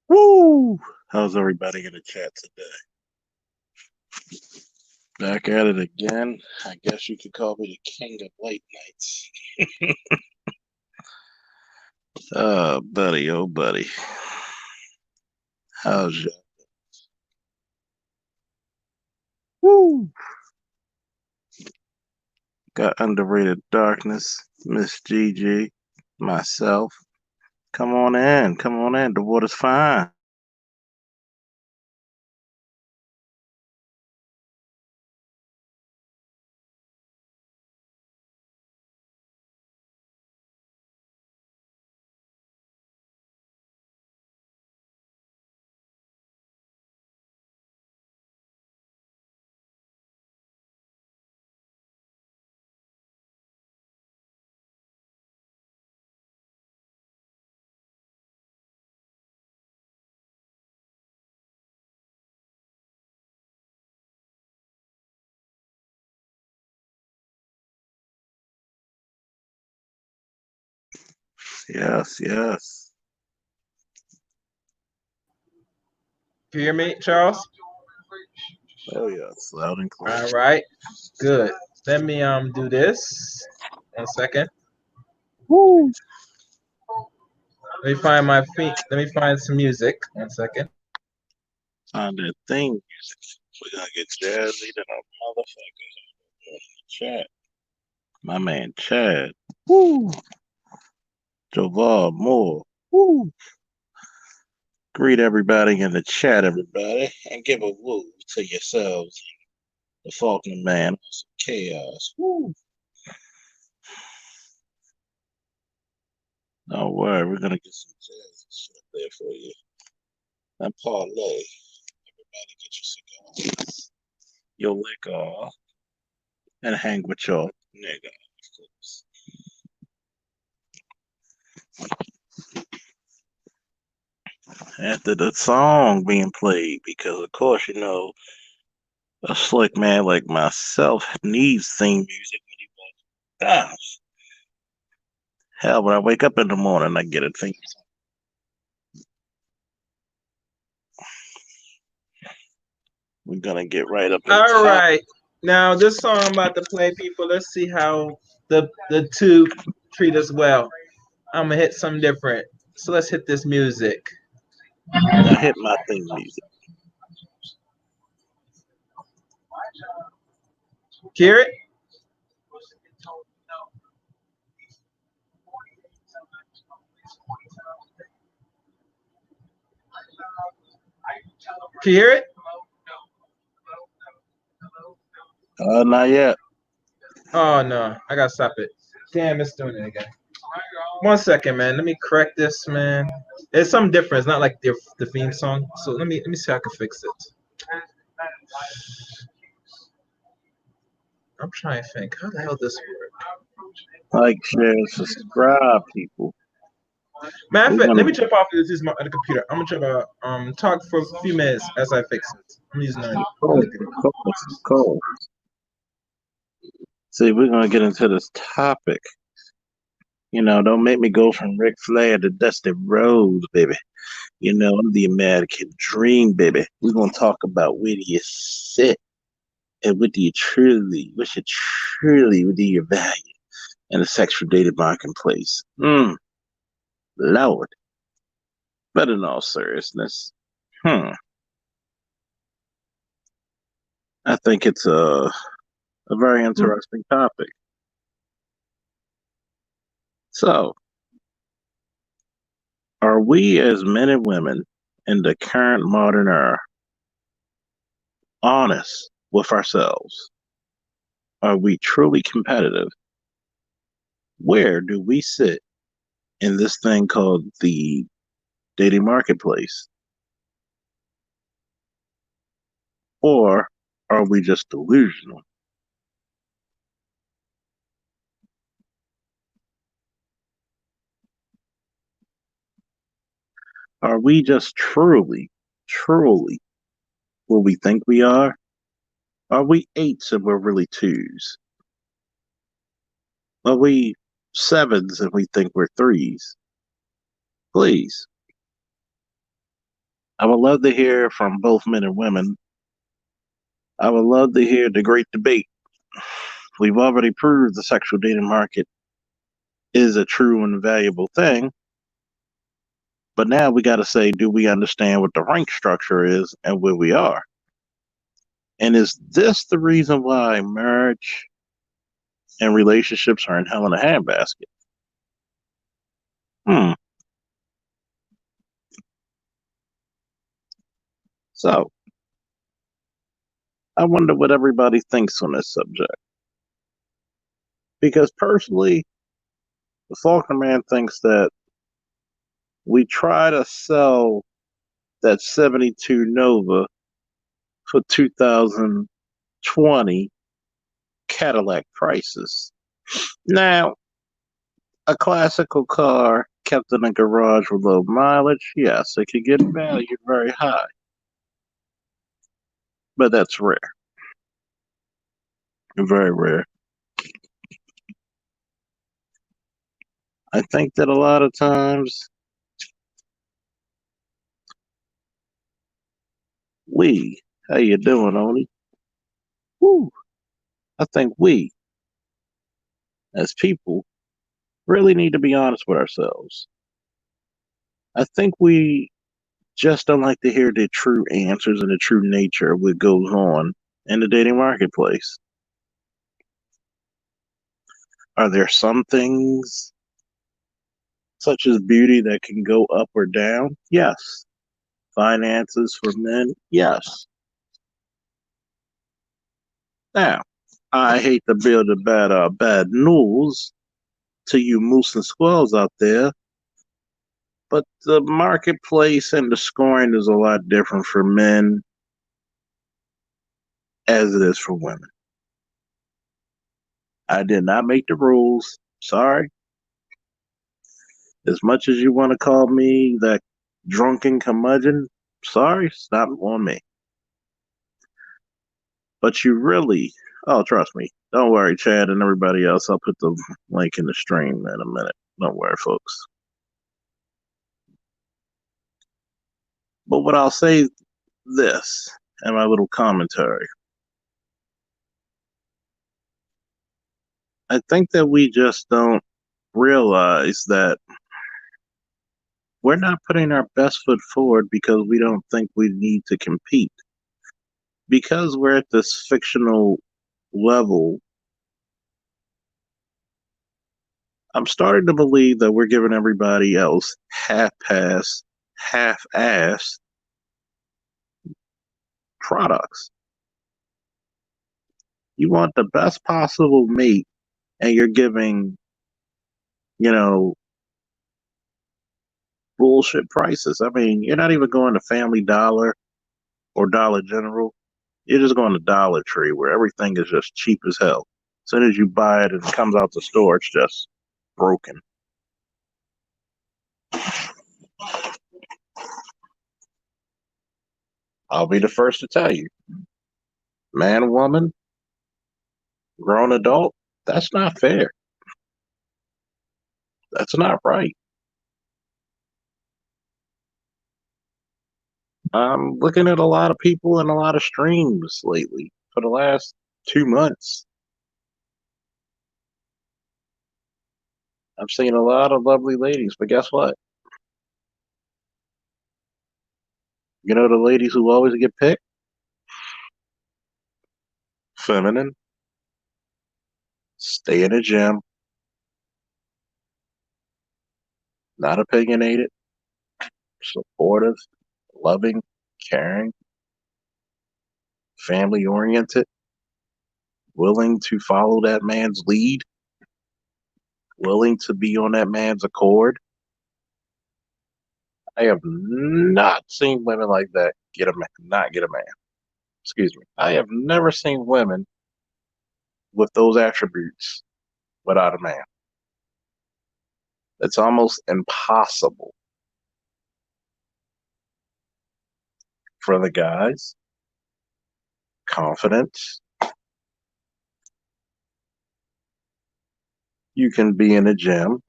Woo! How's everybody in the chat today? Back at it again. I guess you could call me the king of late nights. Buddy, oh buddy. How's you? Woo! Got underrated darkness, Miss Gigi, myself. Come on in, come on in. The water's fine. Yes, yes. Can you hear me, Charles? Oh yes, loud and clear. All right, good. Let me do this. 1 second. Woo! Let me find my feet. Let me find some music. 1 second. Find that thing music. We're gonna get jazzy than a motherfucker in the chat. My man Chad. Woo! Joval Moore. Woo! Greet everybody in the chat, everybody, and give a woo to yourselves. The Faulkner man, some chaos. Woo! Don't worry, we're gonna get some jazzy shit there for you. And parlay. Everybody get your cigars, your liquor, and hang with your nigga, of course. After the song being played, because of course, a slick man like myself needs theme music when he walks down. Hell, when I wake up in the morning, I get a theme song. We're gonna get right up in All top. right. Now this song I'm about to play, people. Let's see how the two treat us well. I'm gonna hit something different. So let's hit this music. Now hit my theme music. Hear it? Can you hear it? Not yet. Oh no, I gotta stop it. Damn, it's doing it again. 1 second, man. Let me correct this, man. It's something different. It's not like the theme song. So let me see how I can fix it. I'm trying to think. How the hell does this work? Like, share, subscribe, people. Matter of fact, let me jump off of this the computer. I'm gonna try to talk for a few minutes as I fix it. I'm using Cool. See, we're gonna get into this topic. Don't make me go from Ric Flair to Dusty Rhodes, baby. I'm the American dream, baby. We're gonna talk about where do you sit and what should truly do your value in the sexual dating marketplace. Lord. But in all seriousness, I think it's a very interesting topic. So, are we as men and women in the current modern era honest with ourselves? Are we truly competitive? Where do we sit in this thing called the dating marketplace? Or are we just delusional? Are we just truly what we think we are? Are we eights and we're really twos? Are we sevens and we think we're threes? Please I would love to hear from both men and women. I would love to hear the great debate. We've already proved the sexual dating market is a true and valuable thing, but now we got to say, do we understand what the rank structure is and where we are? And is this the reason why marriage and relationships are in hell in a handbasket? Hmm. So I wonder what everybody thinks on this subject. Because personally, the Faulkner man thinks that we try to sell that 72 Nova for 2020 Cadillac prices. Now, a classical car kept in a garage with low mileage, yes, it could get valued very high, but that's rare, very rare. I think that a lot of times how you doing, Oni? Woo, I think we, as people, really need to be honest with ourselves. I think we just don't like to hear the true answers and the true nature of what goes on in the dating marketplace. Are there some things, such as beauty, that can go up or down? Yes. Finances for men? Yes. Now, I hate to be the bad news to you moose and squirrels out there, but the marketplace and the scoring is a lot different for men as it is for women. I did not make the rules. Sorry. As much as you want to call me that drunken curmudgeon, sorry, it's not on me. But you really, oh, trust me. Don't worry, Chad and everybody else. I'll put the link in the stream in a minute. Don't worry, folks. But what I'll say this in my little commentary. I think that we just don't realize that we're not putting our best foot forward because we don't think we need to compete. Because we're at this fictional level, I'm starting to believe that we're giving everybody else half ass products. You want the best possible mate, and you're giving, you know, bullshit prices. I mean, you're not even going to Family Dollar or Dollar General. You're just going to Dollar Tree where everything is just cheap as hell. As soon as you buy it and it comes out the store, it's just broken. I'll be the first to tell you, man, woman, grown adult, that's not fair. That's not right. I'm looking at a lot of people and a lot of streams lately for the last 2 months. I've seen a lot of lovely ladies, but guess what? You know the ladies who always get picked? Feminine, stay in the gym, not opinionated, supportive, loving, caring, family oriented, willing to follow that man's lead, willing to be on that man's accord. I have not seen women like that get a man, not get a man. Excuse me. I have never seen women with those attributes without a man. It's almost impossible for the guys. Confidence. You can be in a gym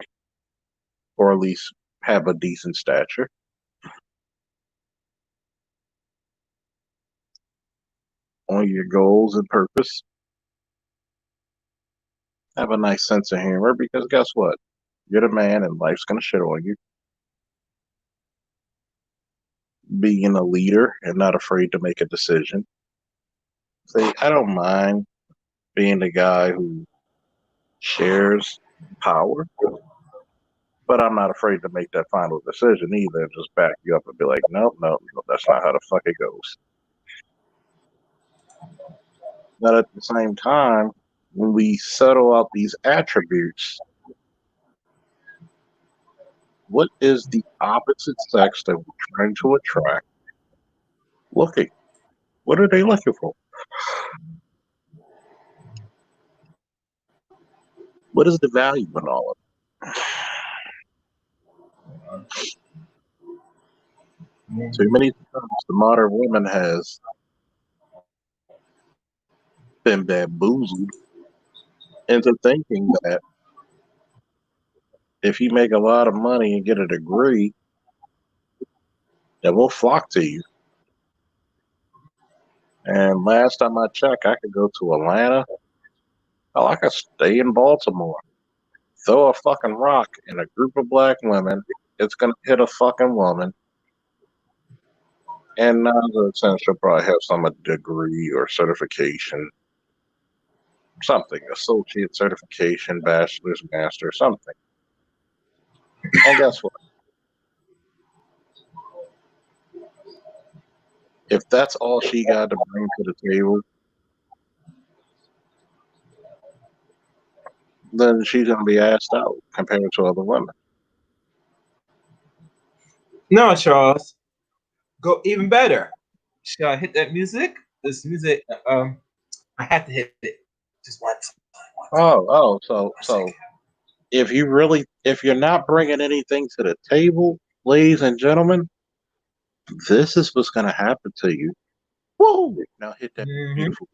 or at least have a decent stature. on your goals and purpose. Have a nice sense of humor because guess what? You're the man and life's gonna shit on you. Being a leader and not afraid to make a decision. See, I don't mind being the guy who shares power, but I'm not afraid to make that final decision either and just back you up and be like, no, no, no, that's not how the fuck it goes. But at the same time, when we settle out these attributes, what is the opposite sex that we're trying to attract looking? What are they looking for? What is the value in all of it? Too many times the modern woman has been bamboozled into thinking that if you make a lot of money and get a degree, that will flock to you. And last time I checked, I could go to Atlanta. Hell, I could stay in Baltimore. Throw a fucking rock in a group of black women. It's gonna hit a fucking woman. And 9 out of 10, she'll probably have some degree or certification, something, associate certification, bachelor's, master, something. And guess what? If that's all she got to bring to the table, then she's gonna be asked out compared to other women. No, Charles, go even better. Shall I hit that music? This music, I have to hit it just one time. So 1 second. if you're not bringing anything to the table, ladies and gentlemen, this is what's gonna happen to you. Woo! Now hit that Mm-hmm. beautiful.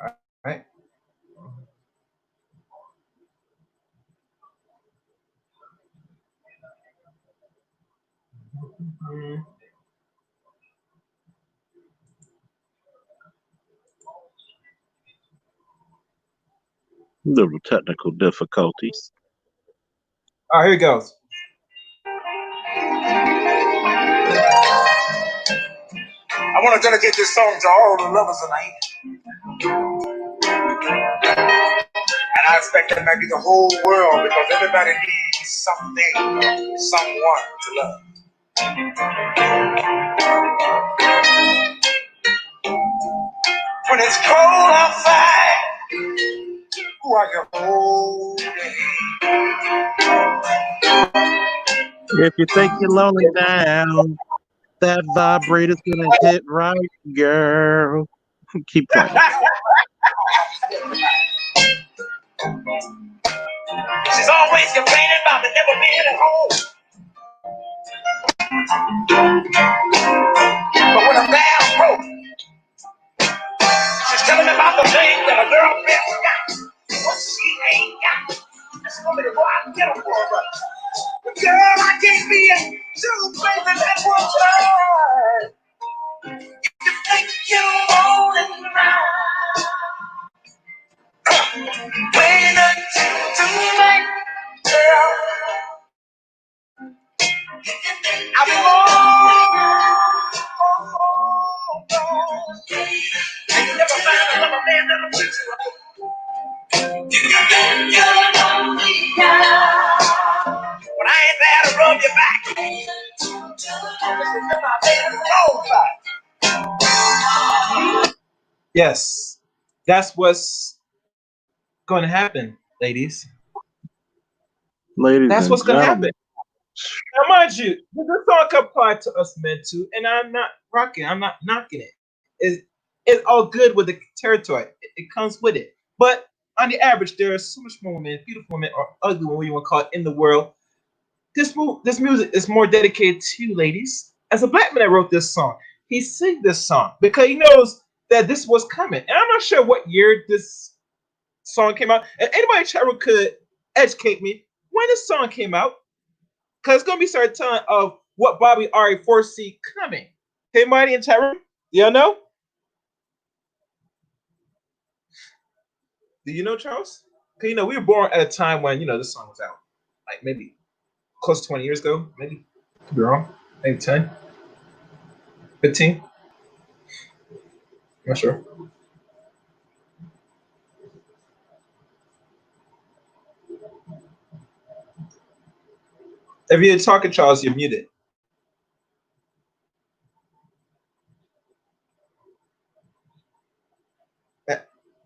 All right. Mm-hmm. Little technical difficulties. All right, here it goes. I want to dedicate this song to all the lovers tonight. And I expect that might be the whole world because everybody needs something, someone to love. When it's cold outside, ooh, I can hold If you think you're lonely now, that vibrator's gonna hit right, girl. Keep playing. She's always complaining about me never being at home. But when I'm down broke, she's telling me about the things that a girlfriend got. What she ain't got. She told me to go out and get them for her. But girl, I can't be in two places at one time. You think you're rolling around. Wait until tonight, girl. I'll be gone. And you never find another man that'll fix you. You think you're lonely now. When I ain't there to rub your back. Just remember I made it wrong side. Yes, that's what's going to happen, ladies. Ladies That's and what's going to gentlemen, happen. Now, mind you, this song can apply to us men too, and I'm not rocking. I'm not knocking it. It's all good with the territory. It comes with it. But on the average, there are so much more women, beautiful women, or ugly women, you want to call it, in the world. This music is more dedicated to you, ladies. As a black man that wrote this song, he sang this song because he knows that this was coming. And I'm not sure what year this song came out. And anybody in chat room could educate me when this song came out. Because it's going to be started telling of what Bobby already foresee coming. Anybody in chat room? Y'all know? Do you know, Charles? Because, we were born at a time when, this song was out. Like maybe close to 20 years ago. Maybe. Could be wrong. Maybe 10. 15. Not sure. If you're talking, Charles, you're muted.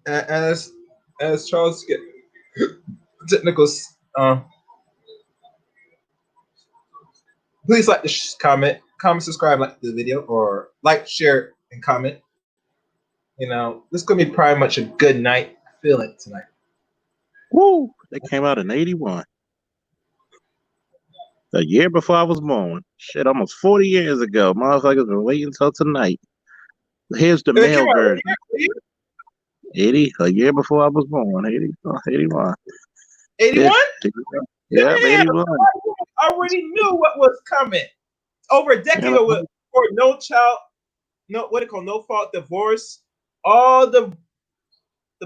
As Charles get technical, please like the comment, subscribe, like the video, or like, share, and comment. This is gonna be pretty much a good night. I feel it tonight. Woo! They came out in '81. A year before I was born. Shit, almost 40 years ago. Motherfuckers been waiting until tonight. Here's the male version. 80, a year before I was born. 80, 81. 81? Yeah, 81. I already knew what was coming. Over a decade ago, for No Child, no fault divorce, all the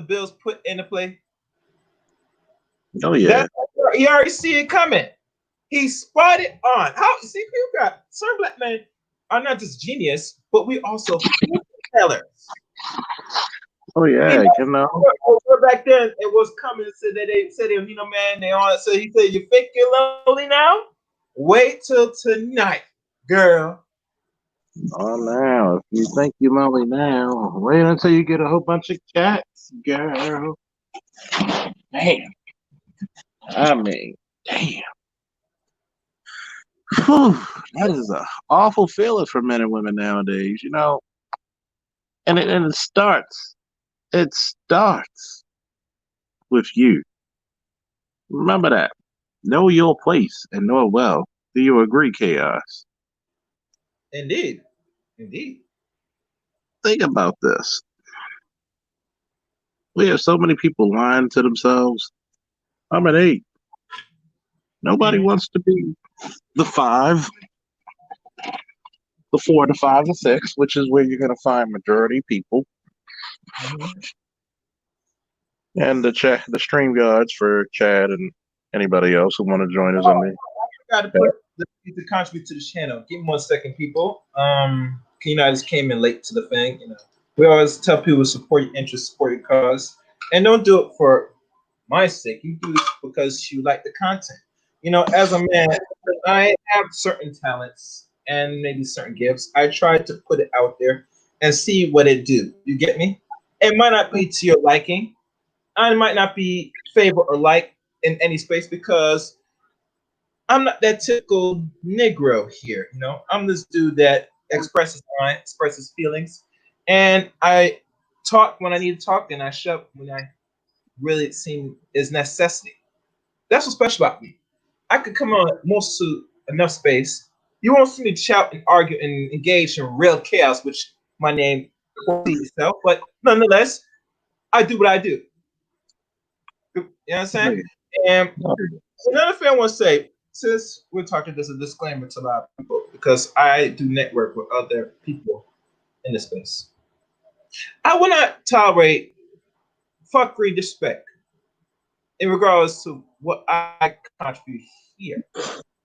bills put into play. Oh yeah. You already see it coming. He spotted on. See, people got certain black men are not just genius, but we also tellers. Oh yeah, Back then it was coming. Said that they said, man, they on. So he said, "You think you're lonely now? Wait till tonight, girl." Oh, now if you think you're lonely now, wait until you get a whole bunch of cats, girl. Damn. I mean, damn. Whew, that is an awful feeling for men and women nowadays, And it starts. It starts with you. Remember that. Know your place and know it well. Do you agree, Chaos? Indeed. Think about this. We have so many people lying to themselves. I'm an 8. Nobody wants to be the 5, the 4, the 5, the 6, which is where you're going to find majority people. And the stream guards for Chad and anybody else who want to join us on there. I got to put to contribute to the channel. Give me 1 second, people. I just came in late to the thing. We always tell people support your interest, support your cause, and don't do it for my sake. You do it because you like the content. As a man, I have certain talents and maybe certain gifts. I try to put it out there and see what it do. You get me? It might not be to your liking. I might not be favorite or like in any space because I'm not that typical Negro here. I'm this dude that expresses mind, expresses feelings, and I talk when I need to talk, and I shut when I really seem is necessity. That's what's special about me. I could come on most to enough space. You won't see me shout and argue and engage in real chaos, which my name itself. But nonetheless, I do what I do. You know what I'm saying? And another thing I want to say, since we're talking, there's a disclaimer to a lot of people because I do network with other people in this space. I will not tolerate fuckery, disrespect in regards to what I contribute here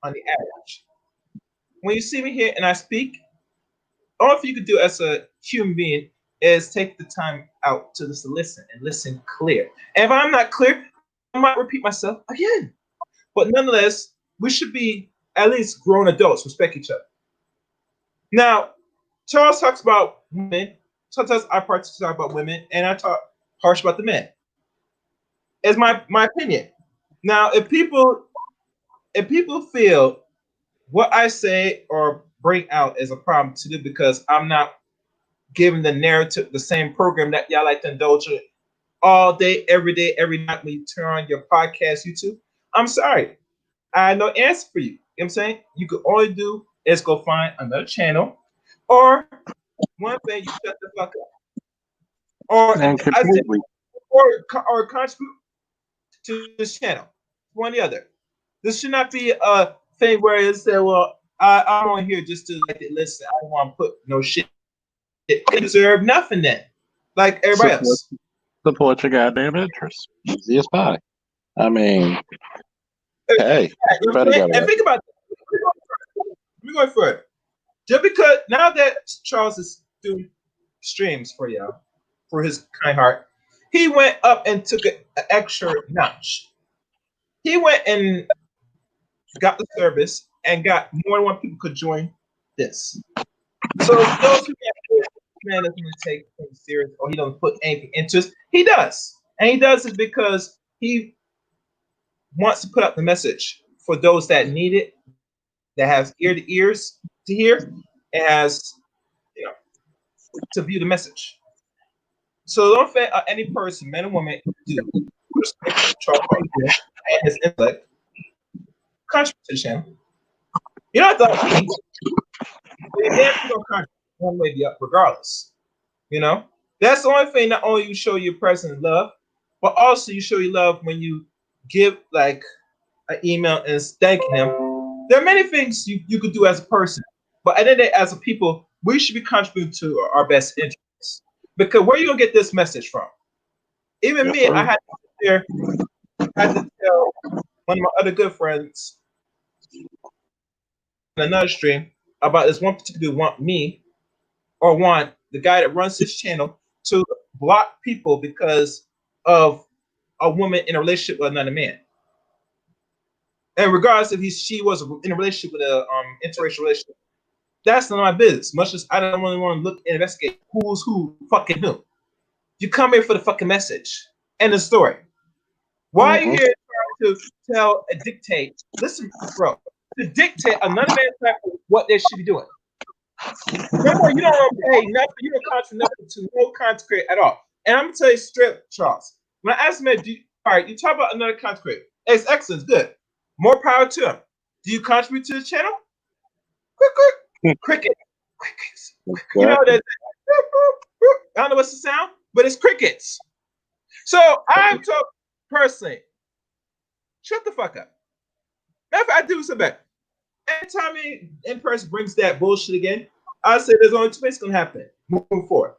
on the average. When you see me here and I speak, all you could do as a human being is take the time out to just listen and listen clear. And if I'm not clear, I might repeat myself again. But nonetheless, we should be at least grown adults, respect each other. Now, Charles talks about women. Sometimes I talk about women, and I talk harsh about the men. It's my opinion. Now, if people feel what I say or bring out is a problem to them because I'm not giving the narrative the same program that y'all like to indulge in all day, every night when you turn on your podcast, YouTube, I'm sorry. I have no answer for you. You know what I'm saying? You could only do is go find another channel, or one thing, you shut the fuck up. Or or contribute to this channel. One or the other. This should not be a thing where it say, well, I'm on here just to like listen. I don't want to put no shit. I deserve nothing then. Like everybody Support, else. support your goddamn interests. Easy as pie. I mean, hey, You know what I'm everybody saying? got And it. think about it. Let me go further. Just because now that Charles is doing streams for y'all, for his kind heart, he went up and took an extra notch. He went and got the service and got more than one people could join this. So for those who think man doesn't really take things serious or he doesn't put anything into it, he does. And he does it because he wants to put out the message for those that need it, that has ear to ears to hear, and has you know to view the message. So don't think any person, man or woman, do respect Charles Xavier and his intellect, contribute to the channel. You don't have to like me, but you're damn sure gonna contribute one way or the other, regardless. You know, that's the only thing. Not only you show your present love, but also you show your love when you give like an email and thanking him. There are many things you could do as a person, but at the end of the day, as a people, we should be contributing to our best interests. Because where are you gonna get this message from? Even Yes, me, sir. I had to sit there, I had to tell one of my other good friends in another stream about this one particular want me or want the guy that runs this channel to block people because of a woman in a relationship with another man. And regardless if she was in a relationship with a interracial relationship, that's not my business. Much as I don't really want to look and investigate who's who fucking who. You come here for the fucking message and the story. Why are you Mm-hmm. here trying to tell a dictate? Listen, bro, to dictate another man's life what they should be doing. Number one, you don't pay nothing, you don't contribute nothing to no content creator at all. And I'm gonna tell you straight, Charles. When I asked him, all right, you talk about another content creator. It's excellent, good. More power to him. Do you contribute to the channel? Quick, quick, cricket, crickets. You know Exactly. that I don't know what's the sound, but it's crickets. So I'm talking personally. Shut the fuck up. Matter of fact, I do some better. Anytime in person brings that bullshit again, I say there's only two things gonna happen moving forward.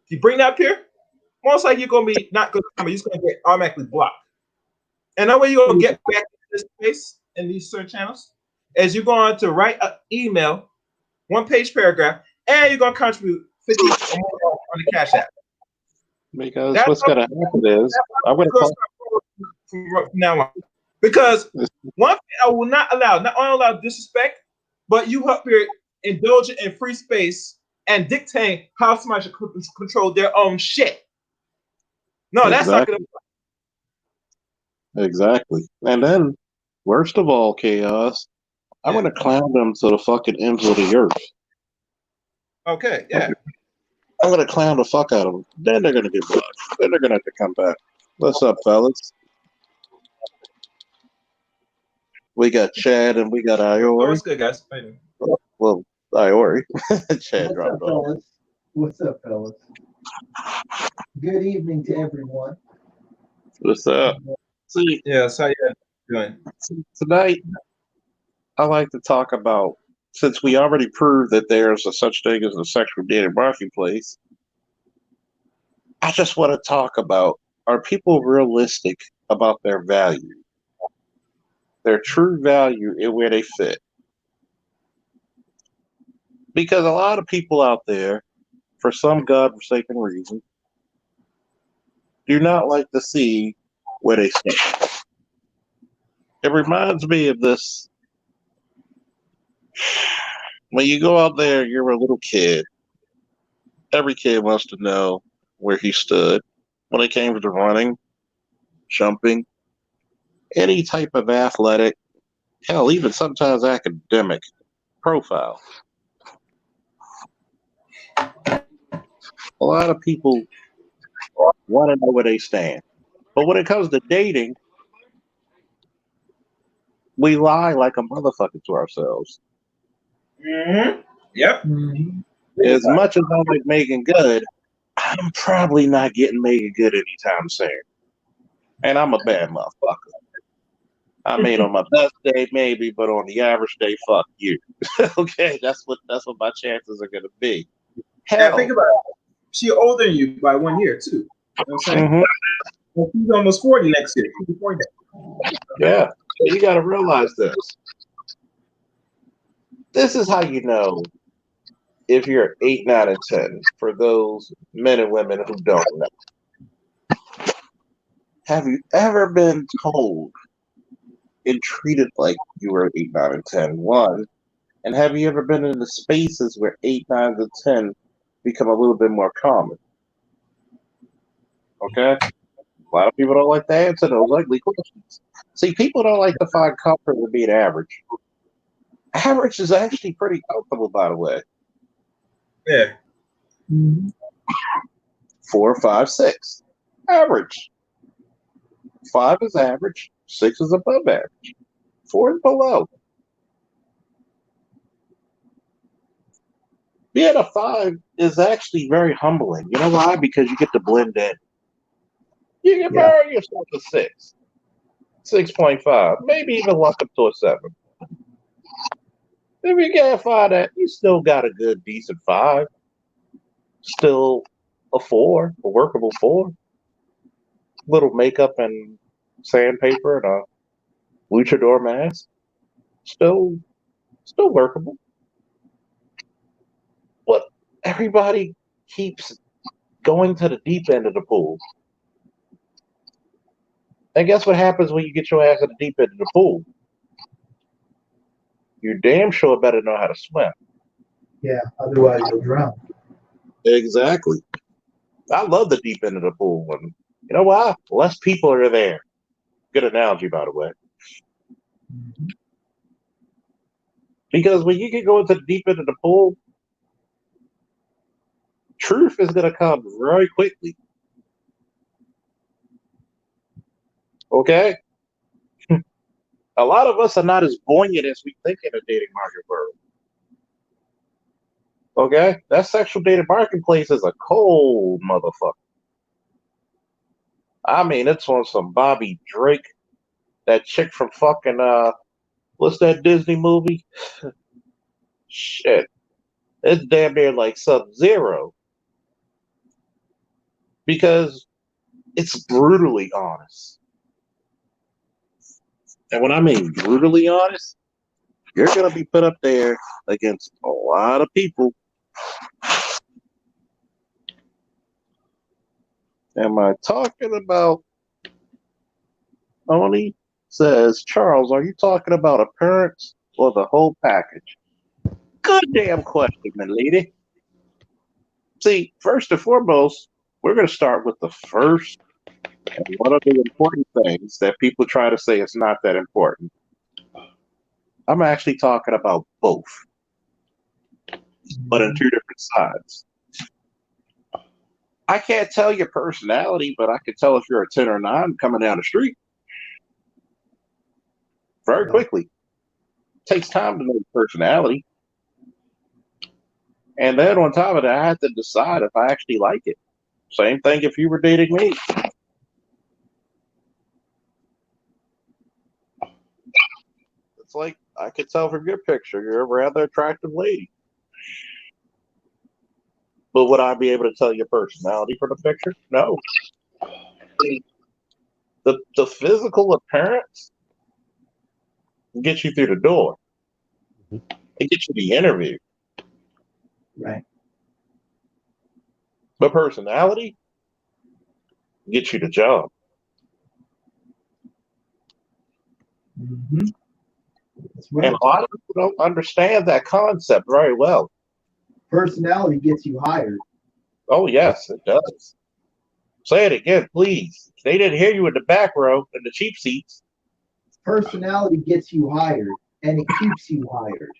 If you bring that up here, most likely you're gonna be not gonna come, you're just gonna get automatically blocked. And that way you're gonna get back to this space in these certain channels is you're going to write an email, one page paragraph, and you're gonna contribute 50 or more on the Cash App. Because That's what's how going to happen is, I'm going to we're gonna call start from now on. Because this. one thing I will not allow, not only allow disrespect, but you up here indulging in free space and dictating how somebody should control their own shit. No, that's not gonna. Exactly. Exactly. And then, worst of all, chaos, I'm Yeah. going to clown them to the fucking ends of the earth. Okay. Yeah. I'm going to clown the fuck out of them. Then they're going to get blocked. Then they're going to have to come back. What's up, fellas? We got Chad and we got Oh, Iori. what's good, guys? Well, Iori. Chad What's dropped up, off. fellas? What's up, fellas? Good evening to everyone. What's up? See, Yeah. So how you doing? tonight I like to talk about, since we already proved that there's a such thing as a sexual data marketplace, I just want to talk about, are people realistic about their value, their true value, and where they fit? Because a lot of people out there, for some godforsaken reason, do not like to see where they stand. It reminds me of this. When you go out there, you're a little kid. Every kid wants to know where he stood when it came to running, jumping, any type of athletic, hell, even sometimes academic profile. A lot of people want to know where they stand. But when it comes to dating, we lie like a motherfucker to ourselves. Mm-hmm. Yep. Mm-hmm. As much as I like Megan Good, I'm probably not getting made good anytime soon. And I'm a bad motherfucker. I mean, on my best day, maybe, but on the average day, fuck you. Okay, that's what my chances are gonna be. And think Hell, about it. She older than you by 1 year too. You know what I'm saying? hmm Well, she's almost 40 next year. She'll be 40 yeah. So you got to realize this. This is how you know if you're 8, 9, and 10. For those men and women who don't know, have you ever been told and treated like you were 8, 9, and 10? One, and have you ever been in the spaces where 8, 9, and 10 become a little bit more common? Okay, a lot of people don't like to answer those ugly questions. See, people don't like to find comfort with being average. Average is actually pretty comfortable, by the way. Yeah. Mhm. 4, 5, 6, average. 5 is average. 6 is above average. 4 is below. Being a 5 is actually very humbling. You know why? Because you get to blend in. You can Yeah. burn yourself a 6, 6.5, maybe even luck up to a 7. If you can't find that, you still got a good, decent 5. Still a 4, a workable 4. Little makeup and sandpaper and a luchador mask. Still, still workable. But everybody keeps going to the deep end of the pool. And guess what happens when you get your ass at the deep end of the pool? You damn sure better know how to swim. Yeah. Otherwise, you'll drown. Exactly. I love the deep end of the pool. And you know why? Less people are there. Good analogy, by the way. Mhm. Because when you get going to the deep end of the pool, truth is going to come very quickly. Okay? A lot of us are not as buoyant as we think in the dating market world. Okay? That sexual dating marketplace is a cold motherfucker. I mean, it's on some Bobby Drake, that chick from fucking what's that Disney movie? Shit. It's damn near like Sub Zero because it's brutally honest. And when I mean brutally honest, you're gonna be put up there against a lot of people. Am I talking about Tony says, Charles, are you talking about appearance or the whole package? Good damn question, my lady. See, first and foremost, we're going to start with the first and one of the important things that people try to say is not that important. I'm actually talking about both, but in Mhm. two different sides. I can't tell your personality, but I can tell if you're a 10 or 9 coming down the street very Yeah. quickly. It takes time to know your personality. And then on top of that, I have to decide if I actually like it. Same thing if you were dating me. It's like I could tell from your picture you're a rather attractive lady. But would I be able to tell your personality from the picture? No. The physical appearance gets you through the door. It gets you the interview. Right. The personality gets you the job. Hmm. That's And right. a lot of people don't understand that concept very well. Personality gets you hired. Oh yes, it does. Say it again, please. They didn't hear you in the back row in the cheap seats. Personality gets you hired, and it keeps you hired.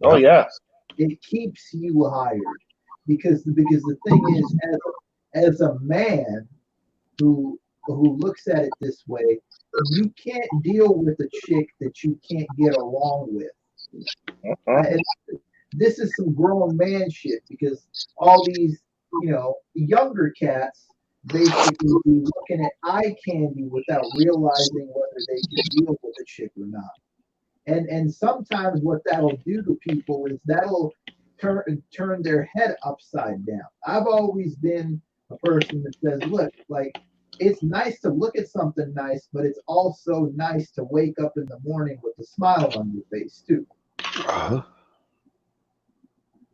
Oh yes. It keeps you hired because the thing is, as a man who looks at it this way, you can't deal with a chick that you can't get along with. Uh-huh. And this is some grown man shit because all these younger cats basically be looking at eye candy without realizing whether they can deal with a chick or not. And sometimes what that'll do to people is that'll turn their head upside down. I've always been a person that says, look, like it's nice to look at something nice, but it's also nice to wake up in the morning with a smile on your face too.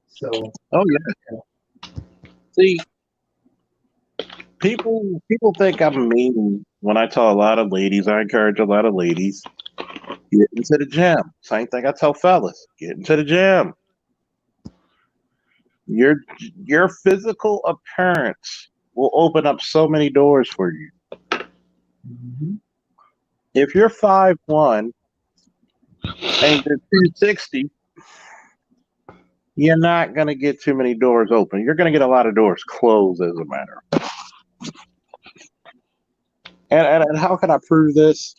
So Oh yeah. See, people think I'm mean when I tell a lot of ladies. I encourage a lot of ladies get into the gym. Same thing I tell fellas: get into the gym. Your your physical appearance will open up so many doors for you. mhm. If you're 5'1" and you're 260, you're not gonna get too many doors open. You're gonna get a lot of doors closed, as a matter. And how can I prove this?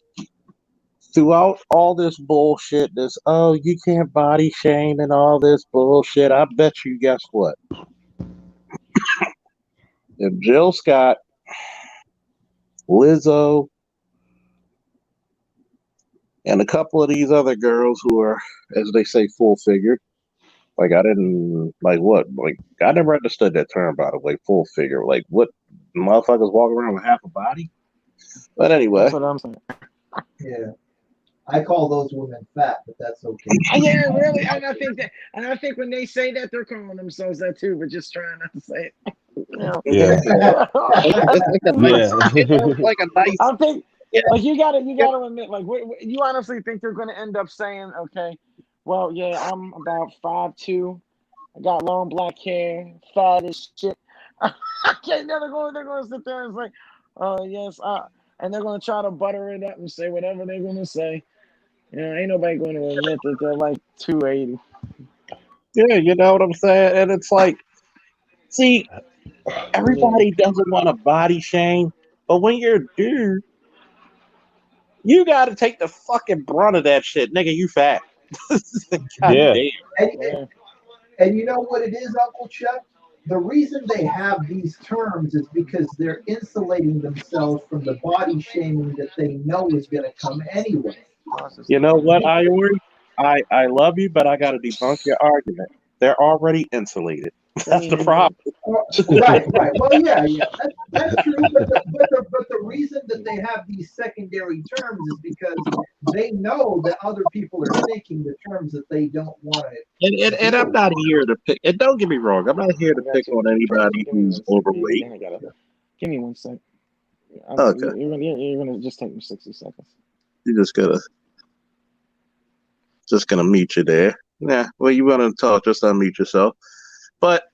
Throughout all this bullshit, this you can't body shame and all this bullshit, I bet you guess what? If Jill Scott, Lizzo, and a couple of these other girls who are, as they say, full figured, like I didn't like what? Like I never understood that term by the way, full figure. Like what motherfuckers walk around with half a body? But That's anyway. what I'm saying. Yeah. I call those women fat, but that's okay. Yeah, really. And I think when they say that, they're calling themselves that too, but just trying not to say it. You Yeah. Yeah. It's like a nice, Yeah. it's like a nice, I think, yeah, like you yeah, gotta admit, like you honestly think they're gonna end up saying, okay, well, yeah, I'm about 5'2", I got long black hair, fat as shit. Okay, now they're gonna sit there and say, yes, and they're gonna try to butter it up and say whatever they're gonna say. Ain't nobody going to admit that they're like 280. yeah, you know what I'm saying? And it's like, see, Yeah. everybody doesn't want to body shame, but when you're a dude, you got to take the fucking brunt of that shit, nigga. You fat. God Yeah. damn. and, Yeah. and you know what it is, Uncle Chuck? The reason they have these terms is because they're insulating themselves from the body shaming that they know is going to come anyway. You know what, Because, Iori? I love you, but I got to debunk your argument. They're already insulated. That's the problem. right. Well, yeah, that's true. But the reason that they have these secondary terms is because they know that other people are thinking the terms that they don't want to And I'm deal not here to pick. And don't get me wrong, I'm not here I to got pick you. on anybody Give me who's one sec. overweight. Then I gotta. Give me one sec. Okay, You're gonna just take me 60 seconds. you're just gonna meet you there. Yeah, well, you want to talk, just unmute yourself. But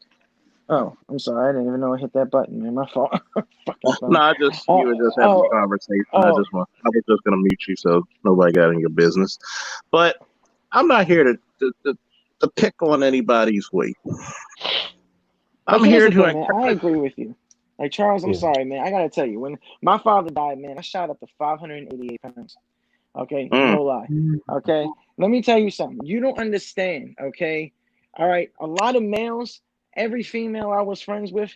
Oh, I'm sorry. I didn't even know I hit that button, man. My fault. Fucking no, phone. you were just having a Oh, conversation. oh. I was just gonna mute you so nobody got in your business. But I'm not here to pick on anybody's weight. Like I'm here's here the to thing, man. I encourage. agree with you. Like Charles, I'm Yeah. sorry, man. I gotta tell you, when my father died, man, I shot up to 588 pounds. Okay, Mm, no lie. with. Okay, let me tell you something. You don't understand. Okay, all right. A lot of males, every female I was friends with,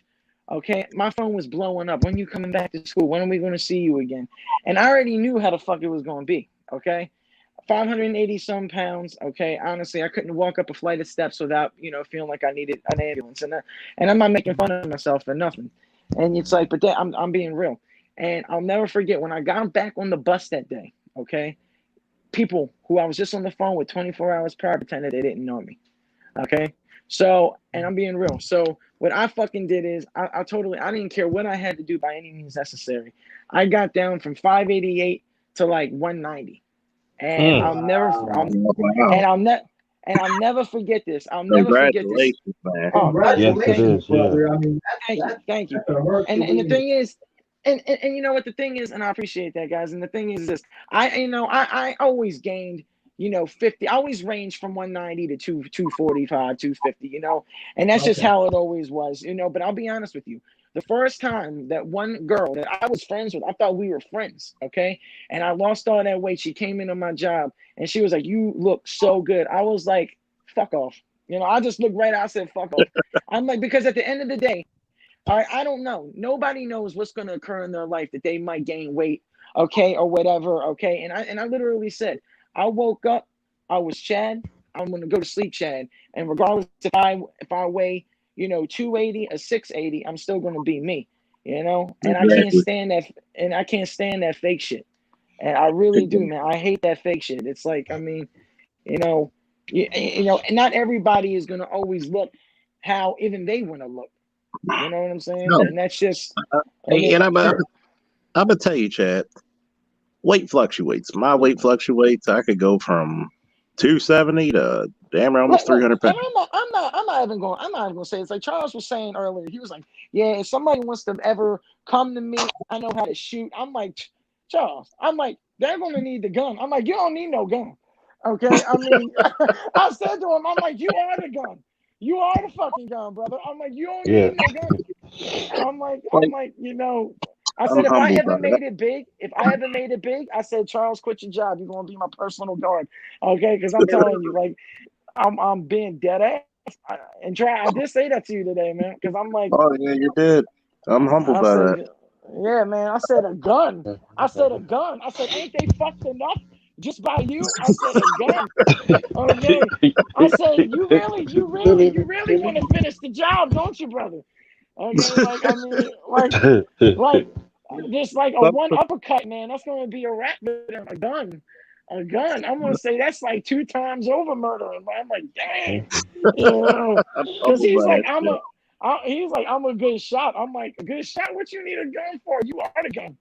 okay, my phone was blowing up. When you coming back to school? When are we going to see you again? And I already knew how the fuck it was going to be. Okay, 580 some pounds. Okay, honestly, I couldn't walk up a flight of steps without feeling like I needed an ambulance. And I'm not making fun of myself for nothing. And it's like, but then I'm being real. And I'll never forget when I got back on the bus that day. Okay, people who I was just on the phone with 24 hours prior pretended they didn't know me. Okay. So, and I'm being real. So, what I fucking did is I didn't care what I had to do by any means necessary. I got down from 588 to like 190. And Mm. I'll never, Wow. wow. and I'll never forget this. I'll never forget this. Congratulations, man. Oh, thank you. Yes, it Thank you. Congratulations, is. Yeah. brother. I mean, Thank you. Thank you. that's a And the Herculean. thing is, and you know what the thing is, and I appreciate that, guys. And the thing is this, I always gained, 50. I always ranged from 190 to 245, 250, and that's just Okay. how it always was, But I'll be honest with you. The first time that one girl that I was friends with, I thought we were friends, okay? And I lost all that weight. She came in on my job and she was like, "You look so good." I was like, "Fuck off." I just looked right out. I said, "Fuck off." I'm like, because at the end of the day, All right, I don't know. Nobody knows what's going to occur in their life that they might gain weight, okay, or whatever, okay. And I literally said, I woke up, I was Chad. I'm going to go to sleep, Chad. And regardless if I weigh 280 or 680, I'm still going to be me, And I can't Exactly. stand that. And I can't stand that fake shit. And I really do, man. I hate that fake shit. It's like, I mean, and not everybody is going to always look how even they want to look. You know what I'm saying? No, And that's just, and and it, I'm gonna tell you, Chad. Weight fluctuates. My weight fluctuates. I could go from 270 to damn near almost look, 300 and pounds. I'm not even going to say, it's like Charles was saying earlier. He was like, yeah, if somebody wants to ever come to me, I know how to shoot. I'm like, Charles, I'm like, they're going to need the gun. I'm like, you don't need no gun. Okay. I mean, I said to him, I'm like, you are the gun. You are the fucking gun, brother. I'm like, you don't Yeah. need no gun. Like, I I'm said, humbled by that. if I ever made it big, I said, Charles, quit your job. You're gonna be my personal guard, okay? Because I'm telling you, like, I'm being dead ass. I did say that to you today, man. Because I'm like, Oh yeah, you did. I'm humbled I by that. said, yeah, man. I said a gun. I said a gun. I said, ain't they fucked enough just by you? I said a gun. Okay. I said, you really want to finish the job, don't you, brother? Okay, like I mean, like just like a one uppercut, man. That's gonna be a wrap. But a gun, a gun. I'm gonna say that's like 2 times over murdering. But I'm like, damn, you know, I'm because humbled by that shit. he's like I'm a good shot. I'm like a good shot. What you need a gun for? You are the gun.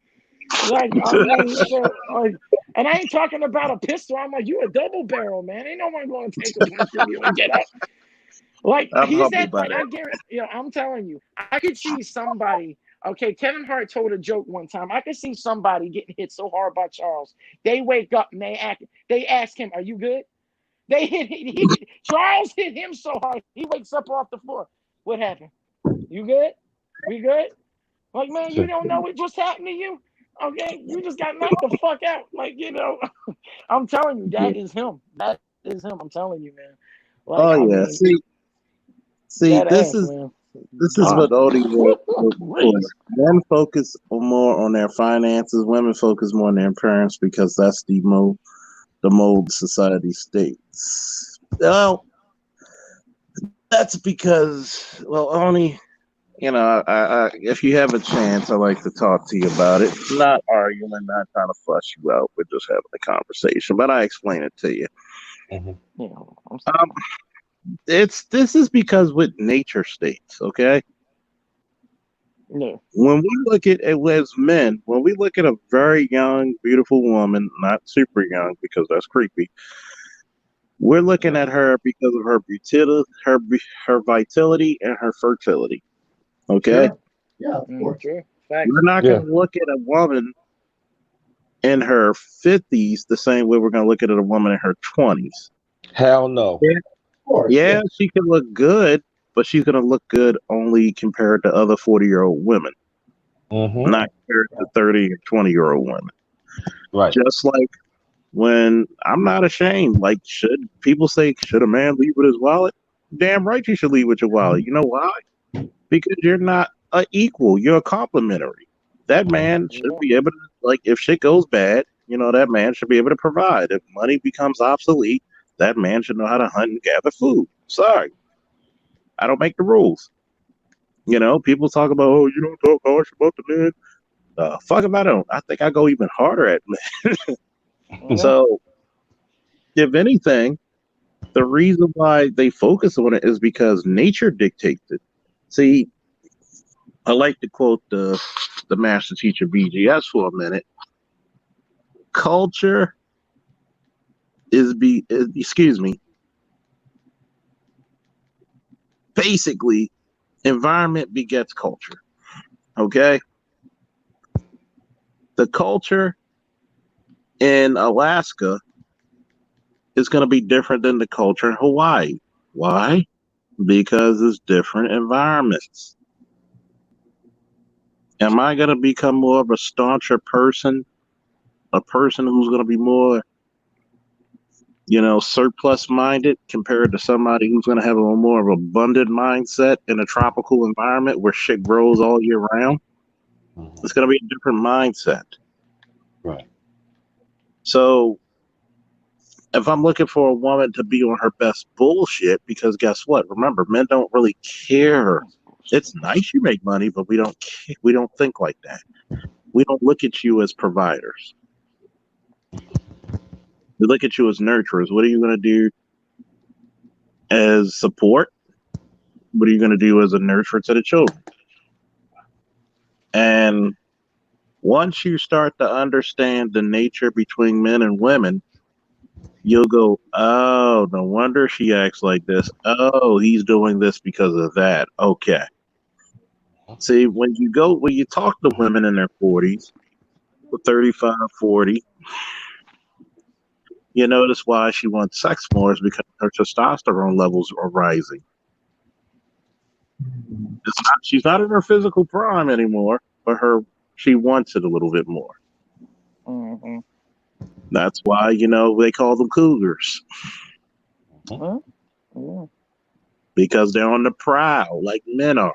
Like I mean, so like, and I ain't talking about a pistol. I'm like, you a double barrel, man. Ain't no one gonna take a punch from you and get up. Like I'm he's humbled that by like that. I guarantee I'm telling you, I could see somebody. Okay, Kevin Hart told a joke one time. I could see somebody getting hit so hard by Charles. They wake up and they ask him, "Are you good?" They Charles hit him so hard he wakes up off the floor. What happened? You good? We good? Like man, you don't know what just happened to you. Okay, you just got knocked the fuck out. Like I'm telling you, that is him. That is him. I'm telling you, man. Like Oh I yeah. mean, See, that ass, man. this is what Gone. Odie was Please. for. Men focus more on their finances. Women focus more on their appearance because that's the mold society states. Well, that's because only if you have a chance, I like to talk to you about it. Not arguing, not trying to fuss you out. We're just having a conversation. But I explain it to you. Mhm. I'm Um, this is because what nature states. Okay, no. when we look at it as men, when we look at a very young, beautiful woman, not super young because that's creepy, we're looking at her because of her vitality, her vitality, and her fertility. Okay, Sure. Yeah, of course. True. Facts. we're not going Yeah. to look at a woman in her 50s the same way we're going to look at a woman in her 20s. Hell no. Yeah, Of course. yeah, Yeah. she can look good, but she's going to look good only compared to other 40-year-old women, Mm-hmm. not compared to 30 and 20-year-old women. Right. Just like when I'm not ashamed, like, should people say, should a man leave with his wallet? Damn right you should leave with your wallet. You know why? Because you're not a equal, you're a complementary. That man should Yeah. be able to, like, if shit goes bad, that man should be able to provide. If money becomes obsolete, that man should know how to hunt and gather food. Sorry, I don't make the rules. People talk about, oh, you don't talk harsh about the men. Fuck if I don't. I think I go even harder at men. Yeah. So, if anything, the reason why they focus on it is because nature dictates it. See, I like to quote the master teacher BGS for a minute. Culture excuse me, basically environment begets culture. Okay? The culture in Alaska is going to be different than the culture in Hawaii. Why? Because it's different environments. Am I going to become more of a stauncher person? A person who's going to be more surplus minded compared to somebody who's going to have a little more of an abundant mindset in a tropical environment where shit grows all year round. It's going to be a different mindset. Right. So if I'm looking for a woman to be on her best bullshit, because guess what? Remember, men don't really care. It's nice you make money, but we don't we don't think like that. We don't look at you as providers. We look at you as nurturers. What are you going to do as support? What are you going to do as a nurturer to the children? And once you start to understand the nature between men and women, you'll go, oh, no wonder she acts like this. Oh, he's doing this because of that. Okay. See, when you talk to women in their 40s, 35, 40, you notice why she wants sex more is because her testosterone levels are rising. She's not in her physical prime anymore, but she wants it a little bit more. Mm-hmm. That's why, they call them cougars. Mm-hmm. Because they're on the prowl like men are.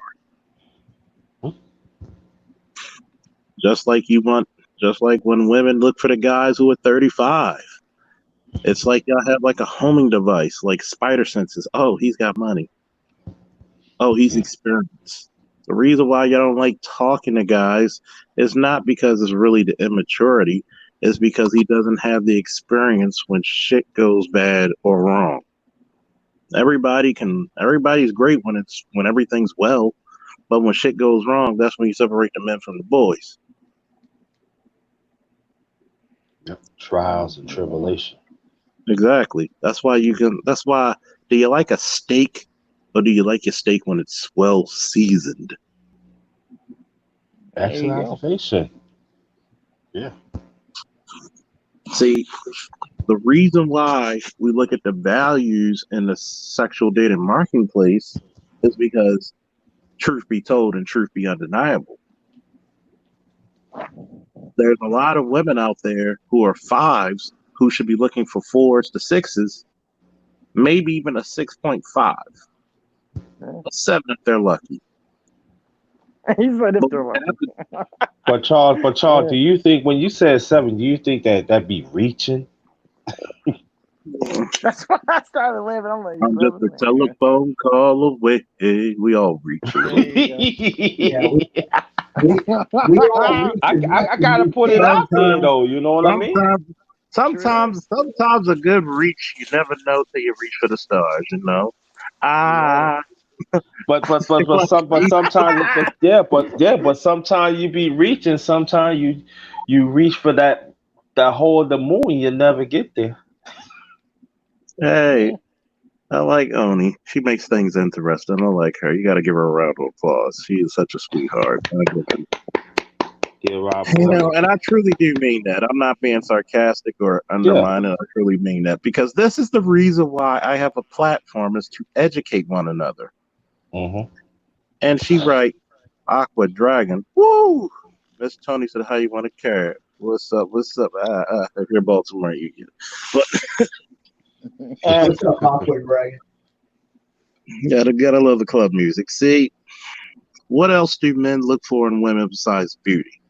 Just like when women look for the guys who are 35. It's like y'all have like a homing device, like spider senses. Oh, he's got money. Oh, he's experienced. The reason why y'all don't like talking to guys is not because it's really the immaturity. It's because he doesn't have the experience when shit goes bad or wrong. Everybody's great when everything's well, but when shit goes wrong, that's when you separate the men from the boys. Yep. Trials and tribulation. Exactly. That's why do you like a steak or do you like your steak when it's well seasoned? Excellent observation. Yeah. See, the reason why we look at the values in the sexual dating marketplace is because truth be told and truth be undeniable. There's a lot of women out there who are fives who should be looking for fours to sixes, maybe even a 6.5, a 7 if they're lucky. He said if they're lucky. But Charles, do you think when you said 7, do you think that be reaching? That's why I started laughing. I'm like, I'm just a telephone call away. Hey, we all reach. Yeah, we all reach. I gotta put it out there though. You know what I mean? Sometimes a good reach. You never know till you reach for the stars. But sometimes but sometimes you be reaching. Sometimes you reach for that hole of the moon. You never get there. Hey, I like Oni. She makes things interesting. I like her. You got to give her a round of applause. She is such a sweetheart. Yeah, Rob. And I truly do mean that. I'm not being sarcastic or undermining. I truly mean that because this is the reason why I have a platform is to educate one another. Mm-hmm. And she write, Aqua Dragon. Woo! Miss Tony said, how you want to carry it? What's up? If you're Baltimore, you get it. But what's up, Aqua Dragon? Gotta love the club music. See, what else do men look for in women besides beauty?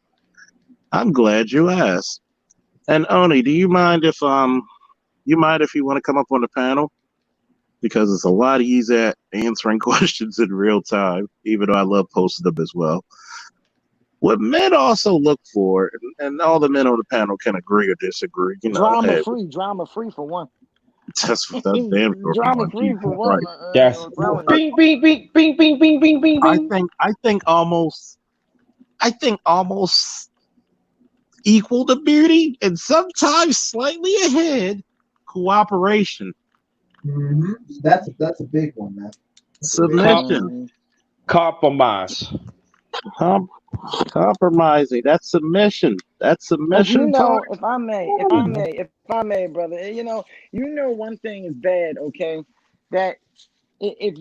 I'm glad you asked. And Oni, do you mind if you want to come up on the panel? Because it's a lot easier at answering questions in real time, even though I love posting them as well. What men also look for, and all the men on the panel can agree or disagree, drama free for one. That's damn sure. Drama free for one. Yes. Bing, bing, bing, bing, bing, bing, bing, bing, bing. I think almost equal to beauty, and sometimes slightly ahead. Cooperation. Mm-hmm. That's a big one, man. Submission. Compromise. Compromising. That's submission. That's submission. If I may, brother, one thing is bad, okay? That if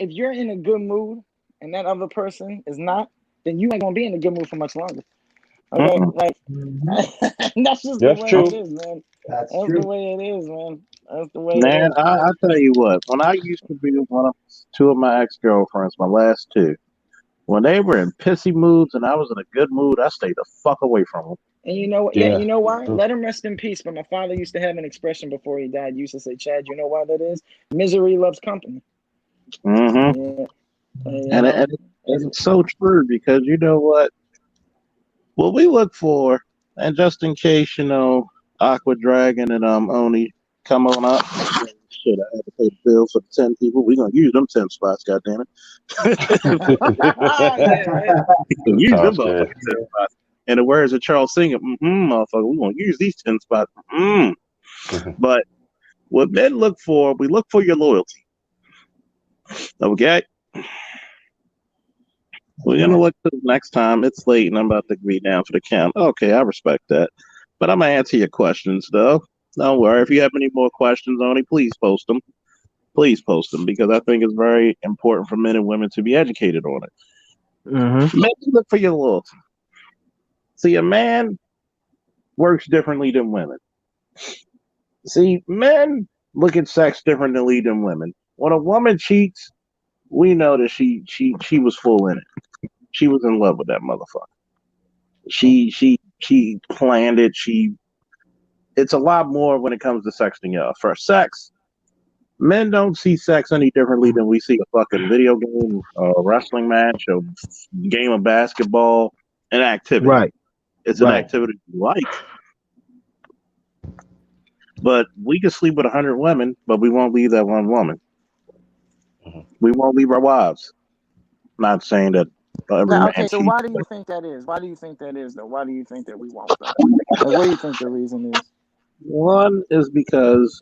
you're in a good mood and that other person is not, then you ain't gonna be in a good mood for much longer. Okay, Mm-mm. like Mhm. that's just the That's way it true. is, man. That's That's the true. way it is, man. That's the way it Man, is. I tell you what, when I used to be with two of my ex girlfriends, my last two, when they were in pissy moods and I was in a good mood, I stayed the fuck away from them. And you know what? Yeah, Yeah. you know why? Mm. Let him rest in peace. But my father used to have an expression before he died. He used to say, "Chad, you know why that is? Misery loves company." Hmm. Yeah, you And, know. and, and it's so true because you know what we look for, and just in case, Aqua Dragon and Oni come on up. Shit, I had to pay the bill for the 10 people. We gonna use them 10 spots, goddammit. Yeah, right. We gonna use them Sounds motherfucking good. 10 spots. In the words of Charles Singer, motherfucker, we gonna use these 10 spots. But what men look for, we look for your loyalty. Okay? We're gonna look to the next time. It's late and I'm about to be down for the count. Okay, I respect that. But I'm gonna answer your questions though. Don't worry. If you have any more questions, Oni, please post them. Please post them because I think it's very important for men and women to be educated on it. Mm-hmm. Men look for your loyalty. See, a man works differently than women. See, men look at sex differently than women. When a woman cheats, we know that she was full in it. She was in love with that motherfucker. She planned it. It's a lot more when it comes to sexting, y'all. For sex, men don't see sex any differently than we see a fucking video game, a wrestling match, a game of basketball, an activity. Right. It's an Right. activity we like, but we can sleep with 100 women, but we won't leave that one woman. Mhm. We won't leave our wives. Not saying that every Now, man okay. So cheats. why do you think that is? Why do you think that is, though? Why do you think that we won't, though? Like, what do you think the reason is? One is because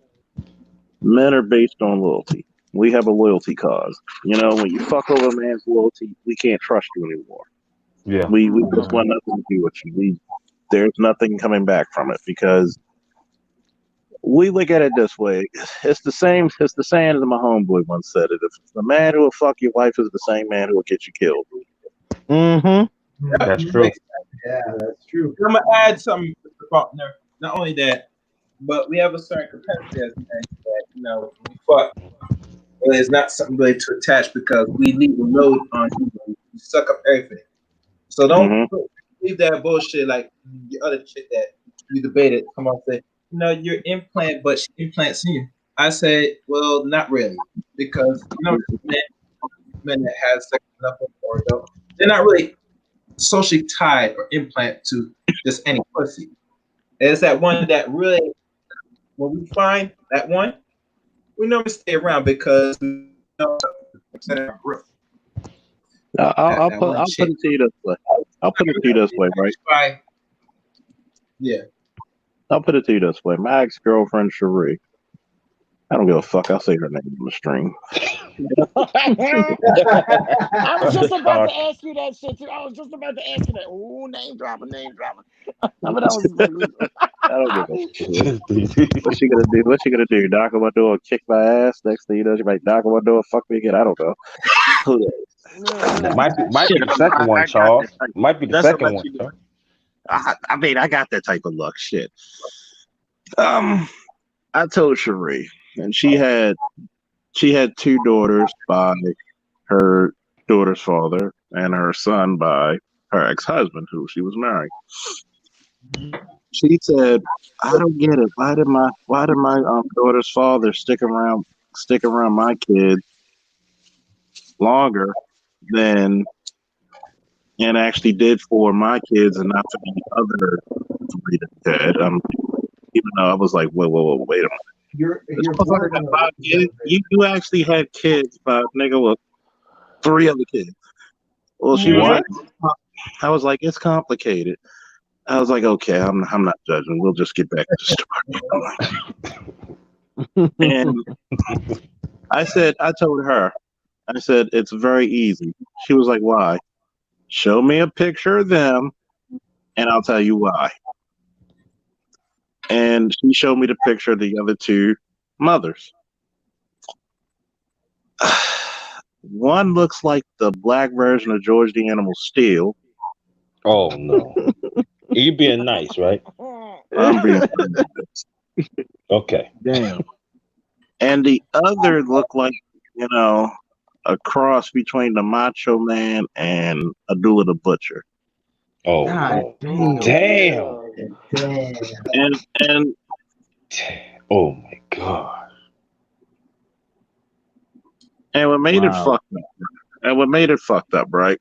men are based on loyalty. We have a loyalty cause. When you fuck over a man's loyalty, we can't trust you anymore. Yeah. We just Mm-hmm. want nothing to do with you. There's nothing coming back from it because we look at it this way. It's the same. It's the saying that my homeboy once said it. If the man who will fuck your wife is the same man who will get you killed. Mm-hmm. Yep, That's Mhm. true. makes Yeah, that's true. I'm gonna add something, Mr. Faulkner. Not only that, but we have a certain capacity as men that when we fuck, well, it's not something really to attach because we leave a load on you. We suck up everything. So don't Hmm. leave that bullshit like the other chick that you debated. Come on, say you're implant, but she implants in you. I say, well, not really, because men that have sex enough or adult, they're not really socially tied or implant to just any pussy. It's that one that really, when we find that one, we normally stay around because we know percent of our growth. That one I'll put chick. it to you this way. I'll put it to you this way, right? Try, yeah. I'll put it to you this way. My ex girlfriend Cherie. I don't give a fuck. I'll say her name on the stream. I was just about Uh, to ask you that shit too. I was just about to ask you that. Ooh, name dropping, name dropping. But I was just like, I don't give a shit. What's she gonna do? What's she gonna do? Knock on my door, kick my ass. Next thing you know, she might knock on my door, fuck me again. I don't know. Who knows? might Shit, be the second one, I got that. Charles. Might be the That's how second much one, you know. Charles. I mean, I got that type of luck. Shit. Um, I told Cherie, and she had two daughters by her daughter's father, and her son by her ex-husband, who she was married. She said, "I don't get it. Why did my daughter's father stick around my kids longer than and actually did for my kids and not for the other three that he had?" Even though I was like, whoa, whoa, whoa, wait a minute. This You're motherfucker born got in a 5 kids. You actually had kids, but nigga with three other kids. Well, she was What? like, I was like, it's complicated. I was like, okay, I'm not judging. We'll just get back to the story. And I told her, I said, it's very easy. She was like, why? Show me a picture of them, and I'll tell you why. And she showed me the picture of the other two mothers. One looks like the black version of George the Animal Steel, Oh no. You being nice, right? I'm being Okay. Damn. and the other looked like, you know, a cross between the Macho Man and Abdullah the Butcher. Oh, God oh, damn. damn. Damn. And Oh my god. and what made it Wow. fucked up. And what made it fucked up, right?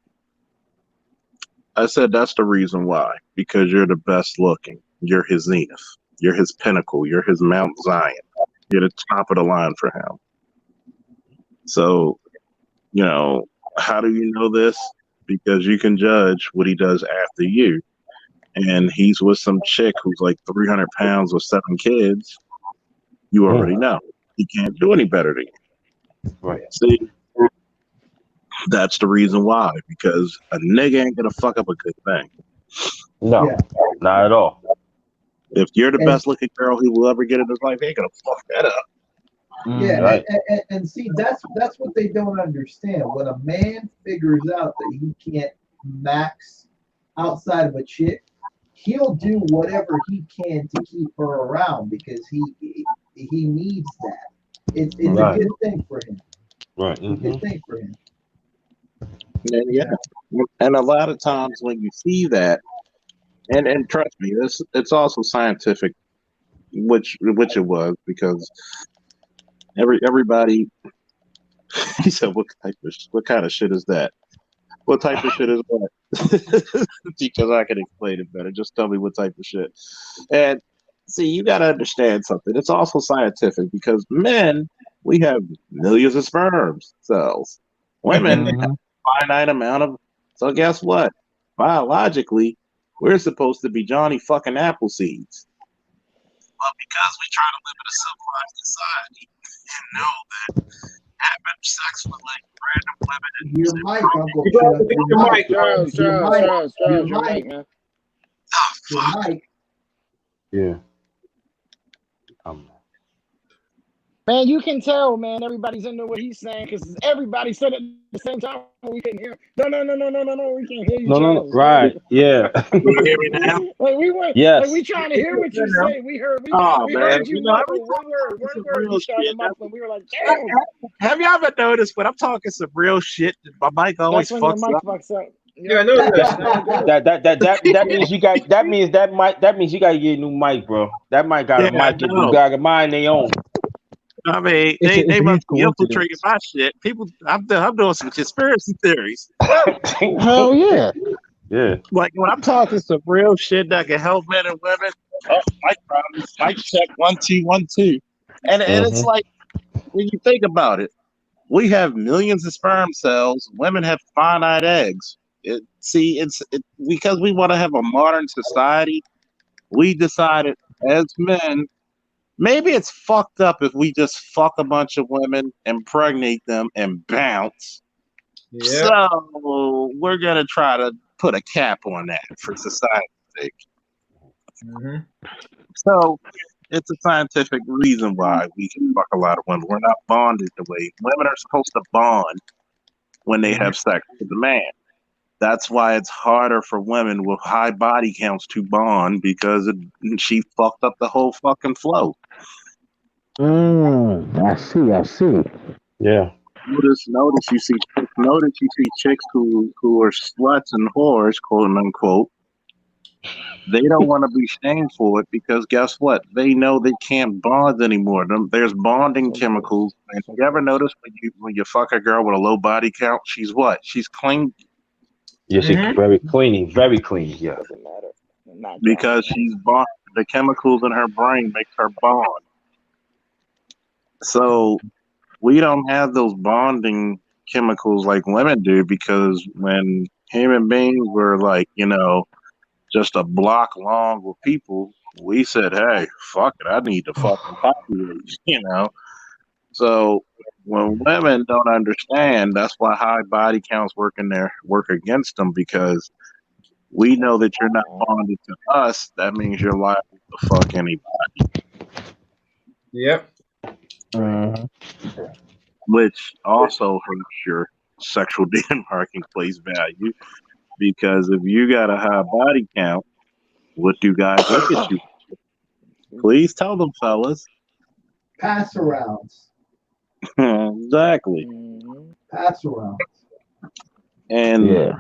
I said that's the reason why. Because you're the best looking. You're his zenith. You're his pinnacle. You're his Mount Zion. You're the top of the line for him. So, you know, how do you know this? Because you can judge what he does after you. And he's with some chick who's like 300 pounds with 7 kids. You already Mm, know. He can't do any better than you. right. See, that's the reason why. Because a nigga ain't gonna fuck up a good thing. No, Yeah. not at all. If you're the And best looking girl he will ever get in his life, he ain't gonna fuck that up. yeah, Mm. Right. and see, that's what they don't understand. When a man figures out that he can't max outside of a chick, he'll do whatever he can to keep her around because he needs that. It's a Right. good thing for him. Right. It's a Mm-hmm. good thing for him. And yeah. And a lot of times when you see that, and trust me, this it's also scientific, which it was because everybody he said what kind of shit is that? What type of shit is that? Because I can explain it better. Just tell me what type of shit. And see, you got to understand something. It's also scientific because men, we have millions of sperm cells. Women have Mm-hmm. a finite amount of. So guess what? Biologically, we're supposed to be Johnny fucking apple seeds. But because we try to live in a civilized society and know that having sex with like random women and Your mic, Uncle You gotta Chuck. fix Your your mic. mic, bro. Charles, Your Charles, mic. Charles, Your Charles, your mic. mic, man. oh Your fuck. mic. Yeah. Um, Man, you can tell, man, everybody's into what he's saying because everybody said it at the same time. We couldn't hear. No, no, no, no, no, no, no. We can't hear you, no, no, no. Charles. Right. Yeah. You hear me now? Like we went, like Yes. we trying to hear what you say. We heard, Oh we man, heard you you know every muffle time one word, I talk some You real started shit. muffling. We were like, damn. Have y'all ever noticed when I'm talking some real shit, my mic always That's when your fucks mic up? fucks up. Yeah, I Yep, know That that. that'll do it. that means that means that means you got to get a new mic, bro. That mic got Yeah, a I mic. You know. got a mind they own. I mean, It's they a huge must be infiltrating coincidence. my shit. People, I'm doing some conspiracy theories. Hell yeah. Yeah. Like when I'm talking some real shit that can help men and women. Oh, mic problems. Mic check 1 2 1 2. And it's Mm-hmm. like when you think about it, we have millions of sperm cells. Women have finite eggs. Because we want to have a modern society. We decided as men, maybe it's fucked up if we just fuck a bunch of women, impregnate them, and bounce. Yep. So we're gonna try to put a cap on that for society's sake. Mm-hmm. So it's a scientific reason why we can fuck a lot of women. We're not bonded the way women are supposed to bond when they Mm-hmm. have sex with a man. That's why it's harder for women with high body counts to bond because she fucked up the whole fucking flow. I see. I see. Yeah. Notice you see chicks who are sluts and whores, quote unquote. They don't want to be shamed for it because guess what? They know they can't bond anymore. There's bonding So close, chemicals. And so you ever close. notice when you fuck a girl with a low body count, she's what? She's clean Yes. It's Mm-hmm. very cleaning. Very clean. Yeah. Doesn't matter. Not drunk. because she's bond. The chemicals in her brain makes her bond. So we don't have those bonding chemicals like women do because when human beings were like, just a block long with people, we said, hey, fuck it, I need to fucking populate. So when women don't understand, that's why high body counts work against them because we know that you're not bonded to us. That means you're liable to fuck anybody, Yep. Mm-hmm. which also hurts your sexual marketplace value because if you got a high body count What do guys look at you? Please tell them, fellas. Passarounds. Exactly. Mhm. Passarounds. And Yeah.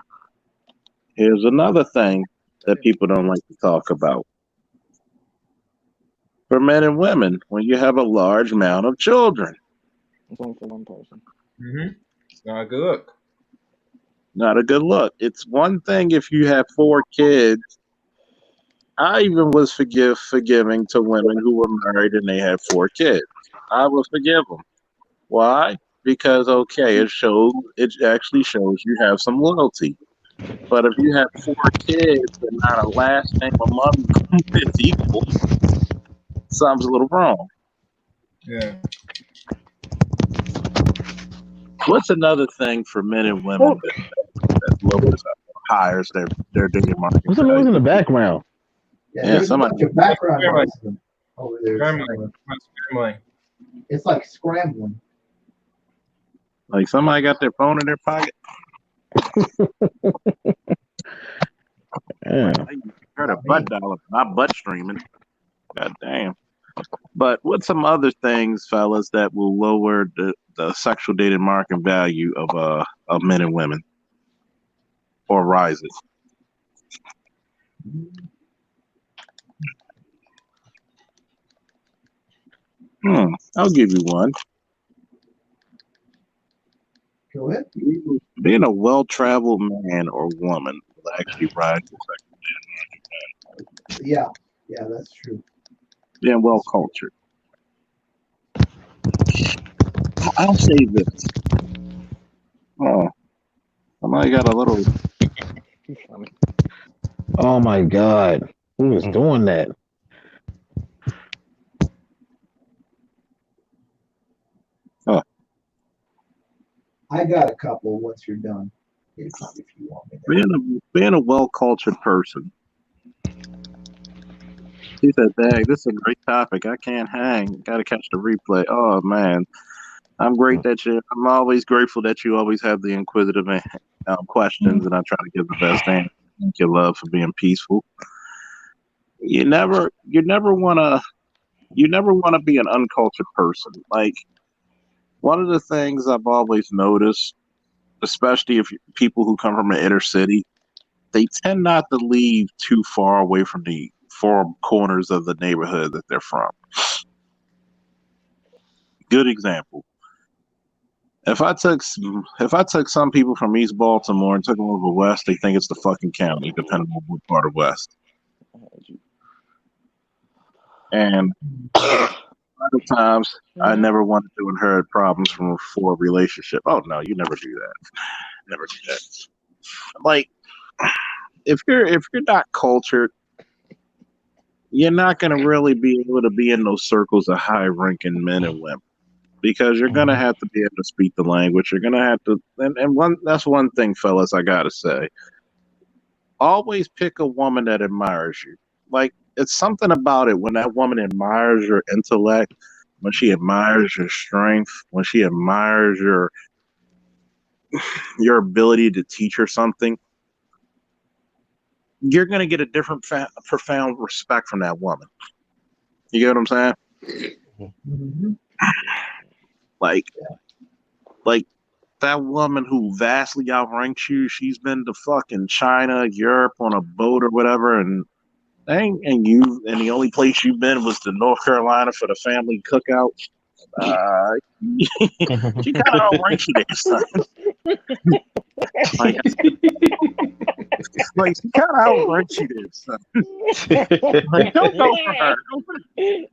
here's another thing that people don't like to talk about. For men and women, when you have a large amount of children, It's only for one person. Mm-hmm. It's not good. not a good look. It's one thing if you have 4 kids. I even was forgiving to women who were married and they had 4 kids. I will forgive them. Why? Because okay, it actually shows you have some loyalty. But if you have 4 kids and not a last name among them is equal, something's a little wrong. Yeah. What's another thing for men and women Oh, that lowers hires their dating market what's the noise value? in the background? Yeah, Yeah, there's a somebody bunch of background Scrambling. noise over there Scrambling. somewhere. Scrambling. It's like scrambling. like somebody got their phone in their pocket. Like Yeah. I heard a Not butt me. dial, not butt streaming. God damn. But what's some other things, fellas, that will lower the sexual dating market value of men and women or rises? I'll give you one. Go ahead. Being a well-traveled man or woman will actually rise the Yeah, yeah, that's true. being well-cultured. I'll say this. Oh, somebody got a little. Funny. Oh my God. Who is doing that? I got a couple once you're done, if you want me to. Being a well-cultured person. He said, "Dang, this is a great topic. I can't hang. Got to catch the replay." Oh man, I'm always grateful that you always have the inquisitive questions, and I try to give the best answer. Thank you, love, for being peaceful. You never want to be an uncultured person. Like one of the things I've always noticed, especially if people who come from an inner city, they tend not to leave too far away from the four corners of the neighborhood that they're from. Good example. If I took some people from East Baltimore and took them over west, they think it's the fucking county, depending on what part of west. And a lot of times, I Mhm. never wanted to inherit problems from a relationship. Oh no, you never do that. Never do that. Like if you're not cultured, you're not gonna really be able to be in those circles of high ranking men and women. Because you're gonna have to be able to speak the language. You're gonna have to, and one that's one thing, fellas, I gotta say. Always pick a woman that admires you. Like it's something about it when that woman admires your intellect, when she admires your strength, when she admires your ability to teach her something. You're gonna get a different, profound respect from that woman. You get what I'm saying? Mm-hmm. Like, like that woman who vastly outranks you. She's been to fucking China, Europe on a boat or whatever, and the only place you've been was to North Carolina for the family cookout. Uh, she kind of outranks you there, son. Like, like she kind of outranks you there, son. Like, don't go for her.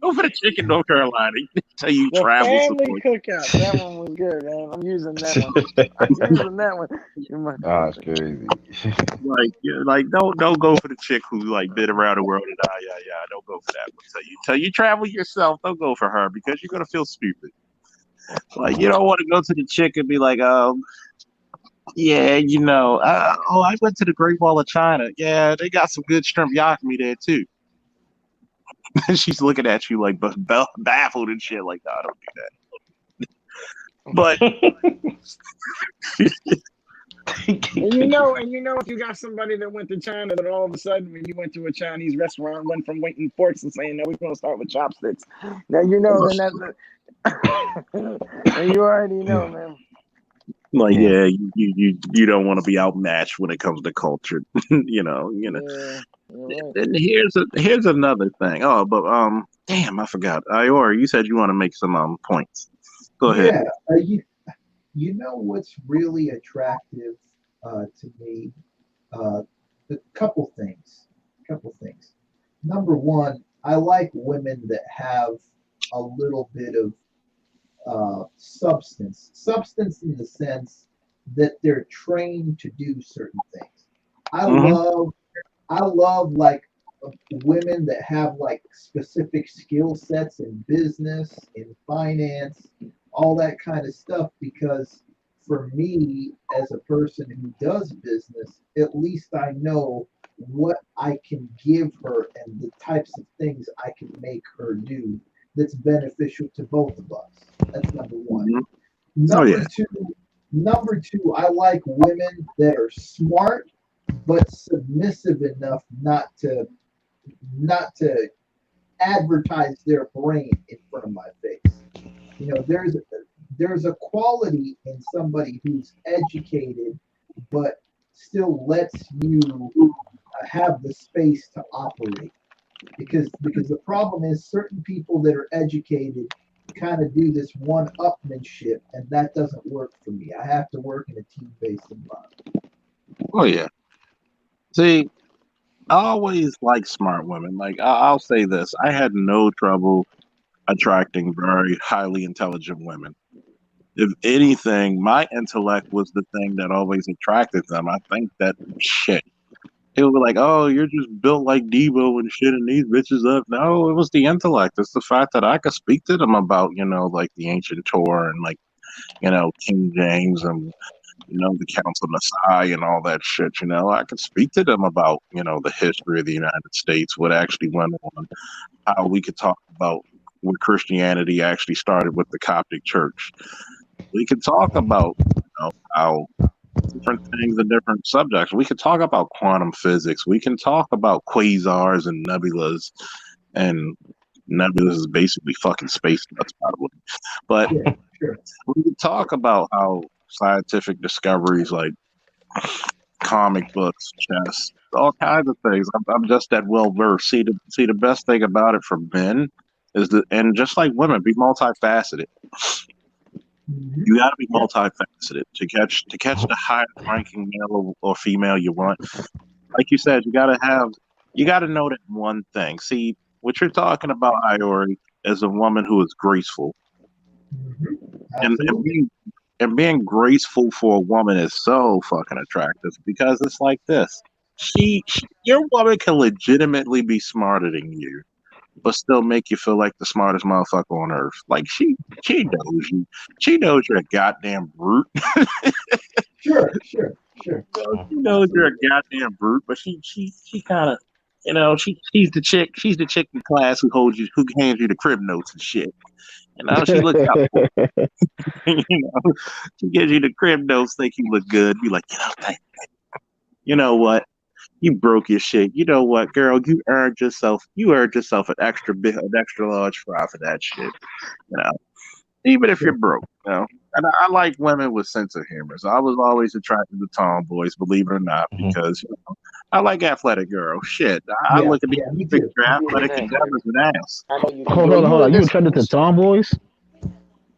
Go for the chick in North Carolina. Tell you The travel family support. cookout. That one was good, man. I'm using that one. I'm using that one. You might- That's crazy. Like, yeah, like don't go for the chick who like been around the world and yeah. Don't go for that one. Tell you travel yourself. Don't go for her because you're gonna feel stupid. Like you don't want to go to the chick and be like, yeah, I went to the Great Wall of China. Yeah, they got some good shrimp yakami there too. She's looking at you like baffled and shit. Like, no, don't do that. But And if you got somebody that went to China, that all of a sudden, when you went to a Chinese restaurant, went from waiting forks and saying, "No, we're gonna start with chopsticks." Now then and you already know, man. Like, Yeah. yeah, you don't want to be outmatched when it comes to culture. you know. Yeah, you're right. And here's another thing. Oh, but damn, I forgot. Iora, you said you want to make some points. Go ahead. Yeah, you know what's really attractive to me? Uh, a couple things. Number one, I like women that have a little bit of substance in the sense that they're trained to do certain things. I Mm-hmm. love I love like women that have like specific skill sets in business, in finance, all that kind of stuff because for me as a person who does business, at least I know what I can give her and the types of things I can make her do that's beneficial to both of us. That's number one. Mm-hmm. Oh Number yeah. two, number two, I like women that are smart but submissive enough not to advertise their brain in front of my face. You know, there's a quality in somebody who's educated but still lets you have the space to operate. Because the problem is certain people that are educated kind of do this one upmanship and that doesn't work for me. I have to work in a team-based environment. Oh yeah. See, I always like smart women. Like I'll say this: I had no trouble attracting very highly intelligent women. If anything, my intellect was the thing that always attracted them. I think that shit. People were like, "Oh, you're just built like Debo and shit, and these bitches up." No, it was the intellect. It's the fact that I could speak to them about, like the ancient Torah and like, King James and the Council Messiah and all that shit. I could speak to them about, the history of the United States, what actually went on, how we could talk about where Christianity actually started with the Coptic Church. We could talk about, how different things and different subjects. We could talk about quantum physics. We can talk about quasars and nebulas. And nebulas is basically fucking space nuts, by the way. But Yeah, sure. we could talk about how scientific discoveries like comic books, chess, all kinds of things. I'm just that well versed. See, the best thing about it for men is that, and just like women, be multifaceted. Hmm. You got to be Yeah. multifaceted to catch the highest ranking male or female you want. Like you said, you got to know that one thing. See, what you're talking about, Iori, is a woman who is graceful, Hmm. and Absolutely. being graceful for a woman is so fucking attractive because it's like this. Your woman can legitimately be smarter than you, but still make you feel like the smartest motherfucker on earth. Like she knows you. She knows you're a goddamn brute. Sure, sure, sure. She knows you're a Absolutely. goddamn brute, but she kind of, she's the chick. She's the chick in class who hands you the crib notes and shit. She looks out for you. She gives you the crib notes, think you look good. Be like, you know what? You broke your shit. You know what, girl? You earned yourself an extra large fry for that shit. You know, even if you're Sure. broke. And I like women with sense of humor. So I was always attracted to tomboys, believe it or not, Mhm. because I like athletic girls. Shit, I Yeah, look at these yeah, me pictures too. of Me too. athletic Hey, endeavors and ass. I know you can Hold do on, it. hold You on. in You this? attracted to tomboys? You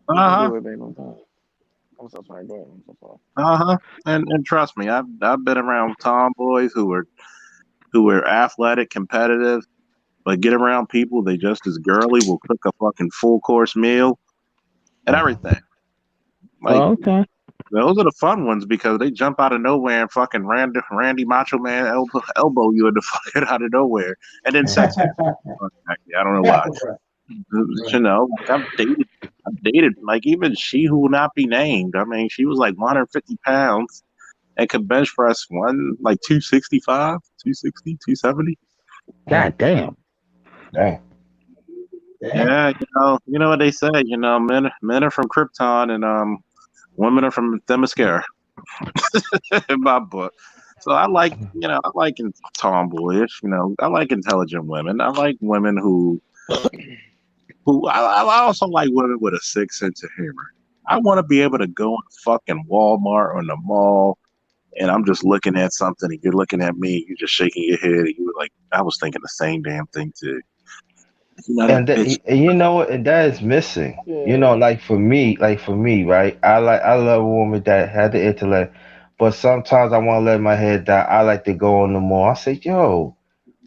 can Uh huh. do it, baby. I'm so sorry. Go ahead. I'm so sorry. Uh huh. And trust me, I've been around tomboys who are athletic, competitive, but get around people they just as girly, will cook a fucking full course meal and everything. Like, Oh, okay. those are the fun ones because they jump out of nowhere and fucking Randy Macho Man elbow you in the fucking out of nowhere, and then sex happens. I don't know why. Right, You right. know, like I've dated like even she who will not be named. I mean, she was like 150 pounds and could bench press 265, 260, 270. God damn. Dang. Damn. Yeah, you know what they say. Men are from Krypton and women are from Themyscira. in my book. So I like, I like tomboyish. I like intelligent women. I like women who I also like women with a sick sense of humor. I want to be able to go in fucking Walmart or in the mall, and I'm just looking at something, and you're looking at me, you're just shaking your head, and you were like, I was thinking the same damn thing too. That And, bitch. and you know what? And that is missing. You Yeah. know, like for me, right? I love a woman that had the intellect, but sometimes I want to let my head down. I like to go on the mall. I say, yo,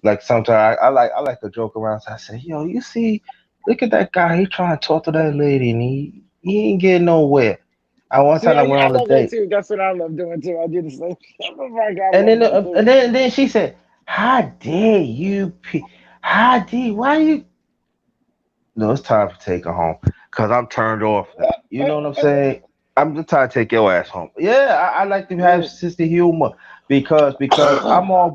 like sometimes I like to joke around. So I say, yo, you see, look at that guy. He trying to talk to that lady, and he ain't getting nowhere. I one See, time I went I on a love that date, too. That's what I love doing too. I do the same. Oh my God, I and love then that and too. then and then she said, how dare you? How dare why you? No, it's time to take her home because I'm turned off now. You know what I'm saying? I'm just trying to take your ass home. Yeah, I like to have Yeah. sister humor because I'm all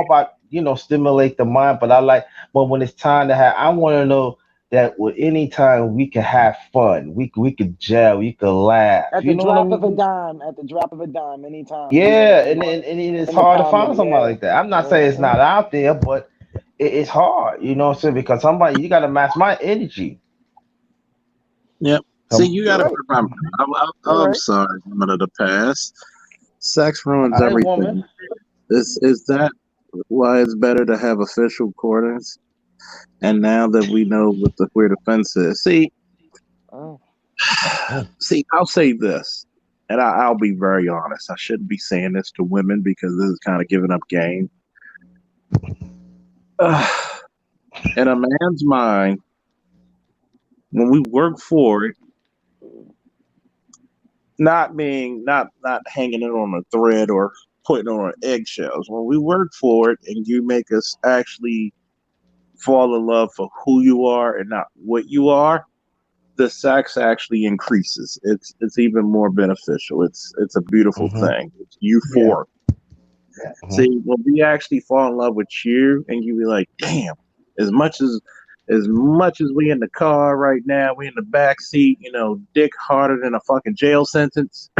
about stimulate the mind, but when it's time to have I want to know that with any time we can have fun, we could gel, we could laugh. At You the know what I drop of a mean? dime, at the drop of a dime, anytime. Yeah, Yeah, in and it's the hard to find comedy. somebody Yeah. like that. I'm not saying it's Mhm. not out there, but it's hard. You know what I'm saying? Because somebody you got to match my energy. Yep. See, Some you got You're to right. remember. You're I'm right. sorry, women of the past. Sex ruins I woman. everything. Is that why it's better to have official quarters? And now that we know what where the fence is, Oh. I'll say this, and I'll be very honest. I shouldn't be saying this to women because this is kind of giving up game. In a man's mind, when we work for it, not hanging it on a thread or putting it on eggshells. When we work for it, and you make us actually fall in love for who you are and not what you are, the sex actually increases. It's even more beneficial. It's a beautiful Mm-hmm. thing. It's Yeah, euphoric. yeah. Hmm. See, when we actually fall in love with you, and you be like, damn, as much as we in the car right now, we in the back seat, dick harder than a fucking jail sentence.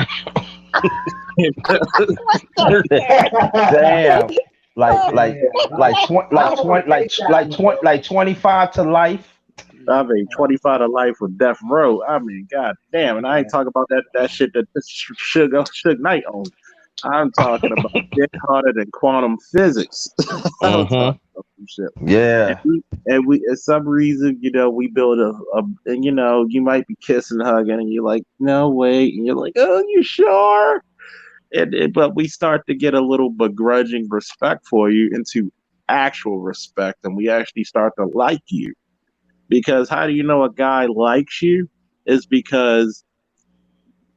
Damn. Like Damn, like like twenty I like won't 20 like take that like one. 20 like 25 to life. I mean, 25 to life with death row. I mean, god damn, and I ain't Yeah, talking about that shit that Suge Knight on. I'm talking about dick harder than quantum physics. I'm Mm-hmm. talking about some shit. And Yeah. we, at some reason, we build and you might be kissing, hugging, and you're like, no, wait, and you're like, oh, you sure? But we start to get a little begrudging respect for you into actual respect, and we actually start to like you. Because how do you know a guy likes you? Is because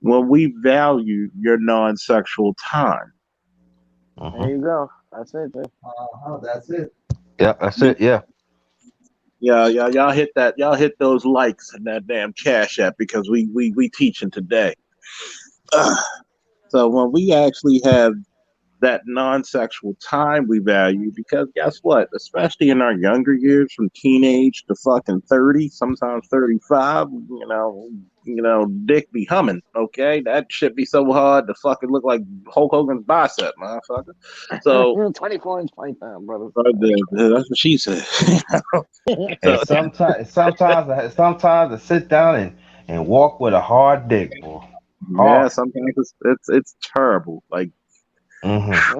when we value your non-sexual time. There Mm-hmm. you go. That's it. that's it. Yeah, that's it. Yeah. Yeah, yeah, y'all hit those likes and that damn cash app because we teaching today. So when we actually have that non-sexual time we value, because guess what? Especially in our younger years, from teenage to fucking 30, sometimes 35, dick be humming. Okay, that shit be so hard to fucking look like Hulk Hogan's bicep, motherfucker. So 24 inch python, brother. that's what she said. And So sometimes I sit down and walk with a hard dick, boy. yeah, Hard. sometimes it's terrible. Like Mm-hmm.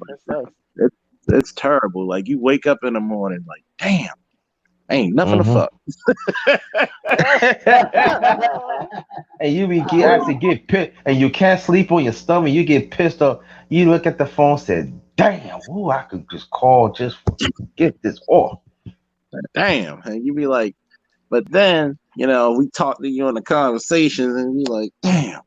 That sucks. it's it's terrible. Like you wake up in the morning, like damn, ain't nothing to Mm-hmm. fuck. And you actually get pissed, and you can't sleep on your stomach. You get pissed off. You look at the phone, said, "Damn, ooh, I could just call just for get this off." Damn, and you be like, but then we talk to you in the conversations, and you like, damn.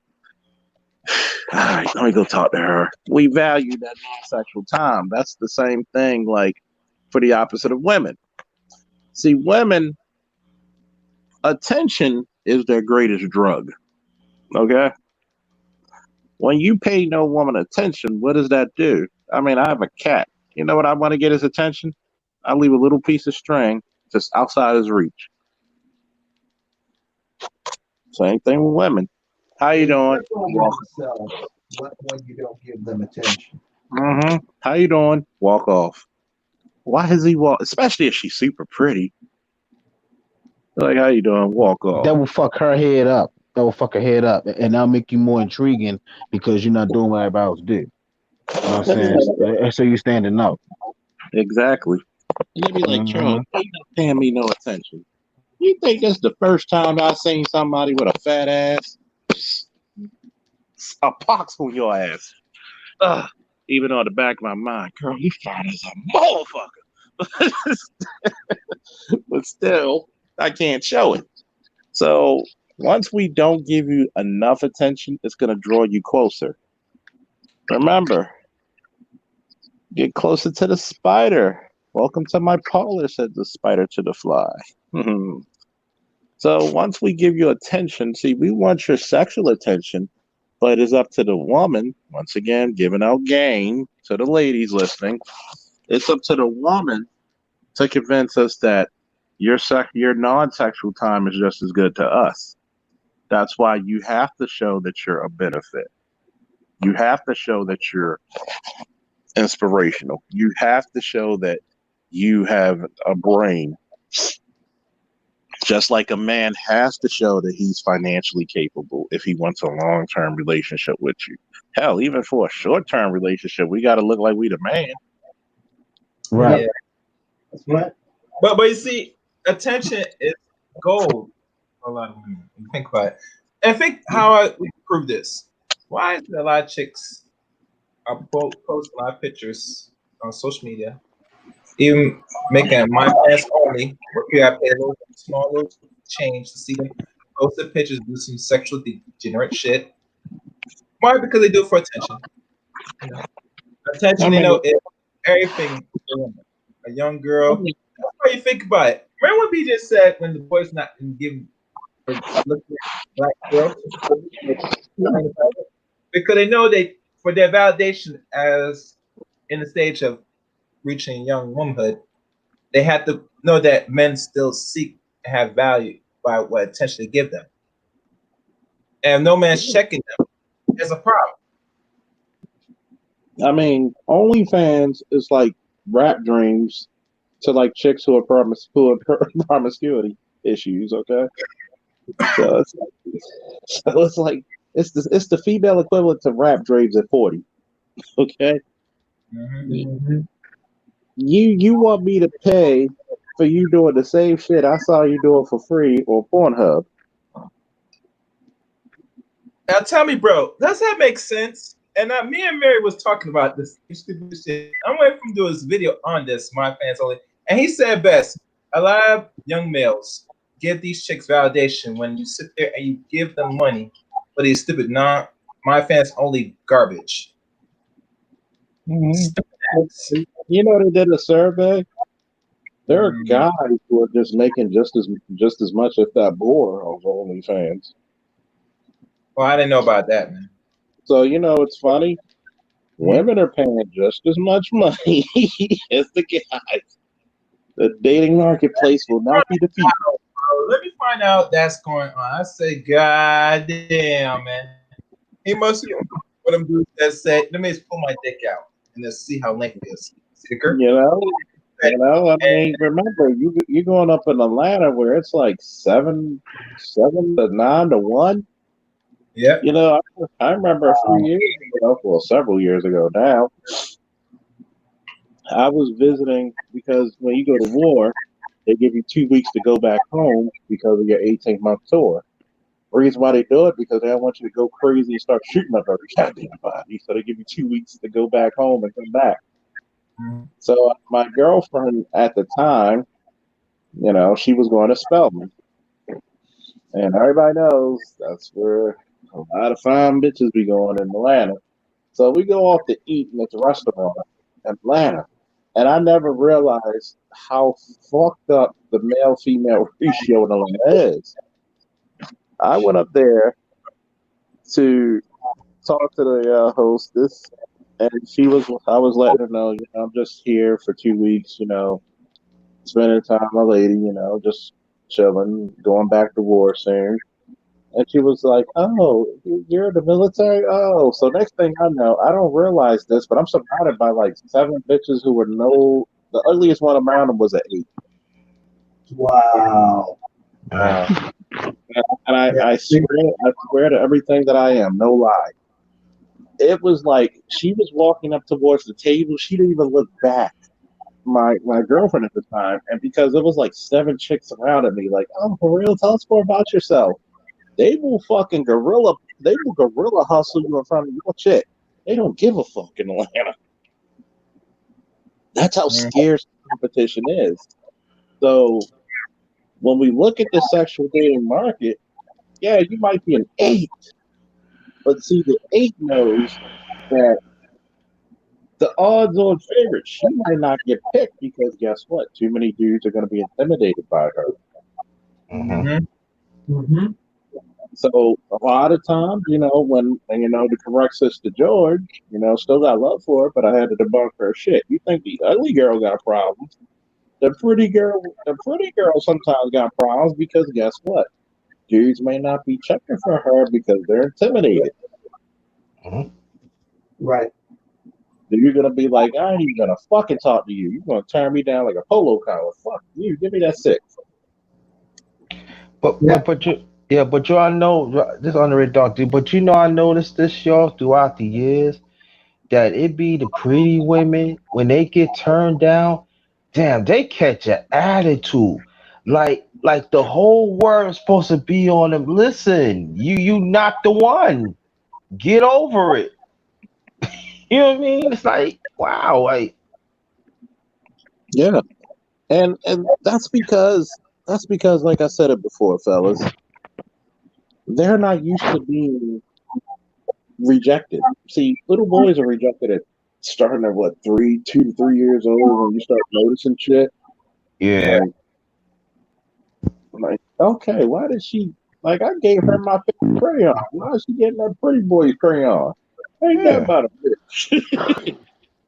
All right, let me go talk to her. We value that non-sexual time. That's the same thing, like for the opposite of women. See, women, attention is their greatest drug. Okay, when you pay no woman attention, what does that do? I mean, I have a cat. You know what I want to get his attention? I leave a little piece of string just outside his reach. Same thing with women. How you They doing? tickle Walking. themselves. when you don't give them attention. Mm-hmm. How you doing? Walk off. Why has he walk? Especially if she's super pretty. Like, how you doing? Walk off. That will fuck her head up. That will fuck her head up, and that'll make you more intriguing because you're not doing what everybody else do. You know what I'm saying? So you're standing out. Exactly. And you be like, Charles, Hmm. why you not paying me no attention? You think this the first time I seen somebody with a fat ass? A pox on your ass. Ugh. Even on the back of my mind, girl, you fat as a motherfucker. But still, I can't show it. So once we don't give you enough attention, it's gonna draw you closer. Remember, get closer to the spider. Welcome to my parlor, said the spider to the fly. So once we give you attention, see, we want your sexual attention, but it's up to the woman, once again, giving out game to the ladies listening. It's up to the woman to convince us that your non-sexual time is just as good to us. That's why you have to show that you're a benefit. You have to show that you're inspirational. You have to show that you have a brain. Just like a man has to show that he's financially capable if he wants a long term relationship with you. Hell, even for a short term relationship, we got to look like we the man. Right. Yeah. That's right. But you see, attention is gold for a lot of women. When you think about it. And think how we can prove this. Why is there a lot of chicks are post a lot of pictures on social media, even making my pants only, where you have to pay a little small little change to see them post their pictures, do some sexual degenerate shit. Why? Because they do it for attention. You know, I attention. You mean, know, is everything for women. A young I girl. mean, That's why you think about it. Remember what B just said when the boys not giving or looking at black girls because they know they for their validation as in the stage of reaching young womanhood, they have to know that men still seek and have value by what attention they give them. And if no man's checking them, there's a problem. OnlyFans is like rap dreams to like chicks who are promiscuity issues. Okay, so it's like, so it's like it's the female equivalent to rap dreams at 40. Okay, Mm-hmm. Mm-hmm. you want me to pay for you doing the same shit I saw you doing for free on Pornhub? Now tell me, bro, does that make sense? And me and Mary was talking about this stupid shit. I'm waiting for him to do his video on this, my fans only. And he said best, a lot of young males give these chicks validation when you sit there and you give them money for these stupid non my fans only garbage. Hmm. Stupid ass. You know they did a survey. There are Mm. guys who are just making just as much, if not more, of OnlyFans. Well, I didn't know about that, man. So it's funny. Mhm. Women are paying just as much money as the guys. The dating marketplace will not be defeated. Let me find out that's going on. I say, God damn, man. He must be one of them dudes that said, let me just pull my dick out and let's see how length it is. See the girl? You know, And remember you going up in Atlanta where it's like 7 to 9 to 1. yeah. I remember a few years ago, well, several years ago now. I was visiting because when you go to war, they give you 2 weeks to go back home because of your 18th month tour. Reason why they do it because they don't want you to go crazy and start shooting up every goddamn body. So they give you 2 weeks to go back home and come back. Mhm. So my girlfriend at the time, she was going to Spelman, and everybody knows that's where a lot of fine bitches be going in Atlanta. So we go off to eat in this restaurant in Atlanta, and I never realized how fucked up the male female ratio in Atlanta is. I went up there to talk to the hostess, and I was letting her know, I'm just here for 2 weeks, spending time with my lady, just chilling, going back to war soon. And she was like, "Oh, you're in the military? Oh, so next thing I know, I don't realize this, but I'm surrounded by like 7 bitches who were no. The ugliest one around them was an 8. Wow. Wow. And Yeah. I swear to everything that I am, no lie. It was like she was walking up towards the table. She didn't even look back. My girlfriend at the time, and because it was like 7 chicks surrounded me, like, oh, for real, tell us more about yourself. They will gorilla hustle you in front of your chick. They don't give a fuck in Atlanta. That's how Mm. scarce competition is. So when we look at the sexual dating market, yeah, you might be an 8, but see, the 8 knows that the odds on favorite, she might not get picked because guess what? Too many dudes are going to be intimidated by her. Mhm. Mhm. Mm-hmm. So a lot of times, the correct sister George, still got love for her, but I had to debunk her shit. You think the ugly girl got problems? The pretty girl sometimes got problems because guess what? Dudes may not be checking for her because they're intimidated. Mhm. Right. Then you're gonna be like, I ain't even gonna fucking talk to you. You're gonna turn me down like a polo collar. Fuck you. Give me that 6. But Yeah. but but you yeah, but you I know this underrated dog, dude. But I noticed this y'all throughout the years that it be the pretty women when they get turned down, damn, they catch an attitude. Like the whole world's supposed to be on them. Listen, you not the one. Get over it. You know what I mean? It's like, wow, like Yeah. And that's because like I said it before, fellas, they're not used to being rejected. See, little boys are rejected at starting at what, 2 to 3 years old when you start noticing shit. yeah. Like okay, why did she like I gave her my favorite crayon. Why is she getting that pretty boy's crayon? Ain't nothing Yeah. about a bitch.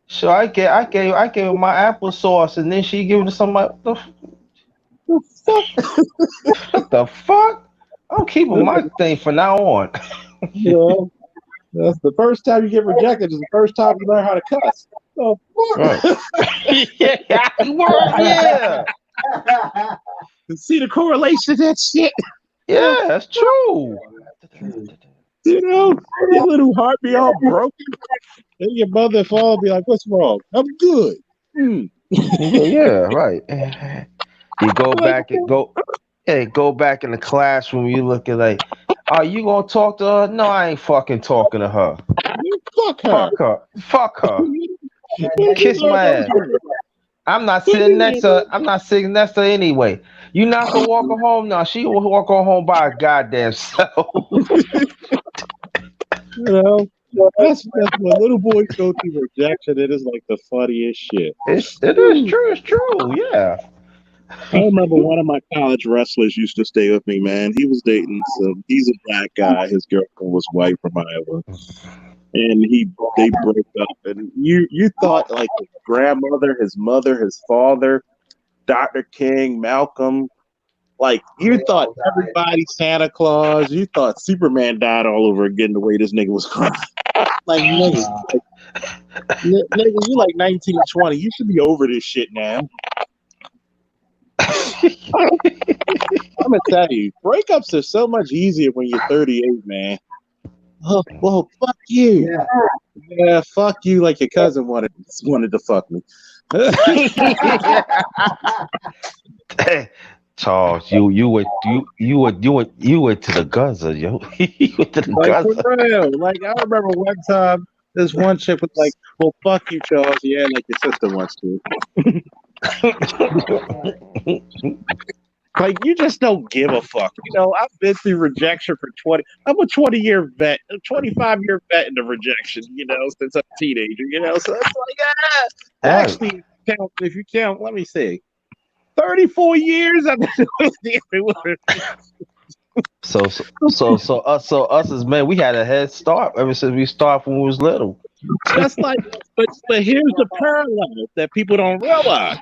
So I gave her my applesauce and then she gave it to somebody. The fuck? What the fuck? I'm keeping my thing from now on. You know, that's the first time you get rejected is the first time you learn how to cuss. The Right. fuck? Yeah, word, yeah. See the correlation to that shit? Yeah, that's true. You know, your little heart be all broken. Then your mother fall be like, what's wrong? I'm good. Mm. Yeah, right. You go Like, back and go back in the classroom. You looking like, are you gonna talk to her? No, I ain't fucking talking to her. you fuck her. Fuck her. Fuck her. Now, What now did you Kiss you learn my those ass. words? I'm not What sitting did next you to her. I'm not sitting next to her anyway. You not gonna walk her home? No, she will walk her home by her goddamn self. You know, that's when little boys go through rejection. It is like the funniest shit. It is true. It's true. Yeah. I remember one of my college wrestlers used to stay with me, man. He was dating he's a black guy. His girlfriend was white from Iowa. And they broke up. And you thought like his grandmother, his mother, his father, Dr. King, Malcolm, like you they thought all died. everybody Santa Claus, you thought Superman died all over again the way this nigga was crying. Like nigga, Wow. nigga, you like 19 or 20. You should be over this shit now. I'm gonna tell you, breakups are so much easier when you're 38, man. Oh, well, fuck you. Yeah. Yeah, fuck you. Like your cousin wanted to fuck me. Charles, you went to the Gaza, yo. You went to the Like for Gaza. real. Like I remember one time, this one chick was like, "Well, fuck you, Charles. Yeah, like your sister wants to." Like you just don't give a fuck. I've been through rejection for 20. I'm a 20-year vet, a 25-year vet in the rejection. Since I'm a teenager. So it's like Right. actually, if you count, let me see. 34 years I've been with So us as men, we had a head start ever since we started when we was little. just like, but here's the parallel that people don't realize.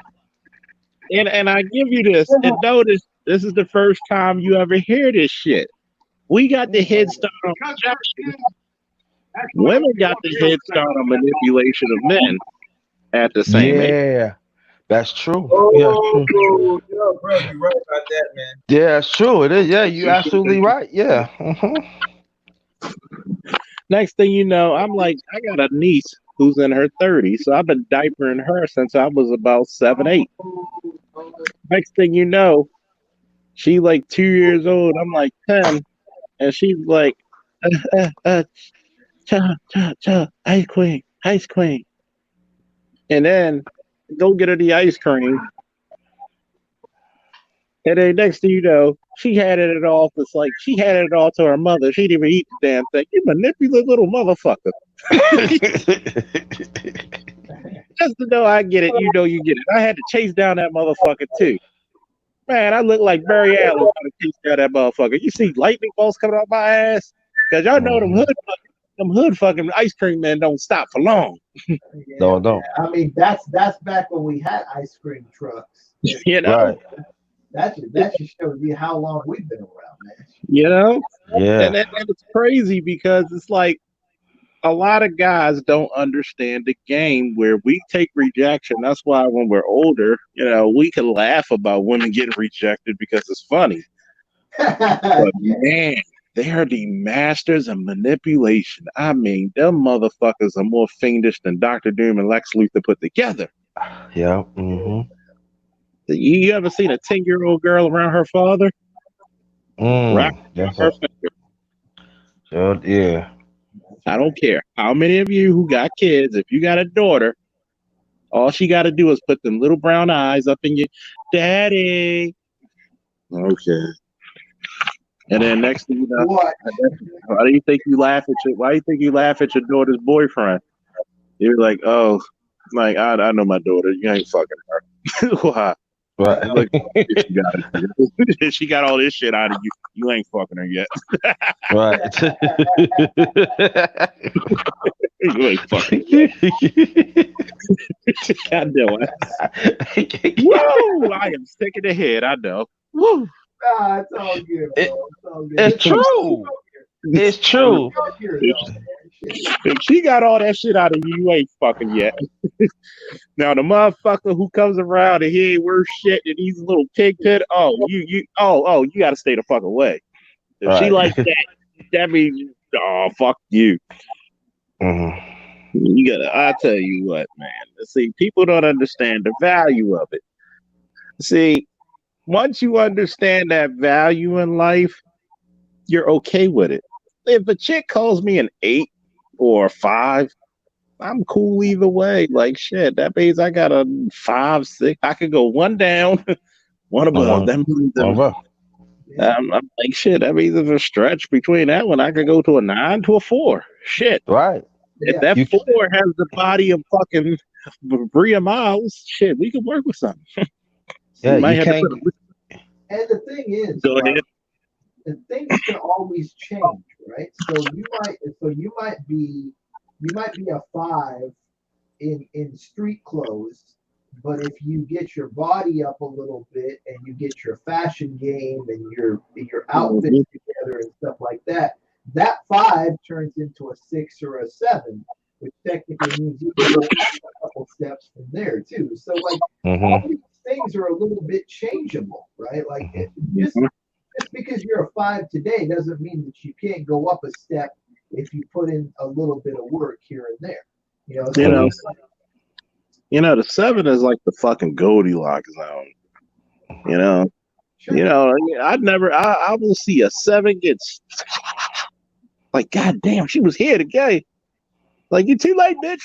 And I give you this, and notice this is the first time you ever hear this shit. We got the head start on rejection. Women got the head start on manipulation of men at the same age. Yeah, that's true. Yeah, that's true. Oh, yo, bro, you're right about that, man. Yeah, that's true. It is. Yeah, you absolutely right. Yeah. Next thing you know, I'm like, I got a niece who's in her 30s, so I've been diapering her since I was about 7, 8. Next thing you know, she like 2 years old. I'm like 10, and she's like, cha, ice queen. And then go get her the ice cream. And then next thing you know, she handed it off. It's like she handed it all to her mother. She didn't even eat the damn thing. You manipulative little motherfucker. Just to know I get it, you know you get it. I had to chase down that motherfucker too. Man, I look like Barry Allen trying to chase down that motherfucker. You see lightning bolts coming out my ass? Because y'all know them hood fucking ice cream men don't stop for long. Yeah, No, man. no. I mean, that's back when we had ice cream trucks. You know? Right. That just shows you how long we've been around, man. You know? Yeah. And it's crazy because it's like a lot of guys don't understand the game where we take rejection. That's why when we're older, you know, we can laugh about women getting rejected because it's funny. But man, they are the masters of manipulation. I mean, them motherfuckers are more fiendish than Dr. Doom and Lex Luthor put together. Yeah. Mm-hmm. You ever seen a 10-year-old girl around her father? Right That's around her a. finger. Sure, yeah. I don't care how many of you who got kids, if you got a daughter, all she got to do is put them little brown eyes up in your daddy. Okay. And then next thing you know, What? why do you think you laugh at your daughter's boyfriend? You're like, oh, like I know my daughter. You ain't fucking her. Why? Right. Look, she got it. She got all this shit out of you. You ain't fucking her yet. Right. You ain't fucking her yet. I know. Whoa! I am sick in the head. I know. Woo! Nah, it's all good, bro. It- It's all good. it's true. It's true. It's all good, though, man. Shit. If she got all that shit out of you, you ain't fucking yet. Now the motherfucker who comes around and he ain't worth shit and he's a little pig pit, you gotta stay the fuck away. If she Right. like that means fuck you. Mm-hmm. You gotta I tell you what, man. See, people don't understand the value of it. See, once you understand that value in life, you're okay with it. If a chick calls me an 8 or a 5, I'm cool either way. Like shit, that means I got a 5, 6. I could go one down, one above. That means I'm like shit. That means there's a stretch between that one. I could go to a 9 to a 4. Shit. Right. If Yeah. that You 4 has the body of fucking Bria Miles, shit, we could work with something. yeah, You might you have to can't put And the thing is, go like, ahead. and things can always change, right? So you might be a 5 in street clothes, but if you get your body up a little bit and you get your fashion game and your outfit together and stuff like that, that 5 turns into a 6 or a 7, which technically means you can go up a couple steps from there too. So like all Mm-hmm. these things are a little bit changeable, right? Like just because you're a 5 today doesn't mean that you can't go up a step if you put in a little bit of work here and there. You know, You so know, it's like, the 7 is like the fucking Goldilocks zone. You know, sure. I will see a 7 get like, god damn, she was here today. Like, you too late, bitch.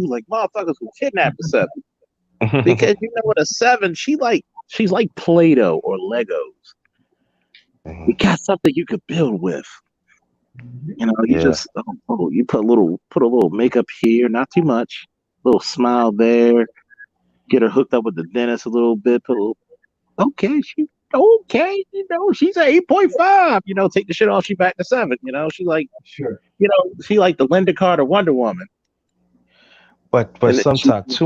Like, motherfuckers will kidnap the 7. Because you know what, a 7, she's like Play-Doh or Legos. You got something you could build with. You know, you Yeah. just you put a little makeup here, not too much. Little smile there. Get her hooked up with the dentist a little bit. Okay, you know, she's an 8.5. You know, take the shit off, she back to 7. You know, she like, Sure. you know, she like the Linda Carter Wonder Woman. But And then she, sometimes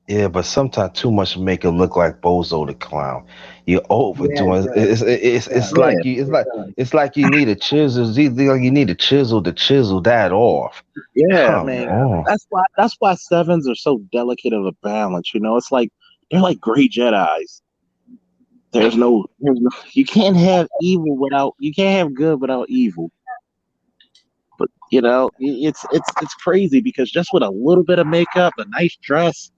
Yeah, but sometimes too much makeup look like Bozo the clown. You're Yeah, it overdoing it. does. It's It does. it's Yeah, like you It does. it's like you need a chisel. It's like you need a chisel to chisel that off. yeah. I Come mean, Yeah. on. that's why sevens are so delicate of a balance. It's like they're like gray Jedi's. There's no, you can't have evil without, you can't have good without evil. But it's crazy because just with a little bit of makeup, a nice dress,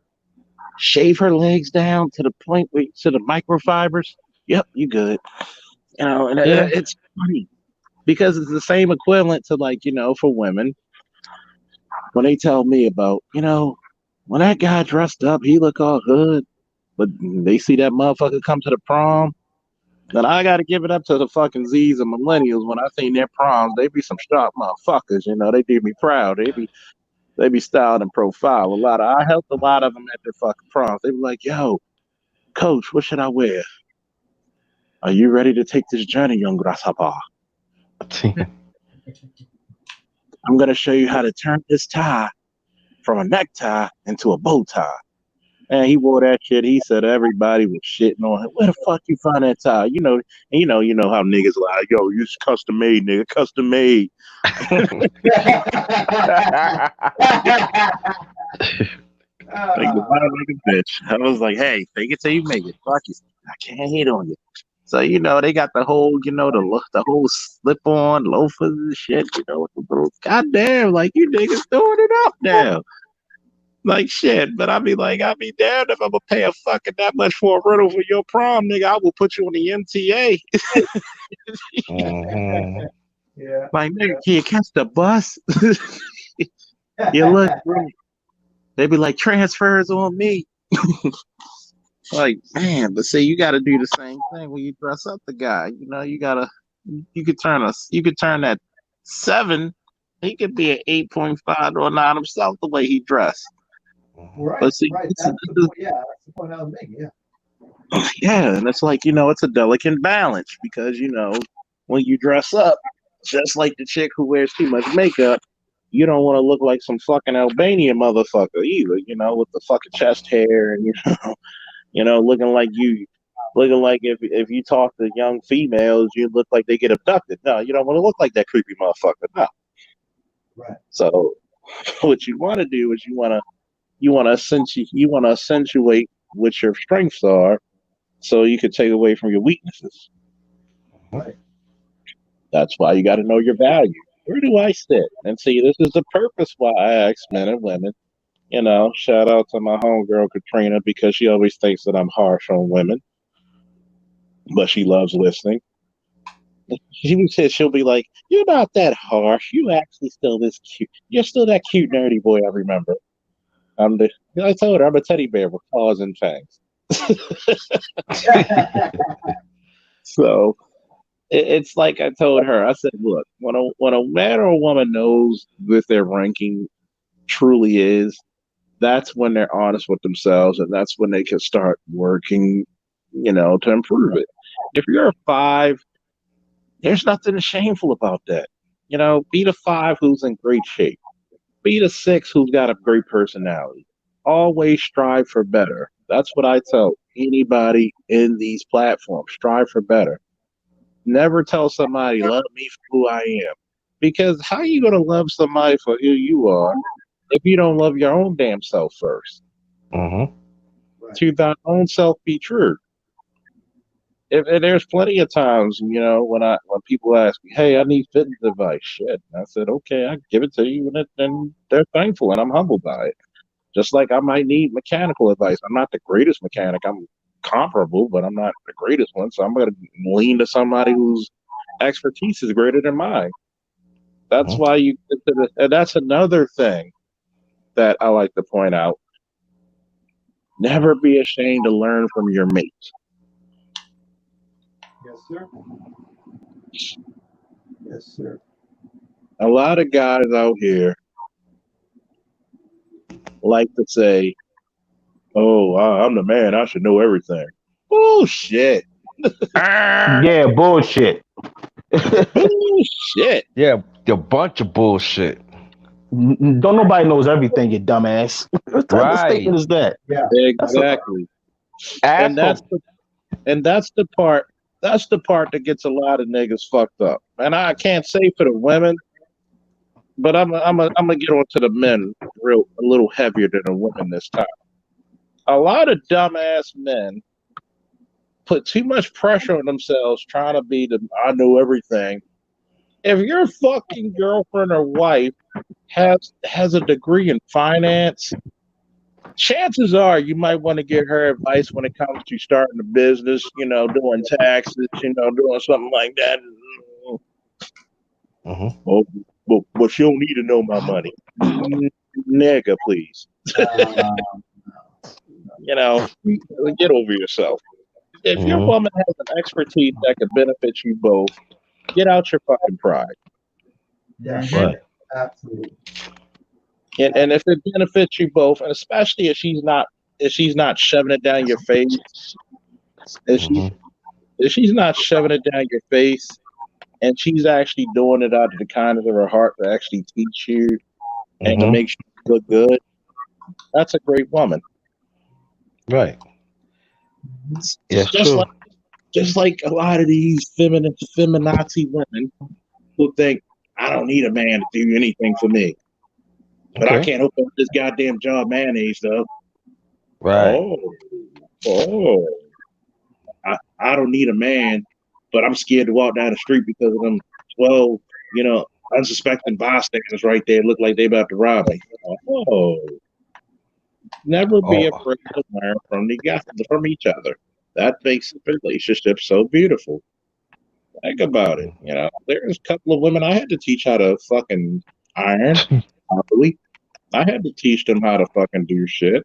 shave her legs down to the point where to the microfibers. Yep, you good. And Yeah. it's funny because it's the same equivalent to like for women when they tell me about when that guy dressed up, he look all good, but they see that motherfucker come to the prom. Then I got to give it up to the fucking Z's and millennials. When I seen their proms, they be some sharp motherfuckers. They do me proud. They be styled and profile. I helped a lot of them at their fucking proms. They be like, "Yo, coach, what should I wear? Are you ready to take this journey, young grasshopper? I'm gonna show you how to turn this tie from a necktie into a bow tie." And he wore that shit. He said everybody was shitting on him. Where the fuck you find that tie? You know how niggas like, yo, you custom made, nigga, custom made. Like the Ah, wild like a bitch. I was like, hey, fake it till you make it. Fuck you. I can't hate on you. So they got the whole, the whole slip on loafers and shit. With the little goddamn, like you niggas throwing it up now. Like shit, but I'd be damned if I'm gonna pay a fucking that much for a rental for your prom, nigga. I will put you on the MTA. Hmm. yeah. Like, nigga, Yeah. can you catch the bus? You look great. They be like, transfers on me. Like, man, but see, you got to do the same thing when you dress up the guy. You could turn that 7. He could be an 8.5 or 9 himself the way he dressed. Right. But see, Right. this That's the is point. Yeah, that's the point I was making. Yeah. yeah, and it's like it's a delicate balance because when you dress up, just like the chick who wears too much makeup, you don't want to look like some fucking Albanian motherfucker either. With the fucking chest hair and looking like if you talk to young females, you look like they get abducted. No, you don't want to look like that creepy motherfucker. No. Right. So what you want to do is you want to accentuate what your strengths are, so you can take away from your weaknesses. Right. That's why you got to know your value. Where do I sit? And see, this is the purpose why I ask men and women. Shout out to my homegirl Katrina because she always thinks that I'm harsh on women, but she loves listening. She'll be like, "You're not that harsh. You actually still this cute. You're still that cute nerdy boy I remember." I told her I'm a teddy bear with claws and fangs. So it's like I told her. I said, "Look, when a man or a woman knows what their ranking truly is, that's when they're honest with themselves, and that's when they can start working, to improve it. If you're a 5, there's nothing shameful about that. Be the 5 who's in great shape. Be the 6 who's got a great personality. Always strive for better. That's what I tell anybody in these platforms. Strive for better. Never tell somebody, love me for who I am. Because how you going to love somebody for who you are if you don't love your own damn self first? Hmm. Right. To thy own self be true. And there's plenty of times, when people ask me, "Hey, I need fitness advice," shit, I said, "Okay, I give it to you," and they're thankful, and I'm humbled by it. Just like I might need mechanical advice. I'm not the greatest mechanic. I'm comparable, but I'm not the greatest one. So I'm going to lean to somebody whose expertise is greater than mine. That's Hmm. why and that's another thing that I like to point out. Never be ashamed to learn from your mate. Yes, sir. Yes, sir. A lot of guys out here like to say, "Oh, I'm the man. I should know everything." Bullshit. Yeah, bullshit. Bullshit. Yeah, a bunch of bullshit. Don't nobody knows everything, you dumbass. What type of Right. statement is that? Yeah. That's a Exactly. And Asshole. that's the part. That's the part that gets a lot of niggas fucked up. And I can't say for the women, but I'm gonna get onto the men real a little heavier than the women this time. A lot of dumbass men put too much pressure on themselves trying to be the I know everything. If your fucking girlfriend or wife has a degree in finance, chances are you might want to get her advice when it comes to starting a business, doing taxes, doing something like that. Hmm. Oh, but you don't need to know my money. Nigga, please. Uh, You know, get over yourself. If your Hmm. woman has an expertise that could benefit you both, get out your fucking pride. yeah, Mm-hmm. Right. absolutely. And if it benefits you both, and especially if she's not shoving it down your face, if she's Hmm. if she's not shoving it down your face, and she's actually doing it out of the kindness of her heart to actually teach you and to Hmm. make sure you look good, that's a great woman. Right. Mhm. It's Yes, true. just like a lot of these feminazi women who think I don't need a man to do anything for me, but I Okay. can't open up this goddamn jar of mayonnaise though. Right. Oh, oh, I don't need a man, but I'm scared to walk down the street because of them 12, you know, unsuspecting bystanders right there look like they about to rob me. Oh, never be Oh. afraid to learn from each other. That makes the relationship so beautiful. Think about it. There's a couple of women I had to teach how to fucking iron properly. I had to teach them how to fucking do shit.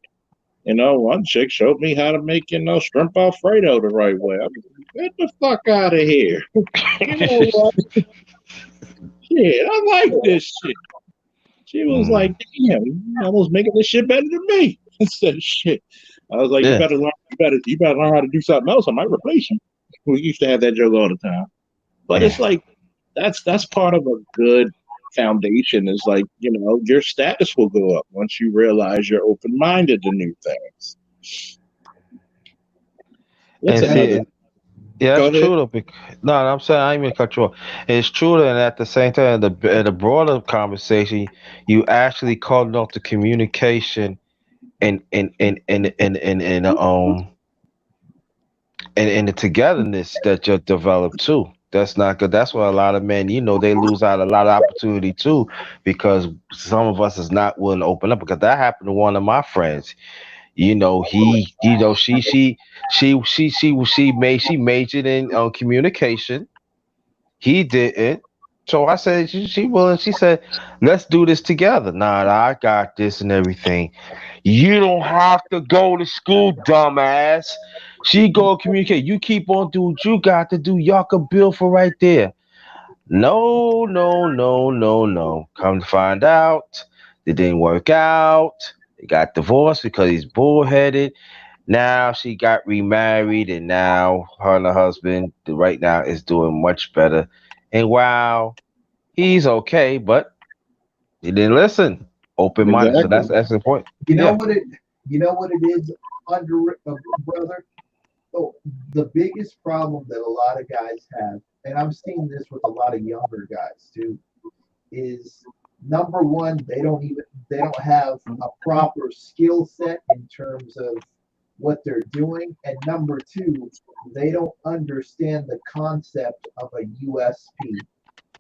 One chick showed me how to make, shrimp Alfredo the right way. I was like, get the fuck out of here. You know what? Shit, I like this shit. She was like, Mm. damn, you almost making this shit better than me. I said, shit. I was like, you Yeah. better learn, you better learn how to do something else. I might replace you. We used to have that joke all the time. But it's Yeah. like, that's part of a good foundation is like, your status will go up once you realize you're open minded to new things. What's And another? see, yeah, Go that's ahead. true though. No, no, I'm saying I ain't mean to cut you off. It's true, and at the same time, the broader conversation, you actually called off the communication and the togetherness that you develop too. That's not good. That's why a lot of men, they lose out a lot of opportunity too, because some of us is not willing to open up. Because that happened to one of my friends. She majored in communication. He didn't. So I said, she willing. She said, let's do this together. Nah, I got this and everything. You don't have to go to school, dumbass. She go communicate. You keep on doing what you got to do. Y'all can build for right there. No, no, no, no, no. Come to find out, it didn't work out. They got divorced because he's bullheaded. Now she got remarried, and now her and her husband right now is doing much better. And wow, he's okay, but he didn't listen. Open minded. So Exactly. that's the point. You know Yeah. what it you know what it is under brother? So the biggest problem that a lot of guys have, and I'm seeing this with a lot of younger guys too, is number one, they don't have a proper skill set in terms of what they're doing, and number two, they don't understand the concept of a USP,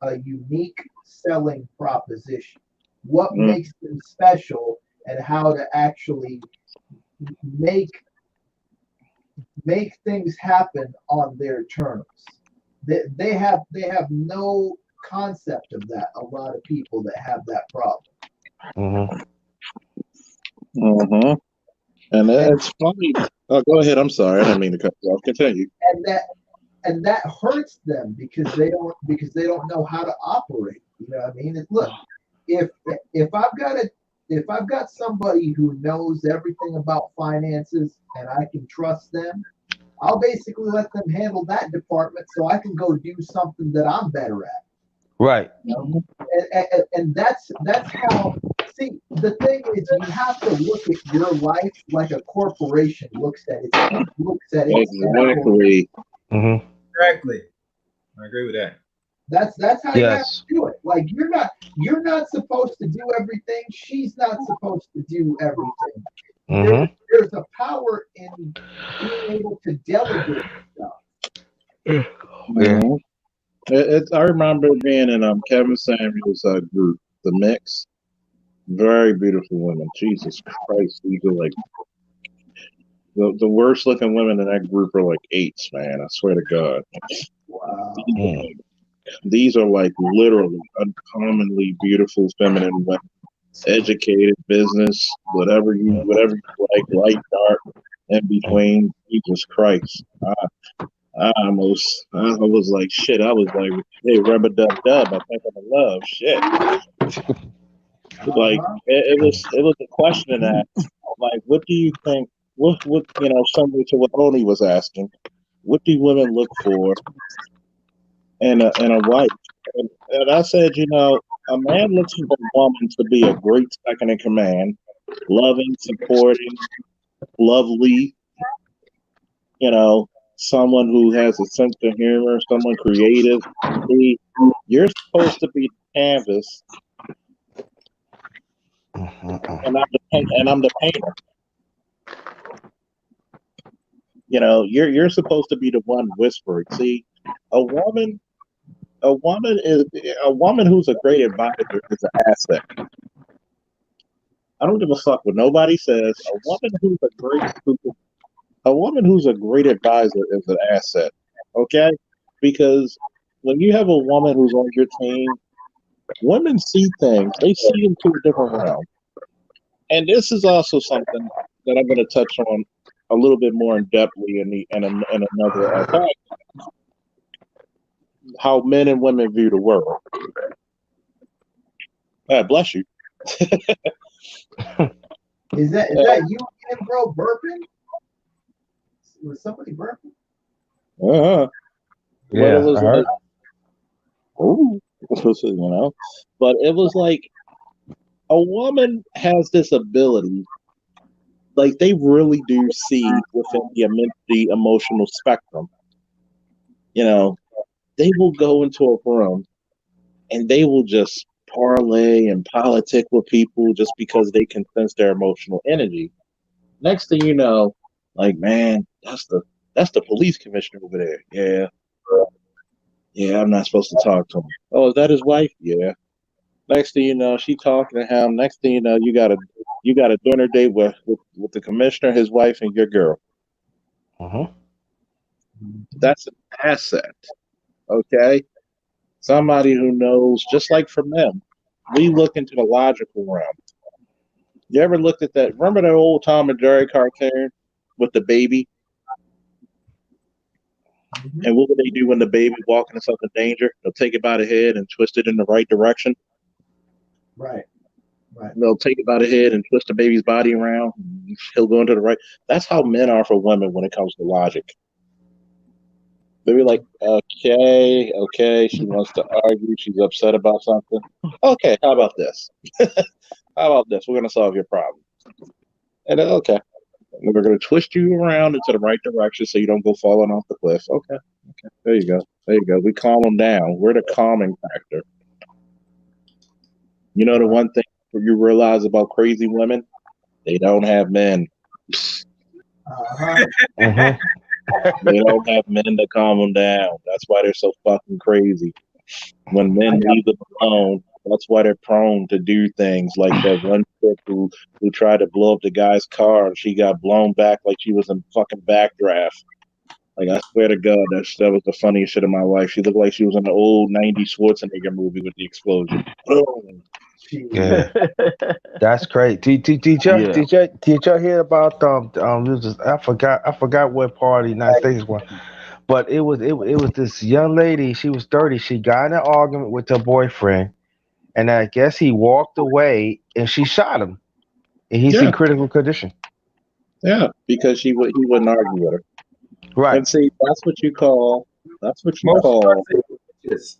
a unique selling proposition. What Mm, makes them special and how to actually make make things happen on their terms. They have no concept of that. A lot of people that have that problem, Hmm. hmm And and it's funny. Oh, go ahead. I'm sorry. I didn't mean to cut you off. Continue. and that and that hurts them because they don't know how to operate. You know what I mean? Look, if if I've got a if I've got somebody who knows everything about finances and I can trust them, I'll basically let them handle that department so I can go do something that I'm better at. Right. You know, and that's how. See, the thing is, you have to look at your life like a corporation looks at its employees. Exactly. Hmm. Exactly. I agree with that. That's how you have to Yes. do it. Like you're not supposed to do everything. She's not supposed to do everything. There, Hmm. there's a power in being able to delegate stuff. Yeah. Mhm. I remember being in Kevin Samuels' group, the Mix. Very beautiful women. Jesus Christ, these are like the worst looking women in that group are like eights, man. I swear to God. Wow. Mm. These are like literally uncommonly beautiful feminine women. Educated, business, whatever you like, light, dark, in Mm. between. Jesus Christ. I was like, shit. I was like, hey, rubber dub dub. I think I'm in love. Shit. Like Uh-huh. it was a question in that. Like, what do you think? What similar to what Oni was asking. What do women look for in a wife? And I said, a man looks for a woman to be a great second in command, loving, supporting, lovely, you know, someone who has a sense of humor, someone creative. See, you're supposed to be the canvas, and I'm the painter. You're supposed to be the one whispering. See, a woman, a woman who's a great advisor is an asset. I don't give a fuck what nobody says. A woman who's a great advisor is an asset. Okay, because when you have a woman who's on your team, women see things. They see into a different realm. And this is also something that I'm going to touch on a little bit more in depthly in another part. How men and women view the world. Bless you. Is that you again, bro? Burping? Was somebody burping? Uh-huh. But it Yeah, I was like, heard. ooh, But it was like a woman has this ability, like they really do see within the emotional spectrum. You know, they will go into a room and they will just parlay and politic with people just because they can sense their emotional energy. Next thing you know, like, man, that's the police commissioner over there. Yeah, yeah, I'm not supposed to talk to him. Oh, is that his wife? Yeah. Next thing you know, she talking to him. Next thing you know, you got a dinner date with the commissioner, his wife, and your girl. Hmm. That's an asset. Okay, somebody who knows, just like for men, we look into the logical realm. You ever looked at that? Remember that old Tom and Jerry cartoon with the baby? Hmm. And what would they do when the baby walking into something danger? They'll take it by the head and twist it in the right direction. Right. Right. They'll take it by the head and twist the baby's body around. He'll go into the right. That's how men are for women when it comes to logic. They'll be like, okay, okay, she wants to argue. She's upset about something. Okay, how about this? How about this? We're going to solve your problem. And then, okay, we're going to twist you around into the right direction so you don't go falling off the cliff. Okay, okay, there you go. There you go. We calm them down. We're the calming factor. You know the one thing you realize about crazy women? They don't have men. Uh-huh. Hmm. They don't have men to calm them down. That's why they're so fucking crazy. When I men got leave them alone, that's why they're prone to do things like that one chick who tried to blow up the guy's car and she got blown back like she was in fucking backdraft. Like I swear to God, that was the funniest shit of my life. She looked like she was in the old '90s Schwarzenegger movie with the explosion. Boom. cheese. Yeah, that's great. Yeah. Did y'all hear about I forgot what part of the United States it was, but it was this young lady. She was 30. She got in an argument with her boyfriend, and I guess he walked away, and she shot him, and he's in Yeah, critical condition. yeah, because he wouldn't argue with her. Right. And see, that's what you call Most that's toxic bitches.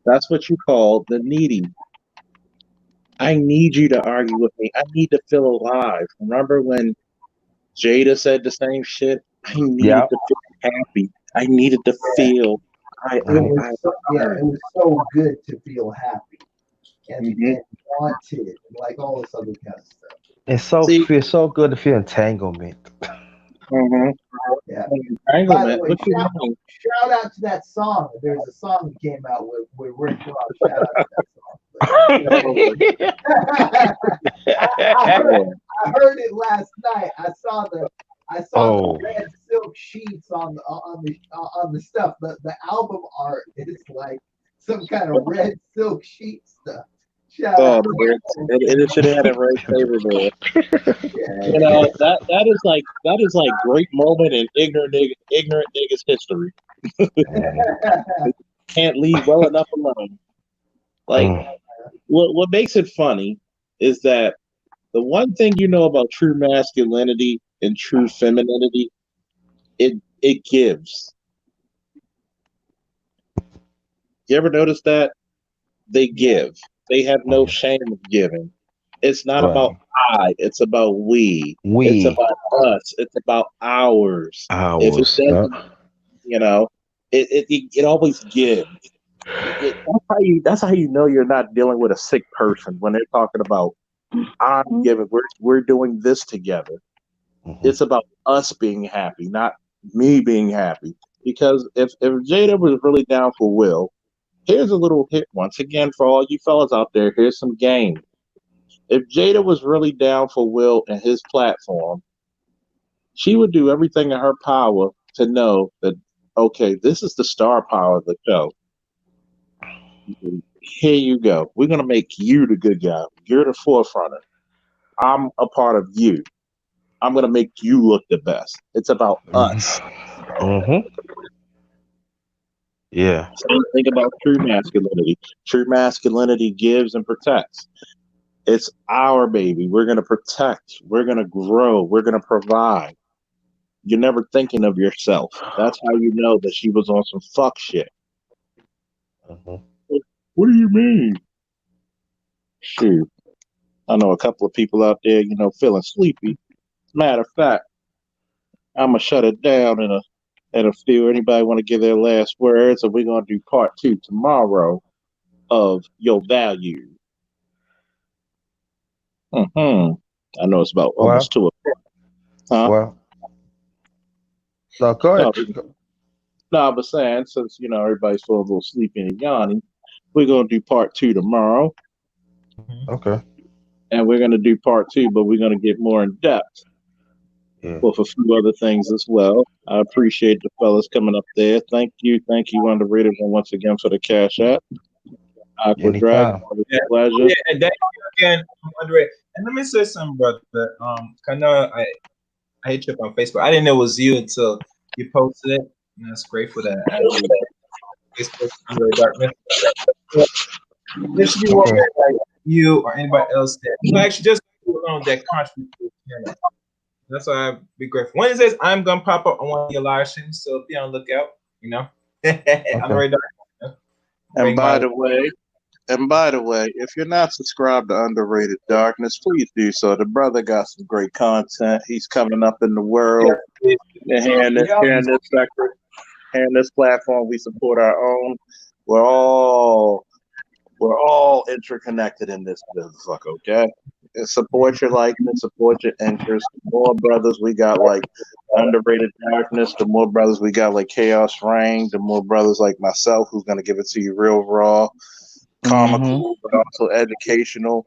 That's what you call the needy. I need you to argue with me. I need to feel alive. Remember when Jada said the same shit? I needed Yeah. to feel happy. I needed to feel. It Hmm. was so, yeah, it was so good to feel happy Mm-hmm. and wanted and like all this other kind of stuff. It's so See, feels so good to feel entanglement. mm-hmm. Yeah. By the Entanglement. way, What you mean? shout out to that song. There's a song that came out with Rick Ross. Shout out to that song. Oh, yeah. I heard it last night. I saw the Oh, red silk sheets on the stuff. The album art is like some kind of red silk sheet stuff. Shout Oh, out man. to It should have had it right favor there. yeah, You know that is like great moment in ignorant niggas history. man. Can't leave well enough alone. Like Mm. what makes it funny is that the one thing you know about true masculinity and true femininity, it gives. You ever notice that? They yeah, give. They have no Mhm. shame of giving. It's not about Right. I, it's about we. It's We about us. It's about ours. If it ours. Yeah. doesn't, you know, it always gives. That's how you know you're not dealing with a sick person when they're talking about I'm giving. We're doing this together. Hmm. It's about us being happy, not me being happy. Because if Jada was really down for Will, here's a little hit once again for all you fellas out there. Here's some game. If Jada was really down for Will and his platform, she would do everything in her power to know that okay, this is the star power of the show. Here you go. We're gonna make you the good guy. You're the forefronter. I'm a part of you. I'm gonna make you look the best. It's about us. Hmm. Yeah. Same thing about true masculinity. True masculinity gives and protects. It's our baby. We're gonna protect. We're gonna grow. We're gonna provide. You're never thinking of yourself. That's how you know that she was on some fuck shit. Hmm. What do you mean? Shoot. I know a couple of people out there, feeling sleepy. Matter of fact, I'm gonna shut it down in a few. Anybody want to give their last words? And we're gonna do part two tomorrow of your value. Hmm. I know it's about Well, almost 2 o'clock, huh? well. No, go No, ahead. no, I was saying since everybody's feeling a little sleepy and yawning, we're gonna do part two tomorrow, Okay. and we're gonna do part two, but we're gonna get more in depth Yeah. with a few other things as well. I appreciate the fellas coming up there. Thank you, underrated one once again for the cash app. Aqua Dragon, Anytime. always Yeah, a pleasure. yeah, and thank you again, Andre. And let me say something, brother. I know I hit you up on Facebook. I didn't know it was you until you posted it. And that's great for that. Facebook Andre Darkness. So there should be more Okay. men like you or anybody else that actually just alone that contribute to the channel. That's why I'd be grateful. Wednesdays, I'm gonna pop up on one of your live streams, so be on the lookout. You know, I'm Okay. ready to And bring by my the way, if you're not subscribed to Underrated Darkness, please do so. The brother got some great content. He's coming up in the world. And here in this sector, here in this platform, we support our own. We're all we're all interconnected in this motherfucker, okay? And support your likeness, support your interest. The more brothers we got like Underrated Darkness, the more brothers we got like Chaos Reign, the more brothers like myself who's gonna give it to you real raw, Mm-hmm. comical, but also educational.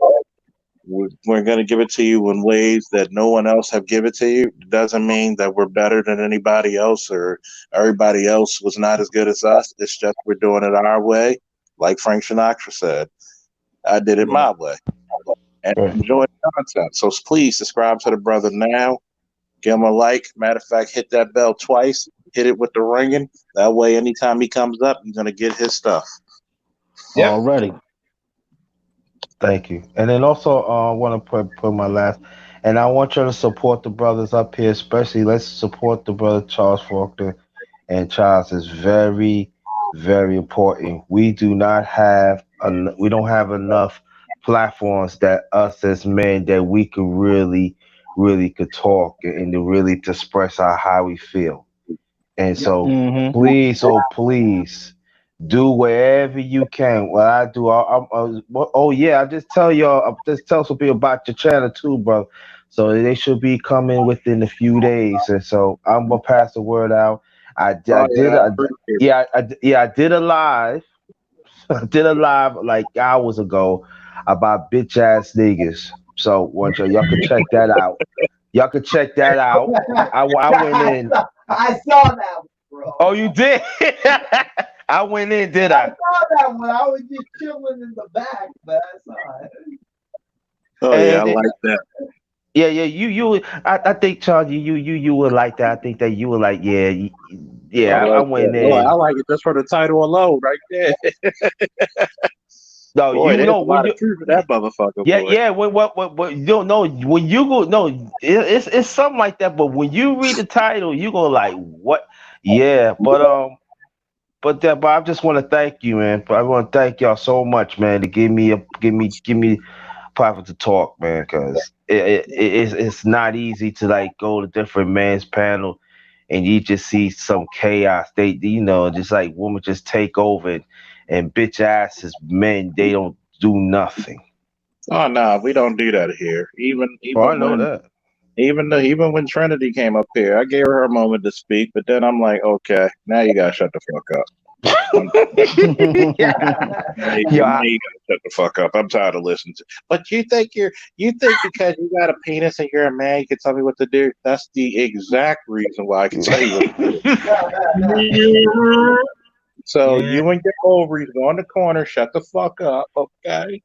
We're going to give it to you in ways that no one else have give it to you. It doesn't mean that we're better than anybody else or everybody else was not as good as us. It's just we're doing it our way. Like Frank Sinatra said, I did it yeah. my way and Right. enjoy the content. So please subscribe to the brother now. Give him a like. Matter of fact, hit that bell twice. Hit it with the ringing. That way, anytime he comes up, you're going to get his stuff. Yep. Already. Thank you. And then also, I want to put my last, and I want you to support the brothers up here, especially let's support the brother Charles Faulkner. And Charles is very Very important. We don't have enough platforms that us as men that we could really could talk and to really to express our how we feel. And Yep. so Mm-hmm. please, oh please, do wherever you can. What I do, oh yeah, I just tell y'all, just tell some people about your channel too, bro. So they should be coming within a few days, and so I'm gonna pass the word out. I Oh did, yeah, I appreciate it. yeah, I did a live. I did a live like hours ago about bitch ass niggas. So once y'all could check that out. Y'all could check that out. I went in. I saw that one, bro. Oh, you did? I went in, did I I? saw that one. I was just chilling in the back, but I saw it. Oh yeah, I And like that. yeah, yeah, I think Charles, you would like that. I think that you would like, yeah, I yeah. I like that. went I in. like it just for the title alone, right there. No, Boy, you there's know a when lot of you, truth in that motherfucker, yeah, boy. yeah. What? You don't know when you go. No, it's something like that. But when you read the title, you go like, what? Yeah, but I just want to thank you, man. But I want to thank y'all so much, man, to give me private to talk, man, because it's not easy to like go to different men's panel and you just see some chaos. Just like women just take over and bitch asses men. They don't do nothing. Oh no, we don't do that here. Even Oh, I even know when that. even when Trinity came up here, I gave her a moment to speak, but then I'm like, okay, now you gotta shut the fuck up. I'm, Yo, now you gotta shut the fuck up. I'm tired of listening to. But you think because you got a penis and you're a man, you can tell me what to do? That's the exact reason why I can tell you what to do. So Yeah. you and your ovaries go in the corner, shut the fuck up, okay?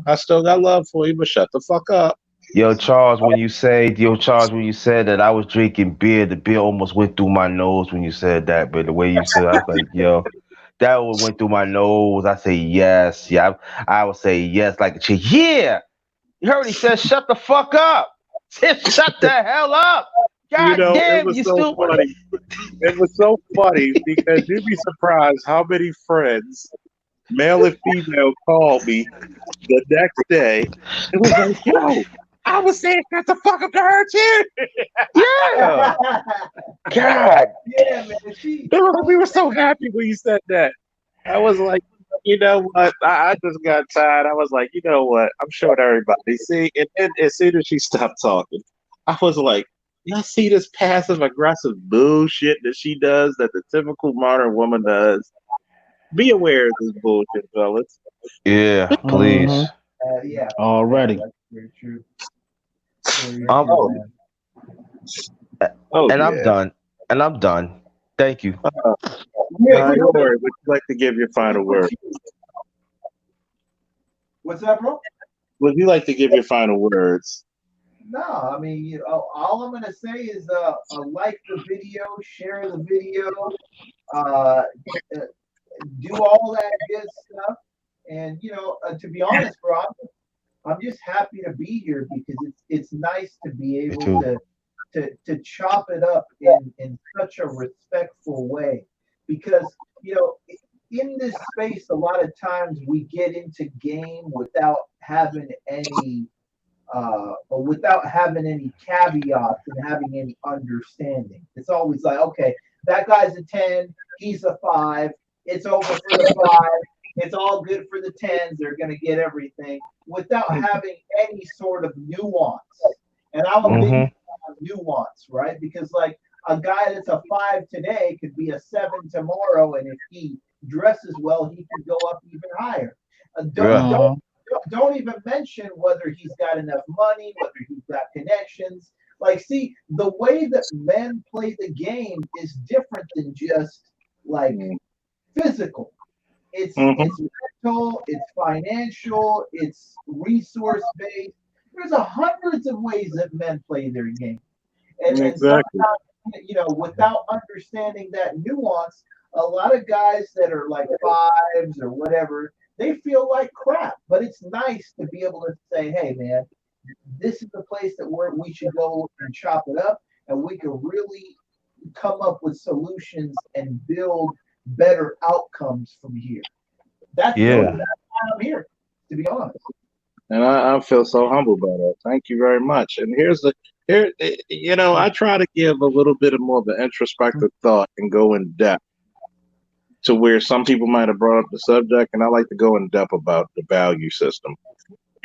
I still got love for you, but shut the fuck up. Yo, Charles, when you said that I was drinking beer, the beer almost went through my nose when you said that. But the way you said, I was like, yo, that one went through my nose. I say yes, yeah. I would say yes, like a chick. Yeah, you heard he said, shut the fuck up. Said, shut the hell up. God It damn, was you so stupid. funny. It was so funny because you'd be surprised how many friends, male and female, called me the next day. It was like, yo, I was saying shut the fuck up to her too. Yeah, God. Yeah, man. She, We were so happy when you said that. I was like, you know what? I just got tired. I was like, you know what? I'm showing everybody. See, and then as soon as she stopped talking, I was like, y'all see this passive aggressive bullshit that she does that the typical modern woman does? Be aware of this bullshit, fellas. Yeah, Mm-hmm. please. yeah, yeah, Already. that's very true. Very Um, true, Oh, man. oh and I'm yeah. done. And I'm done. Thank you. Uh, Yeah, you know, Lord, would you like to give your final word? what's that, bro? Would you like to give your final words? No, I mean, all I'm gonna say is, like the video, share the video, uh, uh, do all that good stuff, and to be honest, bro, I'm just happy to be here because it's nice to be Me able too. to chop it up in such a respectful way because in this space a lot of times we get into game without having any caveats and having any understanding. It's always like, okay, that guy's a 10, he's a 5, it's over for the 5, it's all good for the 10s, they're going to get everything without having any sort of nuance. And I'm a big Mm-hmm. nuance, right? Because like a guy that's a 5 today could be a 7 tomorrow, and if he dresses well, he could go up even higher. Uh, don't, Yeah. don't Uh-huh. don't even mention whether he's got enough money, whether he's got connections. Like, see, the way that men play the game is different than just like physical. Mm-hmm. It's mental, it's financial, it's resource based. There's hundreds of ways that men play their game, and Exactly. sometimes without understanding that nuance, a lot of guys that are like fives or whatever, they feel like crap. But it's nice to be able to say, hey man, this is the place that we should go and chop it up, and we can really come up with solutions and build better outcomes from here. That's the only Yeah. reason why I'm here, to be honest. And I feel so humbled by that. Thank you very much. And here, I try to give a little bit of more of an introspective thought and go in depth to where some people might have brought up the subject, and I like to go in depth about the value system.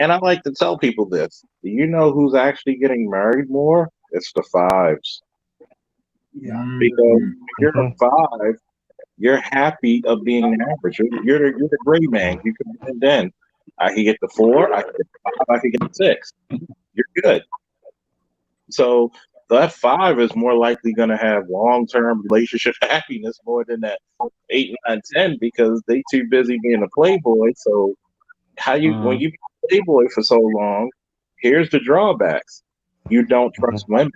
And I like to tell people this. Do you know who's actually getting married more? It's the fives. Yeah. Because Mm. when you're a Hmm. five, you're happy of being an average. You're the gray man. You can blend in. I can get the four, I can get the five, I can get the six. You're good. So that five is more likely going to have long term relationship happiness more than that eight, nine, 10 because they too busy being a playboy. So how you when you be a playboy for so long, here's the drawbacks. You don't trust women.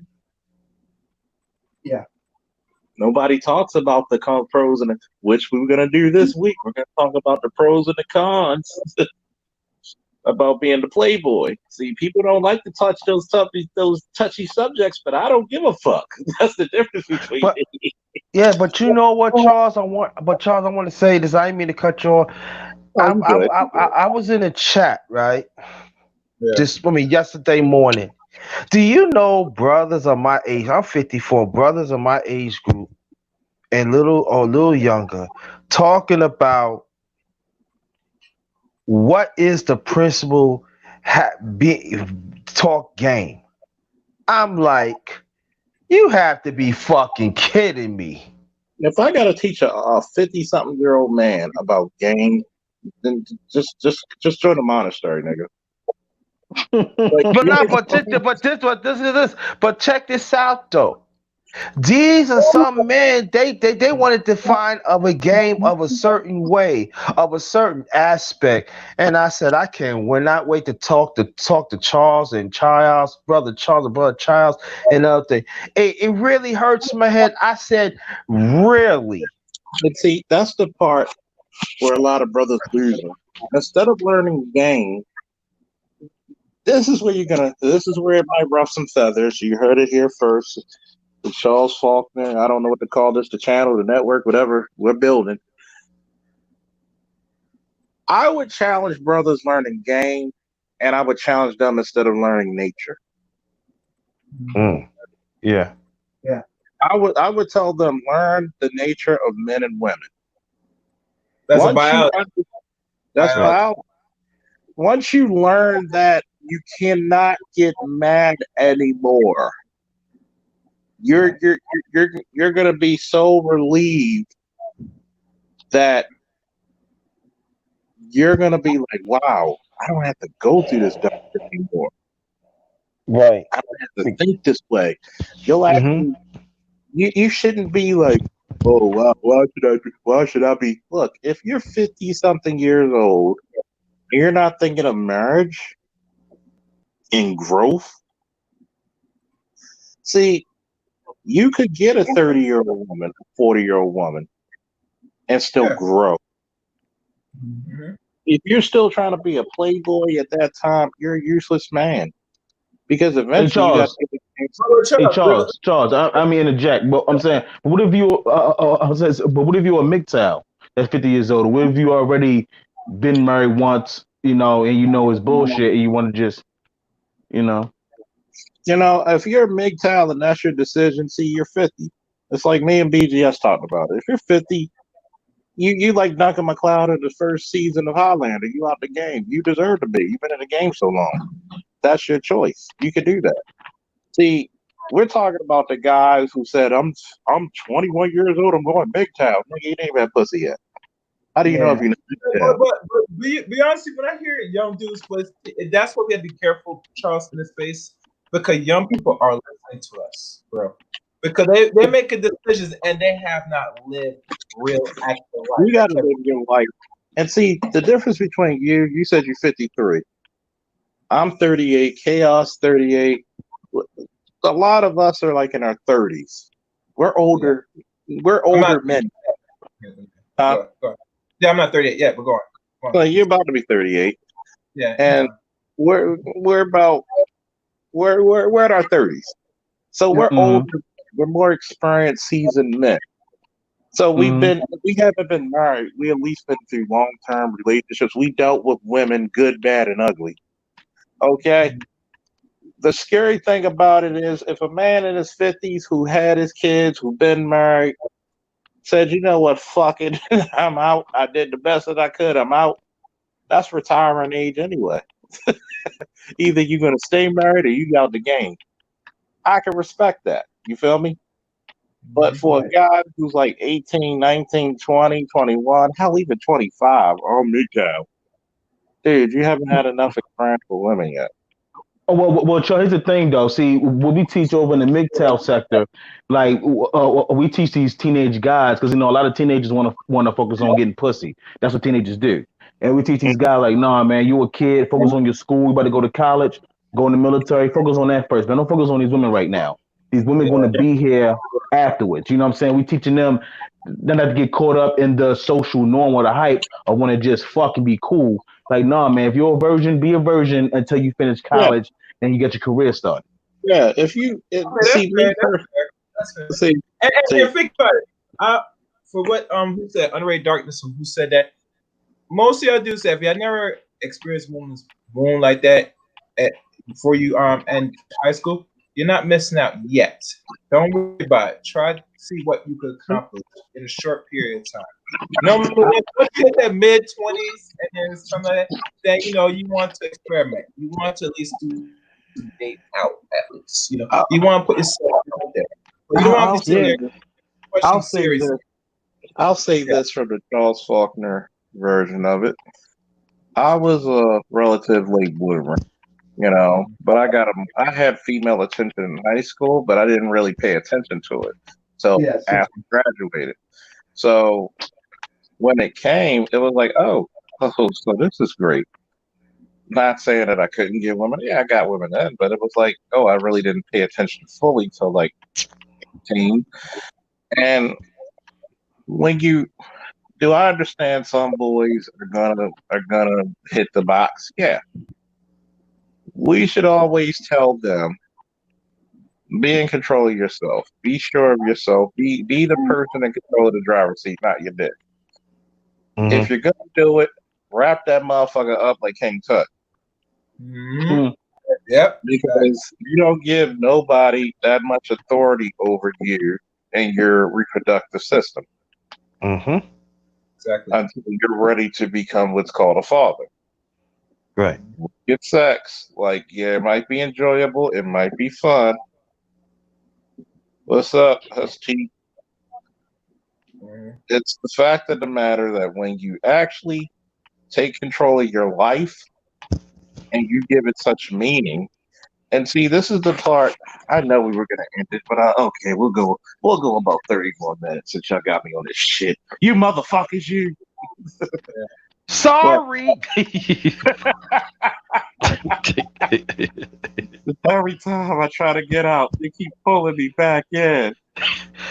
Yeah. Nobody talks about the pros and which we're gonna do this week. We're gonna talk about the pros and the cons about being the playboy. See, people don't like to touch those touchy subjects, but I don't give a fuck. That's the difference between But me. yeah, but you know what, Charles? Charles, I want to say this. I didn't mean to cut you off. Oh, you good? I was in a chat, right? Yeah. Yesterday morning. Do you know brothers of my age? I'm 54. Brothers of my age group and little younger, talking about what is the principal be talk game. I'm like, you have to be fucking kidding me. If I gotta teach a 50-something-year-old man about game, then just join the monastery, nigga. Like, But not but this is this. But check this out though. These are some men, they wanted to find of a game of a certain way, of a certain aspect. And I said, I can't will not wait to talk to Charles and Charles and brother Charles and other thing. It really hurts my head. I said, really? and see, that's the part where a lot of brothers lose them. Instead of learning game, this is where it might ruff some feathers. You heard it here first. With Charles Faulkner, I don't know what to call this, the channel, the network, whatever we're building. I would challenge brothers learning game, and I would challenge them instead of learning nature. Mm, yeah. Yeah. I would tell them learn the nature of men and women. That's a Once you biology. that's Biology. bio. Once you learn that you cannot get mad anymore, you're Right. you're you're gonna be so relieved that you're gonna be like, wow, I don't have to go through this dumb shit anymore. Right. I don't have to think this way. You'll Mm-hmm. actually you shouldn't be like, oh wow, why should I be look, if you're 50 something years old and you're not thinking of marriage and growth, see, you could get a 30-year-old woman, a 40-year-old woman, and still Yeah. grow. Mm-hmm. If you're still trying to be a playboy at that time, you're a useless man. Because Hey eventually you got Charles, to get the Brother hey Charles, real, Charles. I mean interject, but I'm saying, but what if you, but what if you're a MGTOW that's 50 years old? What if you already been married once, and you know it's bullshit, and you want to just, you know, if you're a MGTOW and that's your decision, see, you're 50. It's like me and BGS talking about it. If you're 50, you like Duncan McLeod in the first season of Highlander. You out the game. You deserve to be. You've been in the game so long. That's your choice. You can do that. See, we're talking about the guys who said, I'm 21 years old. I'm going MGTOW. Nigga, you ain't even had pussy yet. How do you know if Yeah. you're but, MGTOW? but be honest, when I hear young dudes play, that's why we have to be careful, Charles, in this space, because young people are listening to us, bro. Because they're making decisions and they have not lived real actual life. You got to live your life. And see, the difference between you said you're 53. I'm 38, Chaos 38. A lot of us are like in our 30s. We're Yeah. older. We're I'm not. older men. Uh, Go ahead. Yeah, I'm not 38 yet, but go on. Go on. well, you're about to be 38, Yeah, and we're about we're at our 30s. So we're mm-hmm. older. We're more experienced, seasoned men. So Hmm. we haven't been married. We at least been through long term relationships. We dealt with women, good, bad, and ugly. Okay. The scary thing about it is, if a man in his 50s who had his kids, who been married, said, you know what, fuck it, I'm out. I did the best that I could. I'm out. That's retiring age anyway. Either you're gonna stay married or you out the game. I can respect that. You feel me? But for a Right. guy who's like 18, 19, 20, 21, hell, even 25, oh, midtown. Dude, you haven't had enough experience with women yet. Oh, well, Cho, here's the thing, though. See, what we teach over in the MGTOW sector, like we teach these teenage guys because a lot of teenagers want to focus on getting pussy. That's what teenagers do. And we teach these guys like, nah, man, you a kid, focus on your school. You about to go to college, go in the military, focus on that first. Man, don't focus on these women right now. These women going to be here afterwards. You know what I'm saying? We teaching them not to get caught up in the social norm or the hype or want to just fucking be cool. Like, nah, man, if you're a virgin, be a virgin until you finish Yeah, college and you get your career started. yeah. Okay, that's See me fair. That's first, fair. That's fair. see, And see, think about it. For what who said underrated darkness? Who said that? Most of y'all do say if y'all never experienced woman's wound like that at, before you end high school, you're not missing out yet. Don't worry about it. Try to see what you could accomplish in a short period of time. Normally, once you hit that mid 20s and then something like that, then you want to experiment. You want to at least do some date out at least. You I, want to put yourself out there, but you don't want to be I'll sitting there say Yeah. this. questioning I'll say seriously. this. I'll say Yeah. this from the Charles Faulkner version of it. I was a relative late bloomer, but I had female attention in high school, but I didn't really pay attention to it till Yes. after I graduated. So when it came, it was like, oh, so this is great. Not saying that I couldn't get women. Yeah, I got women then, but it was like, oh, I really didn't pay attention fully till like 18. And when you do, I understand some boys are gonna hit the box. Yeah, we should always tell them, be in control of yourself. Be sure of yourself. Be the person in control of the driver's seat, not your dick. If Hmm. you're gonna do it, wrap that motherfucker up like King Tut. Hmm. Mm. Yep. Facts. Because you don't give nobody that much authority over you and your reproductive system Hmm. Exactly. until you're ready to become what's called a father. Right. Get sex. Like, yeah, it might be enjoyable, it might be fun. What's up? That's cheap. Mhm. It's the fact of the matter that when you actually take control of your life and you give it such meaning, and see, this is the part. I know we were gonna end it, but okay, we'll go about 30 more minutes since y'all got me on this shit. You motherfuckers, you. But Sorry. every time I try to get out, they keep pulling me back in.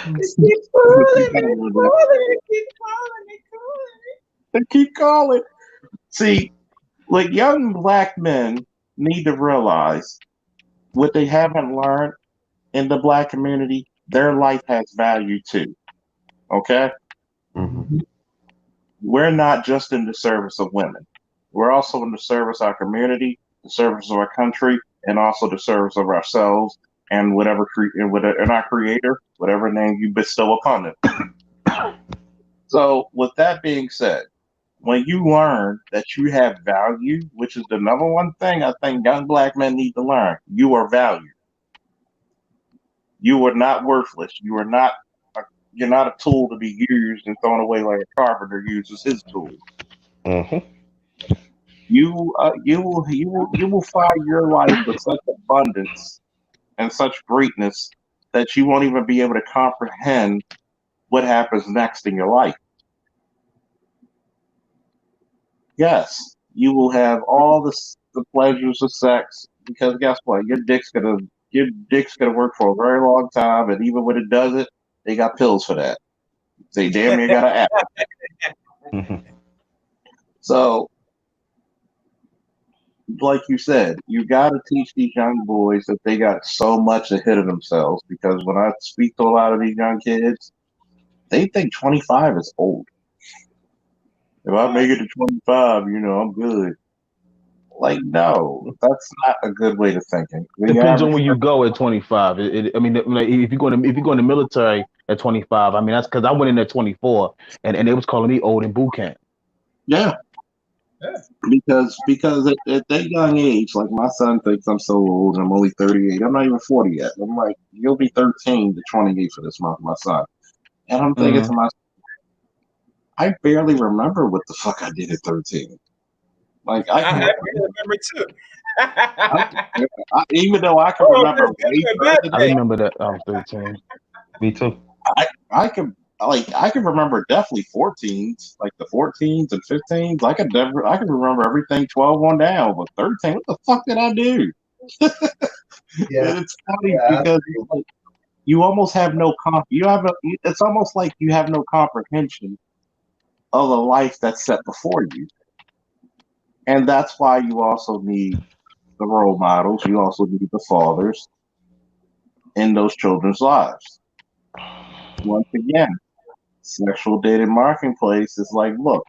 They keep calling me, calling me, keep calling me, calling me. They keep calling. See, like young black men need to realize what they haven't learned in the black community. Their life has value too. Okay, Hmm. Mhm. we're not just in the service of women. We're also in the service of our community, the service of our country, and also the service of ourselves and and our creator, whatever name you bestow upon it. So, with that being said, when you learn that you have value, which is the number one thing I think young black men need to learn, you are valued. You are not worthless. A, you're not a tool to be used and thrown away like a carpenter uses his tool. Hmm. You will find your life with such abundance and such greatness that you won't even be able to comprehend what happens next in your life. Yes, you will have all the pleasures of sex because guess what? Your dick's gonna work for a very long time, and even when it does it, they got pills for that. They damn near got an app. Hmm. So, like you said, you got to teach these young boys that they got so much ahead of themselves. Because when I speak to a lot of these young kids, they think 25 is old. If I make it to 25, I'm good. Like, no, that's not a good way to thinking. The Depends on average where you go at 25. I mean, like if you go in the military at 25, I mean that's because I went in at 24, and they was calling me old in boot camp. Yeah, Yeah. because at that young age, like my son thinks I'm so old and I'm only 38. I'm not even 40 yet. I'm like, you'll be 13 to 28 for this month, my son. And I'm thinking to Mm. myself, I barely remember what the fuck I did at 13. Like I can, I remember too. even though I can Oh, remember this way is a bad further I than thing. remember that I was 13. Me too. I can I can remember definitely 14s, like the 14s and 15s. I can remember everything 12 on down, but 13, what the fuck did I do? Yeah, And it's funny yeah, because like, you almost have no it's almost like you have no comprehension of the life that's set before you. And that's why you also need the role models, you also need the fathers in those children's lives. Once again, sexual dating marketplace is like, look,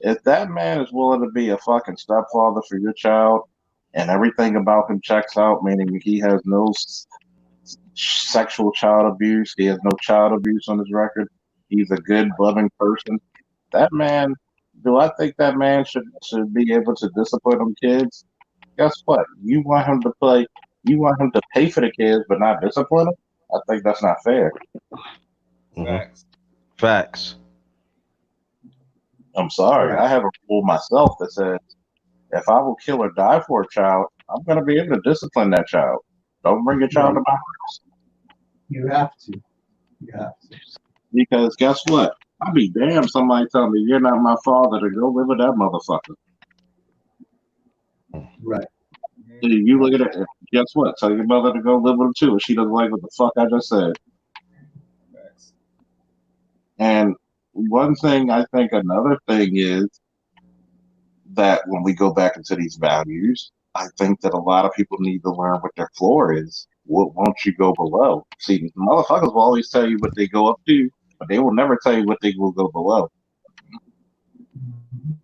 if that man is willing to be a fucking stepfather for your child and everything about him checks out, meaning he has no sexual child abuse, he has no child abuse on his record, he's a good, loving person, that man, do I think that man should be able to discipline them kids? Guess what? You want him to pay for the kids but not discipline them? I think that's not fair. Hmm. Facts. Facts. I'm sorry. right. I have a rule myself that says if I will kill or die for a child, I'm going to be able to discipline that child. Don't bring your Yeah, child to my house. you have to. You have to. Because guess what? I'll be damned somebody tell me you're not my father to go live with that motherfucker. Right. You look at it. Guess what? Tell your mother to go live with him too if she doesn't like what the fuck I just said. Facts. And one thing I think another thing is that when we go back into these values, I think that a lot of people need to learn what their floor is. What won't you go below? See, motherfuckers will always tell you what they go up to, but they will never tell you what they will go below. Mhm.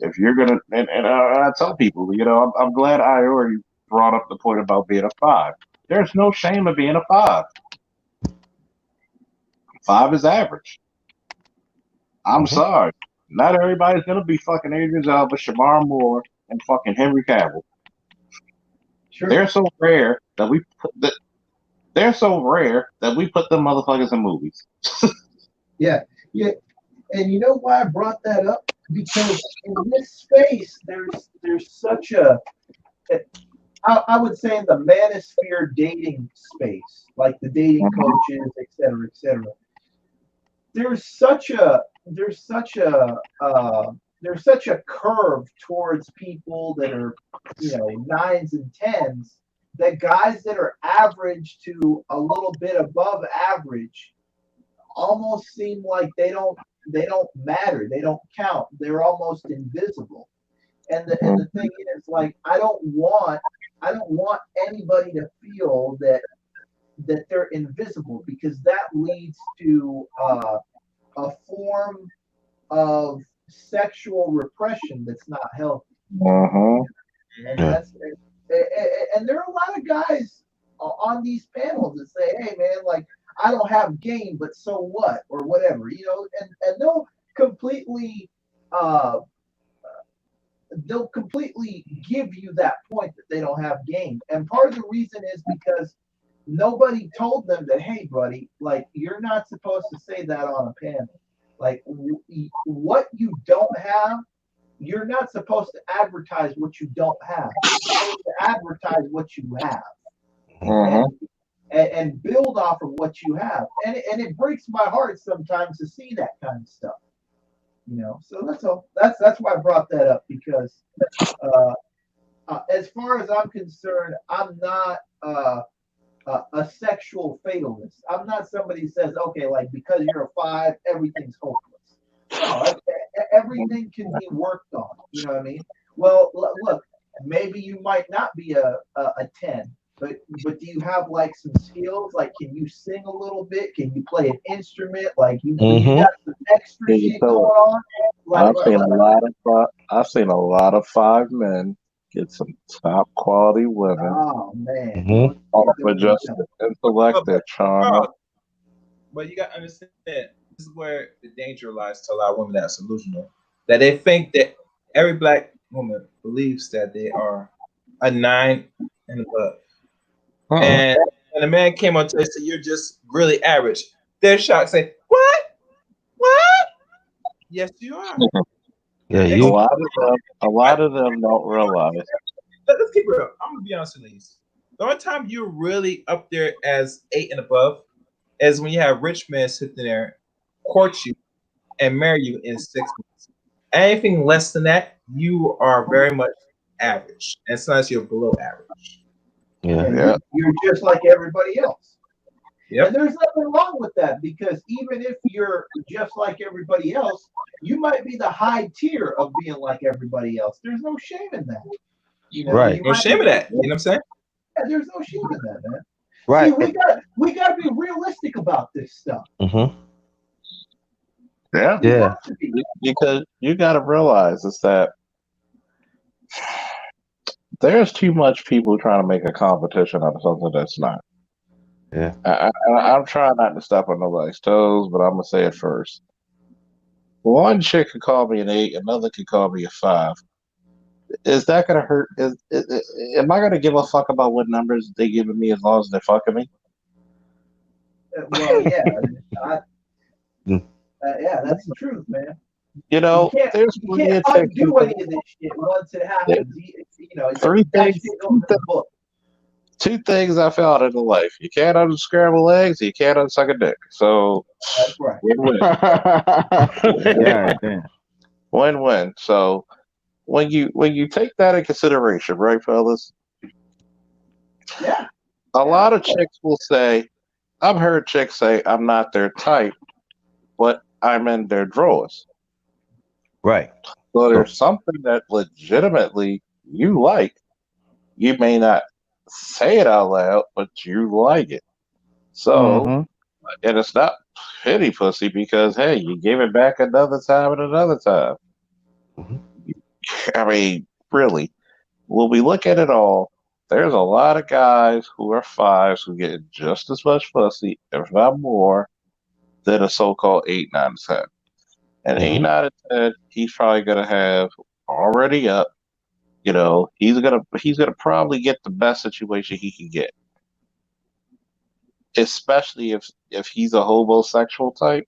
If you're gonna, and I tell people, I'm glad I already brought up the point about being a five. There's no shame of being a five. Five is average. I'm Hmm. sorry. Not everybody's gonna be fucking Adrian Alba, Shamar Moore, and fucking Henry Cavill. Sure. They're so rare that they're so rare that we put them motherfuckers in movies. Yeah. Yeah. And you know why I brought that up? Because in this space, there's such I would say in the manosphere dating space, like the dating coaches, et cetera, et cetera. There's such a there's such a there's such a curve towards people that are nines and tens, that guys that are average to a little bit above average almost seem like they don't matter, they don't count, they're almost invisible. And the thing is, like, I don't want anybody to feel that they're invisible, because that leads to a form of sexual repression that's not healthy. Uh-huh. And Yeah. and there are a lot of guys on these panels that say, "Hey, man, like, I don't have game, but so what?" or whatever, and completely uh, they'll completely give you that point that they don't have game. And part of the reason is because nobody told them that, hey, buddy, like, you're not supposed to say that on a panel. Like, what you don't have, you're not supposed to advertise what you don't have. You're supposed to advertise what you have, Uh-huh. and and build off of what you have. And it breaks my heart sometimes to see that kind of stuff. So that's all. That's why I brought that up, because uh, as far as I'm concerned, I'm not a sexual fatalist. I'm not somebody who says, okay, like, because you're a five, everything's hopeless. No, everything can be worked on. You know what I mean? Well, look, maybe you might not be a 10, but do you have like some skills? Like, can you sing a little bit? Can you play an instrument? Like, you Mm-hmm. got some extra Can you shit tell going it? on? Like, I've seen a lot of five men get some top quality women oh man, Mm-hmm. off of you just know, the intellect, But, their charm. Carl, but you got to understand, this is where the danger lies to a lot of women that's delusional. That they think that every black woman believes that they are a nine and above. Uh-uh. And when a man came on to say you're just really average, they're shocked, say, what? What? Yes, you are. Yeah, A Ex- you. lot of them, a lot of them don't realize. Let's keep it real. I'm gonna be honest with you. The only time you're really up there as eight and above is when you have rich men sitting there, court you, and marry you in 6 months. Anything less than that, you are very much average, and sometimes you're below average. Yeah. yeah, Yeah, you're just like everybody else. And Yep. there's nothing wrong with that because even if you're just like everybody else, you might be the high tier of being like everybody else. There's no shame in that. You know, Right. you No might shame of that. You know what I'm saying? yeah, there's no shame in that, man. See, Right. we got to be realistic about this stuff. Mm-hmm. yeah. We Yeah. have to be. Because you got to realize is that there's too much people trying to make a competition out of something that's not. Yeah. I'm trying not to step on nobody's toes, but I'm gonna say it first. One chick could call me an eight, another could call me a five. Is that gonna hurt? Am I gonna give a fuck about what numbers they giving me as long as they're fucking me? Well, yeah, I, Mm. yeah, that's the truth, man. You You know, can't there's you plenty can't of chicks who undo any of this shit once it there- happens. three That things, shit goes in the book. two things I found in life. You can't unscramble eggs, you can't unsuck a dick. So That's right. win-win. God damn. Win-win. So when you take that in consideration, right, fellas? Yeah, A yeah, lot of of course. chicks will say, I've heard chicks say I'm not their type, but I'm in their drawers. Right. So So. there's something that legitimately you like. You may not say it out loud, but you like it. So, Mm-hmm. and it's not pity pussy because hey, you gave it back another time and another time. Mm-hmm. I mean, really, when we look at it all, there's a lot of guys who are fives who get just as much pussy, if not more, than a so-called 8, 9, 10. And 8, Mm-hmm. 9, and 10, he's probably gonna have already up. He's gonna probably get the best situation he can get, especially if he's a homosexual type.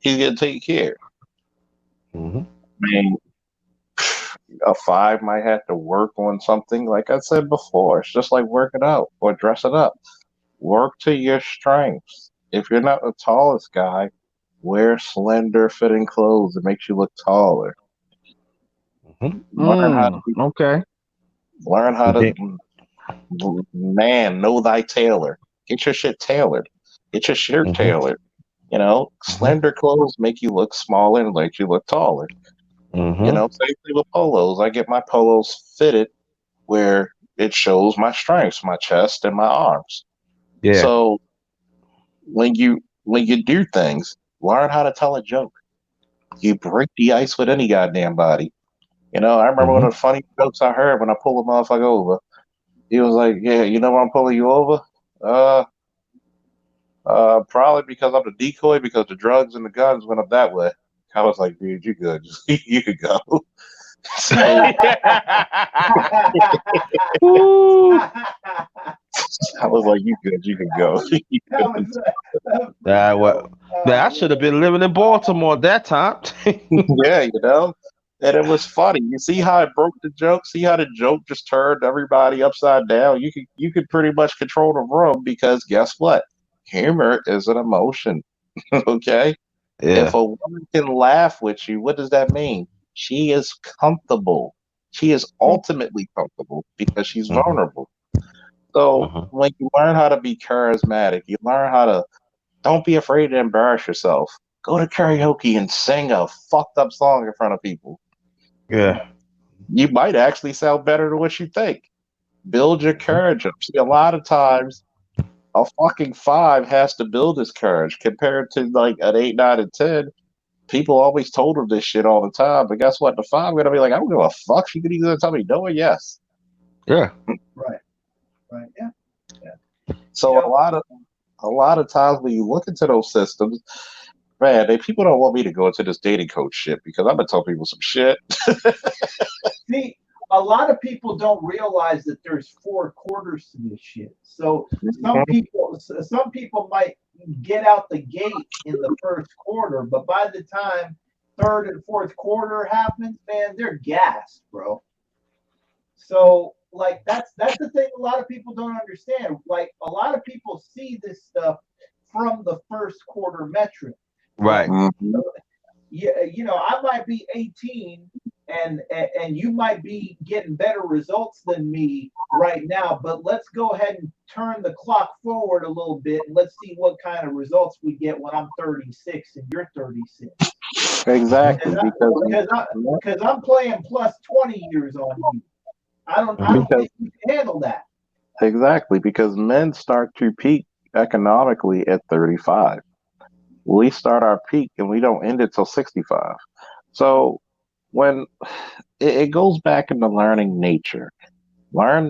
He's gonna take care. Mm-hmm. I mean, a five might have to work on something. Like I said before, it's just like working out or dressing up. Work to your strengths. If you're not the tallest guy, wear slender fitting clothes that makes you look taller. Mm-hmm. Learn how to Okay. learn how And to then. man, know thy tailor. Get your shit tailored. Get your shirt Mm-hmm. tailored. Mm-hmm. Slender clothes make you look smaller and make you look taller. Mm-hmm. Same thing with polos. I get my polos fitted where it shows my strengths, my chest and my arms. Yeah. So when you do things, learn how to tell a joke. You break the ice with any goddamn body. I remember one Mm-hmm. of the funny jokes I heard when I pulled a motherfucker over. He was like, "Yeah, you know why I'm pulling you over? Uh, probably because I'm the decoy because the drugs and the guns went up that way." I was like, "Dude, you good? You could go." So Woo. I was like, "You good? You could go." that was that was pretty Well, dope. I should have been living in Baltimore at that time. Yeah, and it was funny. You see how it broke the joke? See how the joke just turned everybody upside down? You could pretty much control the room because guess what? Humor is an emotion. Okay? If Yeah. a woman can laugh with you, what does that mean? She is comfortable. She is ultimately comfortable because she's Mm-hmm. vulnerable. So Mm-hmm. when you learn how to be charismatic, you learn how to don't be afraid to embarrass yourself. Go to karaoke and sing a fucked up song in front of people. Yeah. You might actually sound better than what you think. Build your courage up. See, a lot of times a fucking 5 has to build his courage compared to like an 8, 9, and 10. People always told him this shit all the time, but guess what? The 5 gonna be like, I don't give a fuck. She could either tell me no or yes. Yeah. Right. Right. Yeah. Yeah. You So know, a lot of times when you look into those systems, man, people don't want me to go into this dating coach shit because I'm gonna tell people some shit. see, a lot of people don't realize that there's 4 quarters to this shit. So some people might get out the gate in the first quarter, but by the time third and fourth quarter happens, man, they're gassed, bro. So like that's the thing a lot of people don't understand. Like a lot of people see this stuff from the first quarter metric. Right. Like Mhm. yeah, I might be 18 and you might be getting better results than me right now, but let's go ahead and turn the clock forward a little bit and let's see what kind of results we get when I'm 36 and you're 36. Exactly, Because I, because because I'm playing plus 20 years on you. I Mhm. don't because think you can handle that. exactly because men start to peak economically at 35. We start our peak and we don't end it till 65. So when it goes back into learning nature, learn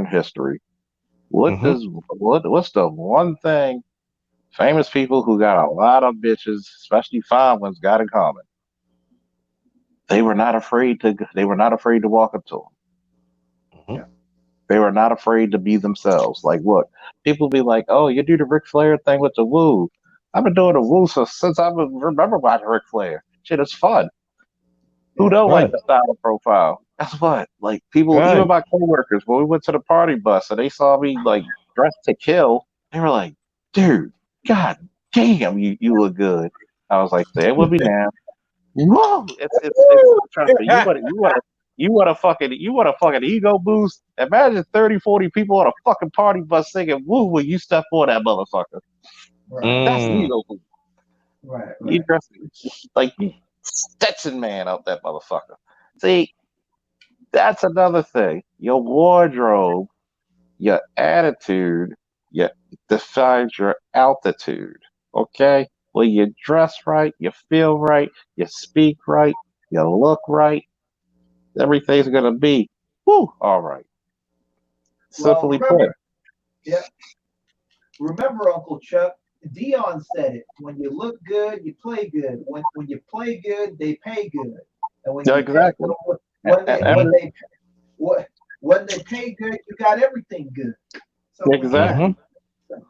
history. What Mhm. does what's the one thing famous people who got a lot of bitches, especially fine ones, got in common? They were not afraid to walk up to them. Mhm. They were not afraid to be themselves. Like, look, people be like, "Oh, you do the Ric Flair thing with the woo." I've been doing the woo since I remember watching Ric Flair. Shit is fun. Who Yeah. don't like Right. the style of profile? Guess what? Like people, even Right. my coworkers, when we went to the party bus and they saw me like dressed to kill, they were like, "Dude, god damn, you look good." I was like, "Say it with me now." Whoa, it's trust me, you want a fucking ego boost? Imagine 30, 40 people on a fucking party bus singing woo when you step on that motherfucker. Right. That's an Mm. ego boost. Right. You Right. dress like you Stetson man out that motherfucker. See, that's another thing. Your wardrobe, your attitude, your defines your altitude. Okay? Well, you dress right, you feel right, you speak right, you look right, everything's gonna be whoo, all right. Well, Simply put. remember, yeah, remember, Uncle Chuck. Dion said it. When you look good, you play good. When you play good, they pay good. And when Yeah, you pay, exactly. when they And Mhm. what when they pay good, you got everything good. Simple as that. Mhm.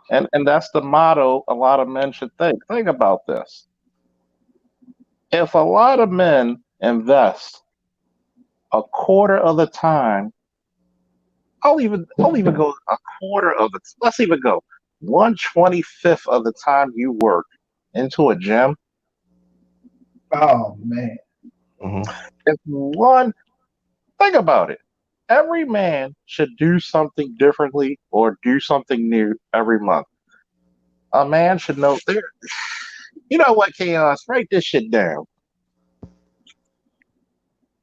exactly. And that's the motto a lot of men should think. Think about this. If a lot of men invest a quarter of the time, I'll even go a quarter of it. Let's even go 1/25th of the time you work into a gym. Oh man. Mhm. If one think about it. Every man should do something differently or do something new every month. A man should know there. You know what, chaos? Write this shit down.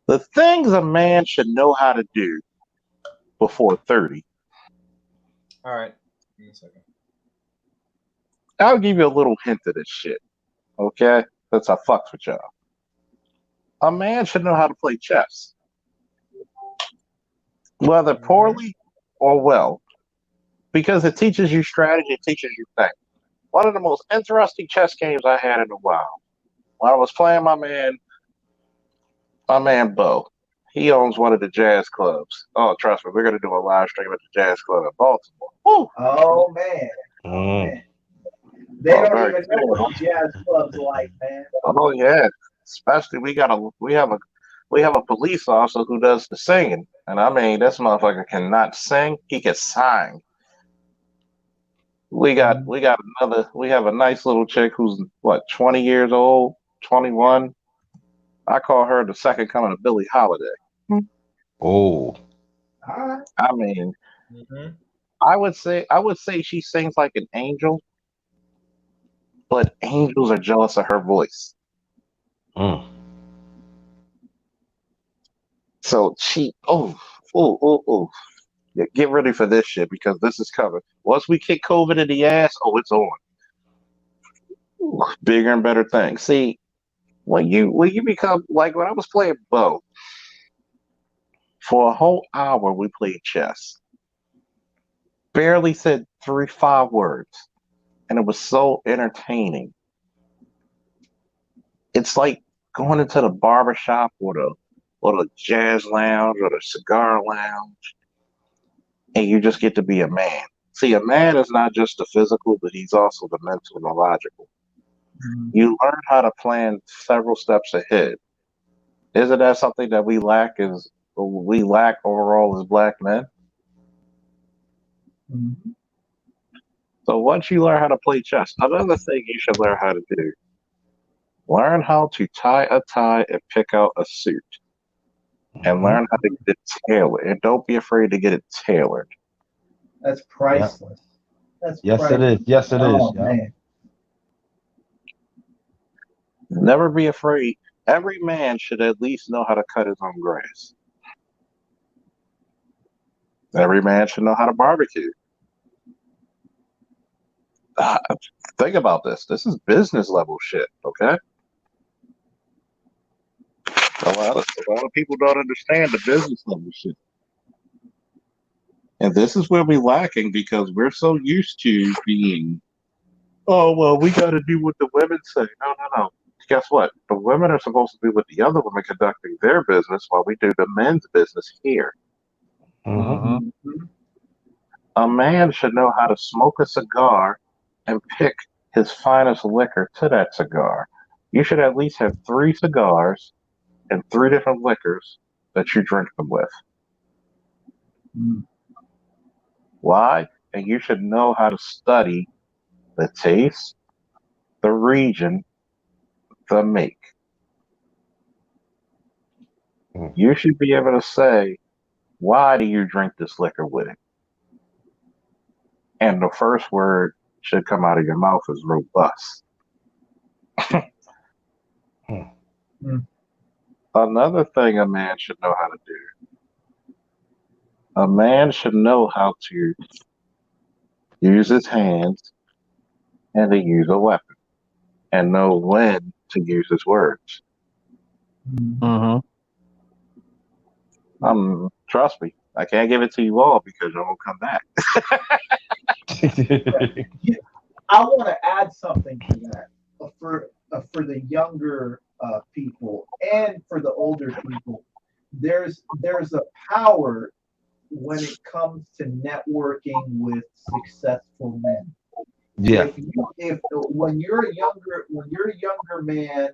The things a man should know how to do before 30. All right. Give me a second. I'll give you a little hint of this shit, okay? Since I fucks with y'all. A man should know how to play chess, whether Mm-hmm. poorly or well, because it teaches you strategy, it teaches you things. One of the most interesting chess games I had in a while, when I was playing my man Bo. He owns one of the jazz clubs. Oh, trust me, we're gonna do a live stream at the jazz club in Baltimore. Woo! Oh man. Oh Mm. man. They Oh, don't very even know what cool. the jazz club's like, man. Oh yeah. Especially we have a police officer who does the singing. And I mean this motherfucker cannot sing, he can sing. We have a nice little chick who's what, 20 years old, 21. I call her the second coming of Billie Holiday. Oh. All right. I mean, Mm-hmm. I would say she sings like an angel, but angels are jealous of her voice. Mm. So she, oh, oh, oh, oh. Get ready for this shit because this is coming. Once we kick COVID in the ass, oh, it's on. Ooh, bigger and better things. See, when you become like when I was playing Bo for a whole hour, we played chess. Barely said 3, 5 words, and it was so entertaining. It's like going into the barber shop or the jazz lounge or the cigar lounge, and you just get to be a man. See, a man is not just the physical, but he's also the mental and the logical. You learn how to plan several steps ahead. Isn't that something that we lack overall as black men? Mhm. So once you learn how to play chess, another thing you should learn how to do, learn how to tie a tie and pick out a suit. And Mhm. learn how to get it tailored. And don't be afraid to get it tailored. That's Yeah. priceless. That's Yes, it is. priceless. Yes, it is. Oh Yeah. man. Never be afraid. Every man should at least know how to cut his own grass. Every man should know how to barbecue. Ah, think about this. This is business level shit, okay? A lot of people don't understand the business level shit. And this is where we're lacking because we're so used to being, oh, well, we got to do what the women say. No, no, no. Guess what? The women are supposed to be with the other women conducting their business while we do the men's business here. Mhm. Mm-hmm. Mhm. A man should know how to smoke a cigar and pick his finest liquor to that cigar. You should at least have 3 cigars and 3 different liquors that you drink them with. Mm. Why? And you should know how to study the taste, the region, the make. Mhm. You should be able to say, why do you drink this liquor with it? And the first word should come out of your mouth is robust. Mhm. Mm. Another thing a man should know how to do, a man should know how to use his hands and to use a weapon and know when to use his words. Mm. Mm-hmm. Trust me, I can't give it to you all because I won't come back. Yeah, I want to add something to that for the younger people and for the older people. There's a power when it comes to networking with successful men. Yeah. If when you're a younger man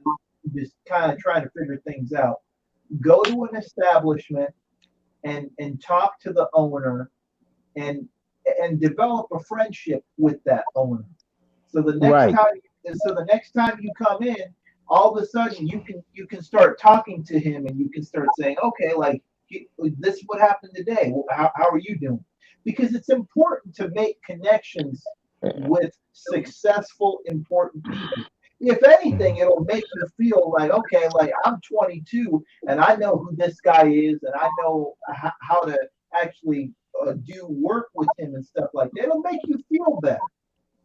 just kind of trying to figure things out, go to an establishment and talk to the owner and develop a friendship with that owner. So the next Right. time the next time you come in, all of a sudden you can start talking to him and you can start saying, okay, like this is what happened today. How are you doing? Because it's important to make connections with successful, important people. If anything, Mhm. it'll make you feel like, okay, like I'm 22 and I know who this guy is and I know how to actually do work with him and stuff like that. It'll make you feel better.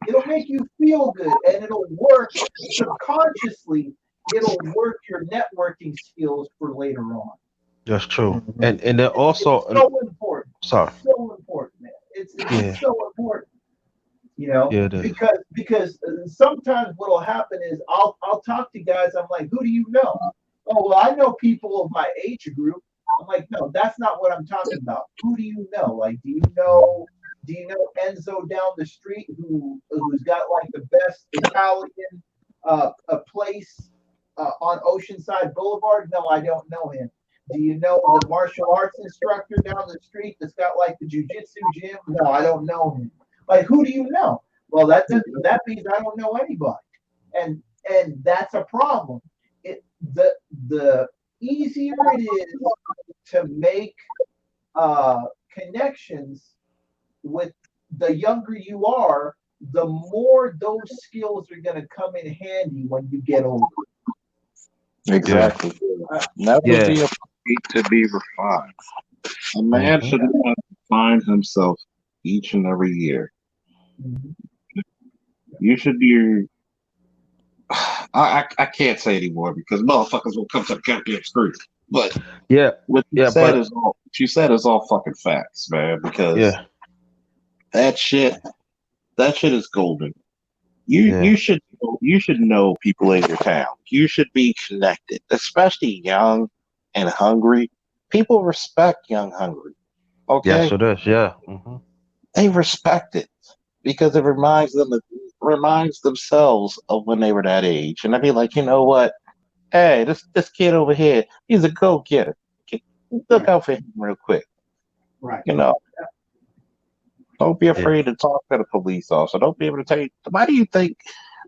It'll make you feel good and it'll work subconsciously. It'll work your networking skills for later on. That's true. Mm-hmm. And then It's also, so important. sorry. It's so important, man. It's Yeah. so important, you know, Yeah, it is. because sometimes what'll happen is I'll talk to guys. I'm like, who do you know? Oh well, I know people of my age group. I'm like, no, that's not what I'm talking about. Who do you know? Like, do you know Enzo down the street who's got like the best Italian a place on Oceanside Boulevard? No, I don't know him. Do you know the martial arts instructor down the street that's got like the jujitsu gym? No, I don't know him. Like, who do you know? Well, that means I don't know anybody, and that's a problem. It the easier it is to make connections with the younger you are, the more those skills are going to come in handy when you get older. Yeah. Exactly. Never Yeah. be afraid to be refined. A man Mhm. should know how to find himself each and every year. Mhm. You should be. I can't say anymore because motherfuckers will come to the goddamn screen. But Yeah, yeah, but what you said is all fucking facts, man. Because yeah, that shit that shit is golden. yeah, You should know people in your town. You should be connected, especially young and hungry. People respect young hungry. yes, Okay, it is. Yeah. they respect it because it reminds themselves of when they were that age, and I'd be like, you know what? Hey, this kid over here, he's a go getter. Look Right. out for him real quick. Right. You know, don't be Yeah. afraid to talk to the police officer. Don't be able to tell you. Why do you think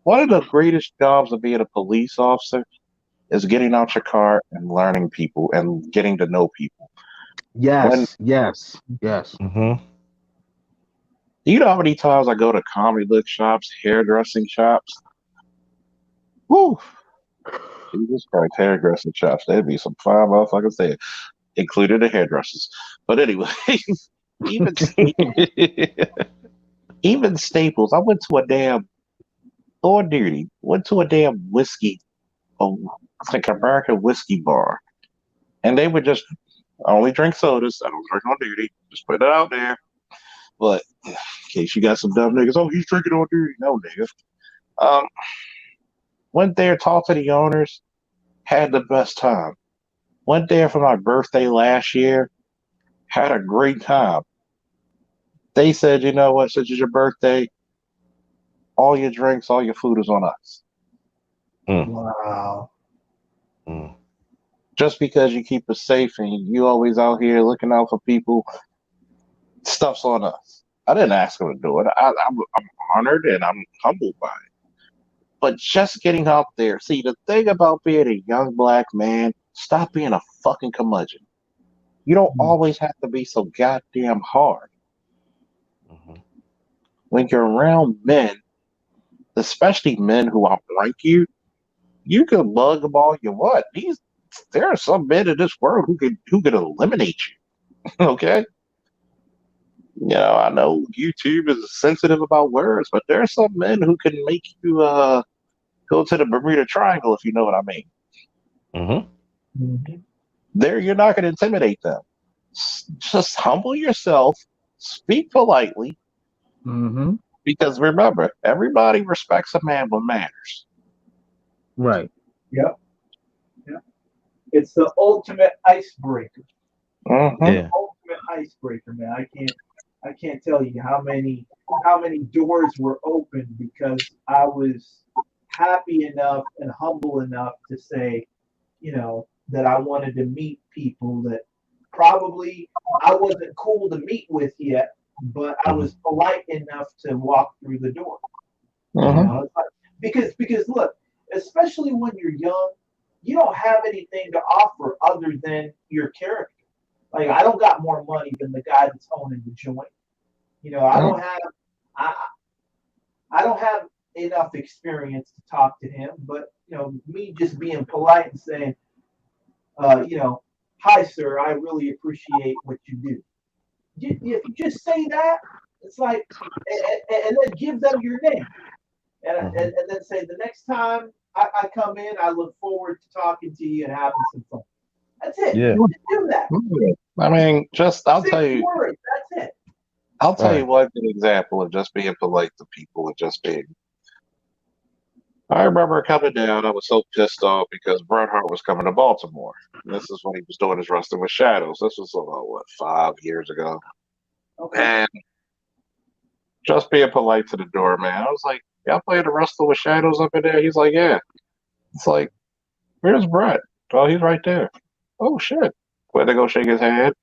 one of the greatest jobs of being a police officer is getting out your car and learning people and getting to know people? When Yes, yes, yes. Mm-hmm. you know how many times I go to comedy look shops, hairdressing shops? Woo! Jesus Christ, hairdressing shops. There'd be some fine motherfuckers there, including the hairdressers. But anyway, even even Staples. I went to a damn on duty. Went to a damn whiskey, oh, it's like American whiskey bar, and they would just I only drink sodas. I don't drink on duty. Just put it out there. But in case you got some dumb niggas, oh, he's drinking on duty. No, nigga. Um, went there, talked to the owners, had the best time. Went there for my birthday last year, had a great time. They said, you know what, since it's your birthday, all your drinks, all your food is on us. Mm, Wow. mm. Just because you keep us safe and you always out here looking out for people, stuff's on us. I didn't ask them to do it. I'm honored and I'm humbled by it. But just getting out there, see, the thing about being a young black man, stop being a fucking curmudgeon. You don't Mm. always have to be so goddamn hard. Mhm. When you're around men, especially men who outrank you can bug them all you want. There are some men in this world who can eliminate you. Okay, I know YouTube is sensitive about words, but there are some men who can make you go to the Bermuda Triangle if you know what I mean. Mhm. Mhm. There, you're not going to intimidate them. Just humble yourself, speak politely, Mm-hmm. because remember, everybody respects a man with manners. Right. Yep. Yep. It's the ultimate icebreaker. Hmm. Yeah. Ultimate icebreaker, man. I can't tell you how many doors were opened because I was happy enough and humble enough to say, that I wanted to meet people that probably I wasn't cool to meet with yet, but I Mhm. was polite enough to walk through the door. You Mhm. Hmm. know, it's like, because look, especially when you're young, you don't have anything to offer other than your character. Like I don't got more money than the guy that's owning the joint. I don't have I I don't have enough experience to talk to him, but me just being polite and saying, hi sir, I really appreciate what you do. If you just say that, it's like, and then give them your name, and, Mhm. and, and then say the next time I come in, I look forward to talking to you and having some fun. That's it. Yeah. Just do that. I mean, just Six words. That's it. I'll tell you Right. one good example of just being polite to people and just being. I remember coming down. I was so pissed off because Bret Hart was coming to Baltimore. And this is when he was doing his wrestling with Shadows. This was about what 5 years ago. Okay. And just being polite to the doorman, I was like, "Y'all playing the wrestling with Shadows up in there?" He's like, "Yeah." It's like, "Where's Bret?" "Oh, he's right there." "Oh shit!" Went to go shake his hand.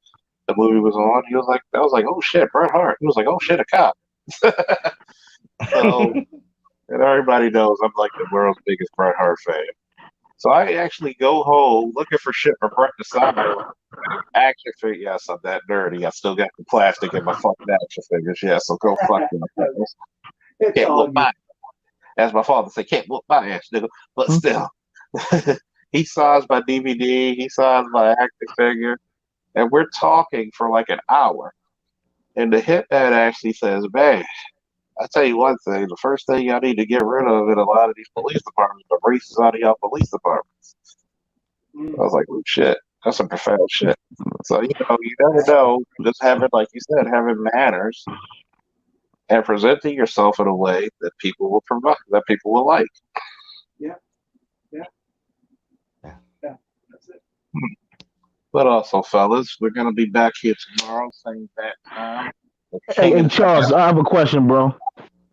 The movie was on. He was like, "I was like, oh shit, Bret Hart." He was like, "Oh shit, a cop." So, and everybody knows I'm like the world's biggest Bret Hart fan. So I actually go home looking for shit for Bret to sign. Action figure. Yes, I'm that dirty. I still got the plastic in my fucking action figures. Yeah, so go fuck yourself. It's Can't all whoop good. my, as my father said, can't whoop my ass, nigga. But still, he signs my DVD. He signs my action figure, and we're talking for like an hour. And the hitman actually says, "Man, I tell you one thing. The first thing y'all need to get rid of in a lot of these police departments, the races out of y'all police departments." I was like, "Oh shit, that's some profound shit." So you never know. Just having, like you said, having manners and presenting yourself in a way that people will provide, that people will like. Yeah, yeah, yeah. That's it. But also, fellas, we're gonna be back here tomorrow, same bat time. The Hey, King hey, and Charles, I have a question, bro.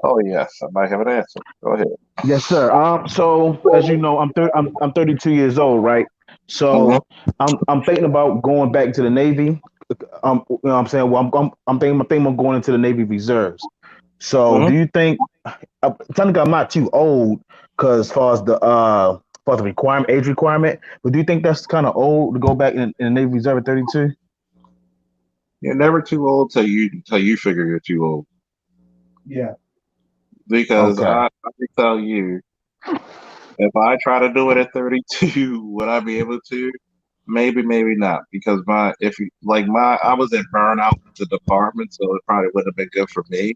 oh yes, I might have an answer. Go ahead. Yes, sir. So as you know, I'm 32 years old, right? Hmm. So I'm thinking about going back to the Navy. You know what I'm saying? Well, I'm thinking I'm going into the Navy Reserves. So Hmm. do you think? Technically, I'm not too old because as far as the age requirement, but do you think that's kind of old to go back in the Navy Reserve at 32? You're never too old till you figure you're too old. Yeah. Because Okay. I can tell you, if I try to do it at 32, would I be able to? Maybe, maybe not. Because my if you like my I was in burnout the department, so it probably would have been good for me.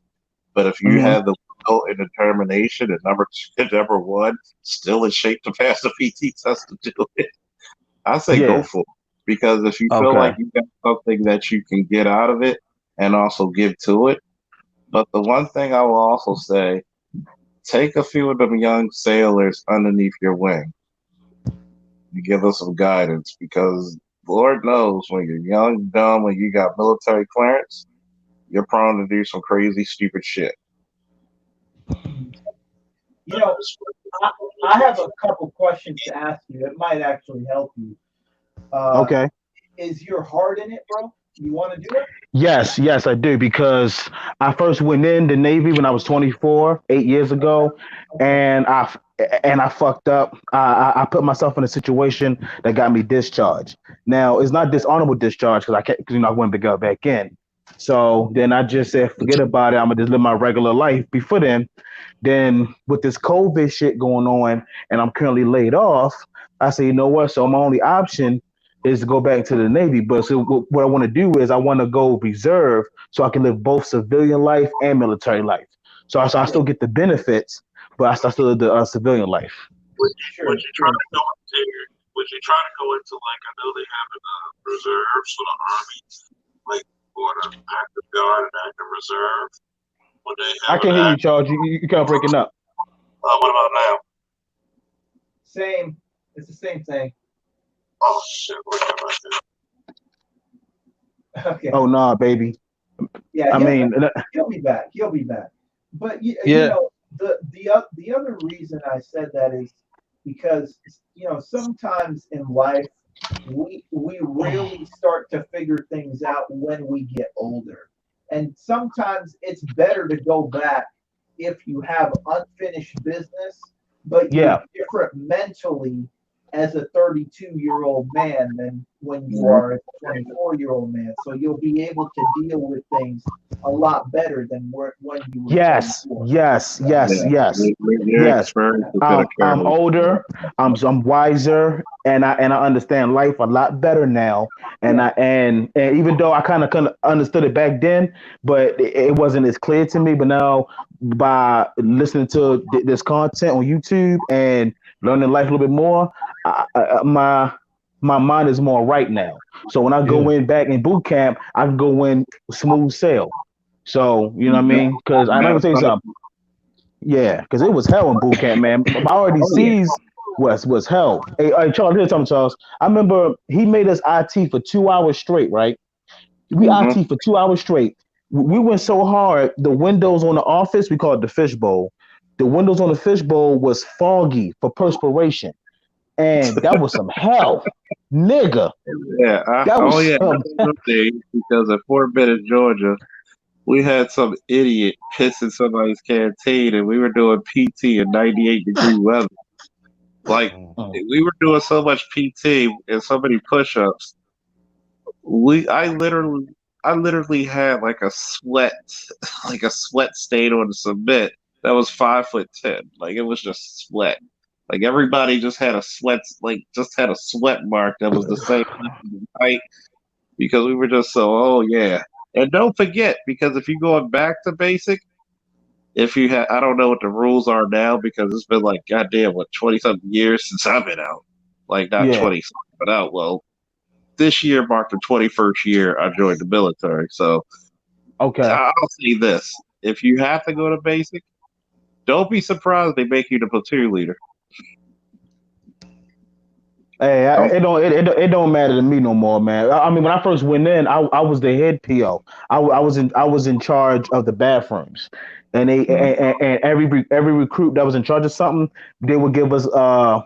But if you Hmm. have the will and determination, and number two, and number one, still in shape to pass the PT test to do it, I say go Yeah. for it. Because if you feel like Okay. you got something that you can get out of it and also give to it. But the one thing I will also say, take a few of them young sailors underneath your wing to give us some guidance because Lord knows when you're young, dumb, when you got military clearance, you're prone to do some crazy, stupid shit. Mhm. You know, I, I have a couple questions to ask you that might actually help you. Uh, Okay. is your heart in it, bro? You want to do it? Yes, yes, I do because I first went in the Navy when I was 24, 8 years Okay. ago, Okay. and I fucked up. I put myself in a situation that got me discharged. Now it's not Okay. dishonorable discharge because I can't, because I wanted to go back in. So then I just said, forget about it. I'm gonna just live my regular life. Before then with this COVID shit going on, and I'm currently laid off, I say, you know what? So my only option is to go back to the Navy. But so what I want to do is I want to go reserve so I can live both civilian life and military life. So I Sure. still get the benefits, but I still live the civilian life. Would Sure. you try Sure. to go into? Would you try to go into like I know they have in the reserves for the army, like for the active guard and active reserve? Would they I have an can hear you, act? Charles. You kind of breaking up. What about now? Same. It's the same thing. Oh shit! What happened right Okay. Oh no, nah, baby. Yeah, I mean, he'll be back. He'll be back. But you Yeah. know the other reason I said that is because sometimes in life we really start to figure things out when we get older, and sometimes it's better to go back if you have unfinished business, but you're yeah, different mentally as a 32-year-old man than when you now? are as a 24-year-old man. So you'll be able to deal with things a lot better than when you were yes, 24. yes, Yeah, yes, Yeah, yes, your yes. experience is gonna I'm carry. older. I'm wiser, and I understand life a lot better now. And yeah, and even though I kind of understood it back then, but it wasn't as clear to me. But now by listening to this content on YouTube and learning life a little bit more, my mind is more right now. So when I Yeah. go in back in boot camp, I can go in smooth sail. So you know what I You mean? Because I got never a tell you son of. something. Yeah, because it was hell in boot camp, man. My Oh yeah. RDCs was hell. Hey, Charles, here's something, Charles. I remember he made us IT for 2 hours straight, right? We Hmm. IT for 2 hours straight. We went so hard, the windows on the office, we call it the fishbowl. The windows on the fishbowl was foggy for perspiration. And that was some hell. Nigga, Yeah. that Oh was yeah. I some know them days because at Fort Bennett, Georgia, we had some idiot pissing somebody's canteen, and we were doing PT in 98-degree weather. Like Mm. we were doing so much PT and so many push-ups. We I literally had like a sweat like a sweat stain on the cement that was 5'10". Like it was just sweat. Like everybody just had a just had a sweat mark that was the same height because we were just so oh yeah. And don't forget, because if you're going back to basic, if you have, I don't know what the rules are now because it's been like goddamn what 20 something years since I've been out. Like not Yeah. 20, but out. Well, this year marked the 21st year I joined the military. So Okay. I'll say this: if you have to go to basic, don't be surprised they make you the platoon leader. Hey, Don't. it don't matter to me no more, man. I mean, when I first went in, I was the head PO. I was in charge of the bathrooms, and and every recruit that was in charge of something, they would give us a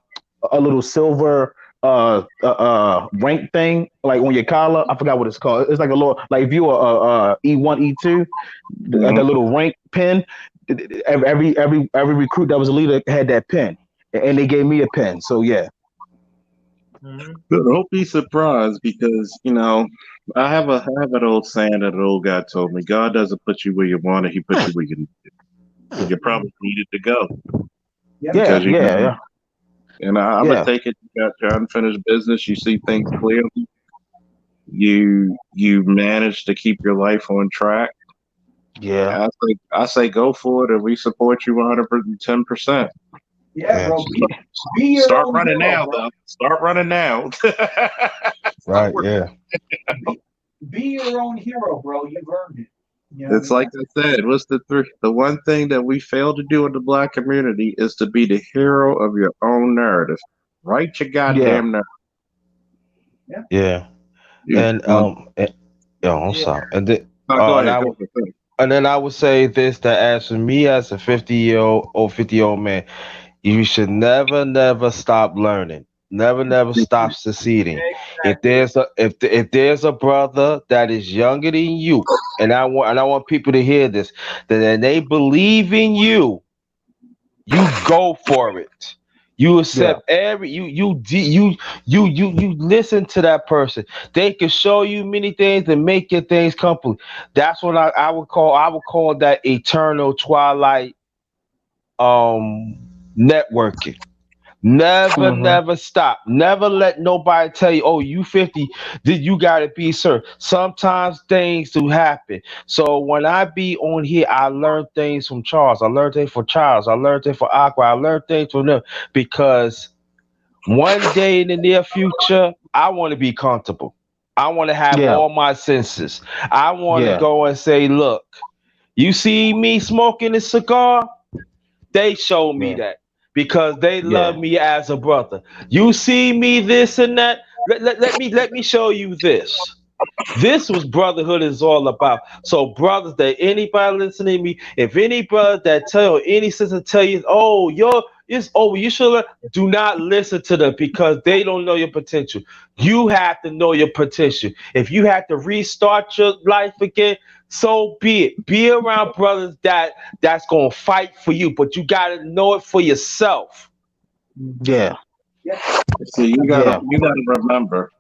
little silver rank thing like on your collar. I forgot what it's called. It's like a little like if you were E1 E2, Mhm. the little rank pin. Every recruit that was a leader had that pin, and they gave me a pin. So yeah. Mhm. Good. Don't be surprised because I have an old saying that an old guy told me: God doesn't put you where you want it; He puts you where you need it. And you Mm. probably needed to go Yep. because Yeah, you yeah, got. yeah, And I would yeah, take it. You got your unfinished business. You see things clearly. You manage to keep your life on track. yeah, I say go for it, and we support you 110%. Yeah, Yeah. bro. Be your Start own running hero, now, bro. though. Start running now. Start Right. working. Yeah. Be, be your own hero, bro. You've earned it. You know what I It's mean? like I said. What's the three? The one thing that we fail to do in the black community is to be the hero of your own narrative. Write your yeah. goddamn narrative. Yeah. Yeah. You, And well, yo, I'm Yeah. sorry. And then, no, go and ahead. I Go would ahead. and then I would say this that as for me as a 50-year-old or 50-year-old man, you should never stop learning. Never stop succeeding. Exactly. If there's a brother that is younger than you, and I want people to hear this, that they believe in you, you go for it. You Yeah. accept every you listen to that person. They can show you many things and make your things complete. That's what I would call that eternal twilight networking. Mm-hmm. Never stop. Never let nobody tell you, oh, you 50, did you gotta be sir. Sometimes things do happen. So when I be on here, I learn things from Charles. I learned things from Charles. I learned things from Aqua. I learned things from them because one day in the near future, I want to be comfortable. I want to have Yeah. all my senses. I want to Yeah. go and say, look, you see me smoking a cigar? They show me Yeah. that because they love Yeah. me as a brother. You see me this and that. Let me show you this. This was brotherhood is all about. So, brothers, that anybody listening to me, if any brother that tell any sister tell you, oh, it's over, you should do not listen to them because they don't know your potential. You have to know your potential. If you have to restart your life again, so be it. Be around brothers that's gonna fight for you, but you gotta know it for yourself. Mhm. Yeah. Yeah. So Yeah. you gotta remember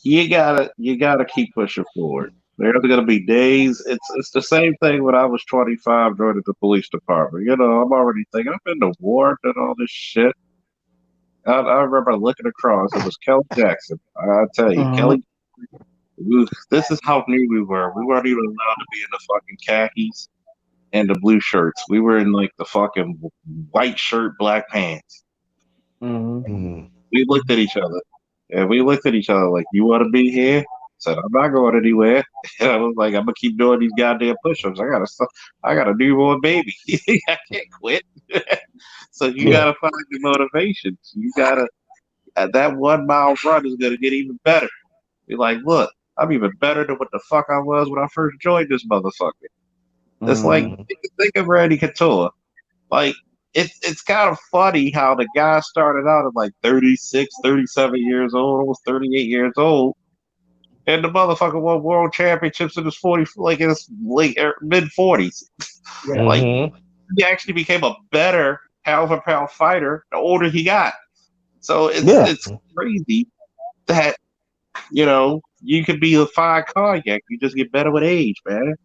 you gotta keep pushing forward. There's gonna be days. It's the same thing when I was 25 joining the police department. I'm already thinking I've been to war and all this shit. I remember looking across. It was Kelly Jackson. I tell you, Mm-hmm. Kelly. This is how new we were. We weren't even allowed to be in the fucking khakis and the blue shirts. We were in like the fucking white shirt, black pants. Mm-hmm. Mm, We looked at each other. And we looked at each other like, "You want to be here?" I said, "I'm not going anywhere." And I was like, "I'm gonna keep doing these goddamn push-ups. I got a newborn baby. I can't quit." So you Yeah. gotta find your motivation. You gotta that 1 mile run is gonna get even better. Be like, look, I'm even better than what the fuck I was when I first joined this motherfucker. It's like Mm-hmm. mm, think of Randy Couture. Like it's kind of funny how the guy started out at like 36, 37 years old, almost 38 years old, and the motherfucker won world championships in his 40, like in his late mid 40s. Yeah. Like mm-hmm. he actually became a better pound for pound fighter the older he got. So Yeah. it's crazy that you could be a fine cognac. You just get better with age, man.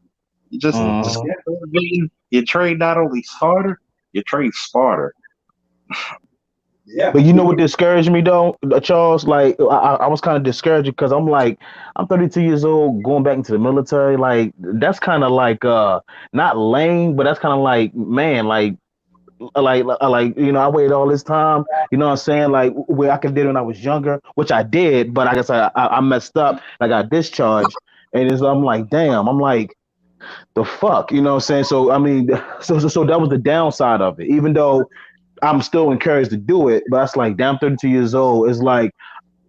Just Mm-hmm. Mm-hmm. Yeah. you train not only harder, you train smarter. Yeah. But you know what discouraged me though, Charles? Like I was kind of discouraged because I'm like, I'm 32 years old, going back into the military. Like that's kind of like not lame, but that's kind of like man, like I waited all this time. You know what I'm saying? Like where I could did when I was younger, which I did, but I guess I messed up. I got discharged, and I'm like, damn. I'm like, the fuck, you know what I'm saying? So I mean, so that was the downside of it. Even though I'm still encouraged to do it, but that's like, damn, 32 years old. It's like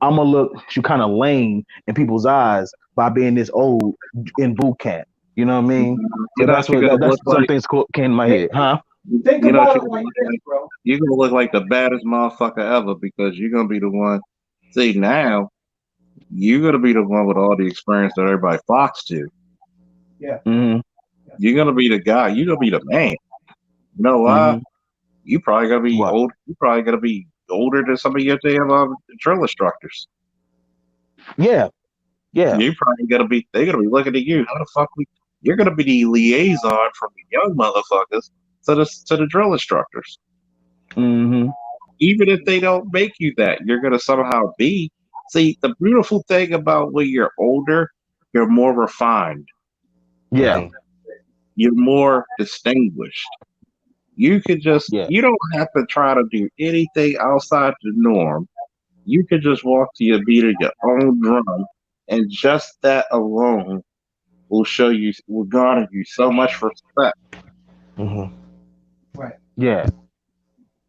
I'm gonna look you kind of lame in people's eyes by being this old in boot camp. You know what I mean? So You know what you're gonna that's look some like. things came in my head, huh? Think You know what about you're it gonna like look this, like. bro. You're gonna look like the baddest motherfucker ever because you're gonna be the one. See now, you're gonna be the one with all the experience that everybody flocks to. Yeah. Mm-hmm. You're gonna be the guy. You're gonna be the man. You know why? Mm-hmm. You probably gonna be What? old. You probably gonna be older than some of your damn drill instructors. Yeah, yeah, You probably gonna be. They're gonna be looking at you. How the fuck we? You're gonna be the liaison from the young motherfuckers to the drill instructors. mm-hmm. Even if they don't make you that, you're gonna somehow be. See, the beautiful thing about when you're older, you're more refined. Yeah, Mm-hmm. You're more distinguished. You could just. yeah, You don't have to try to do anything outside the norm. You could just walk to your beat of your own drum, and just that alone will garner you so much respect. Mm-hmm. Right. yeah,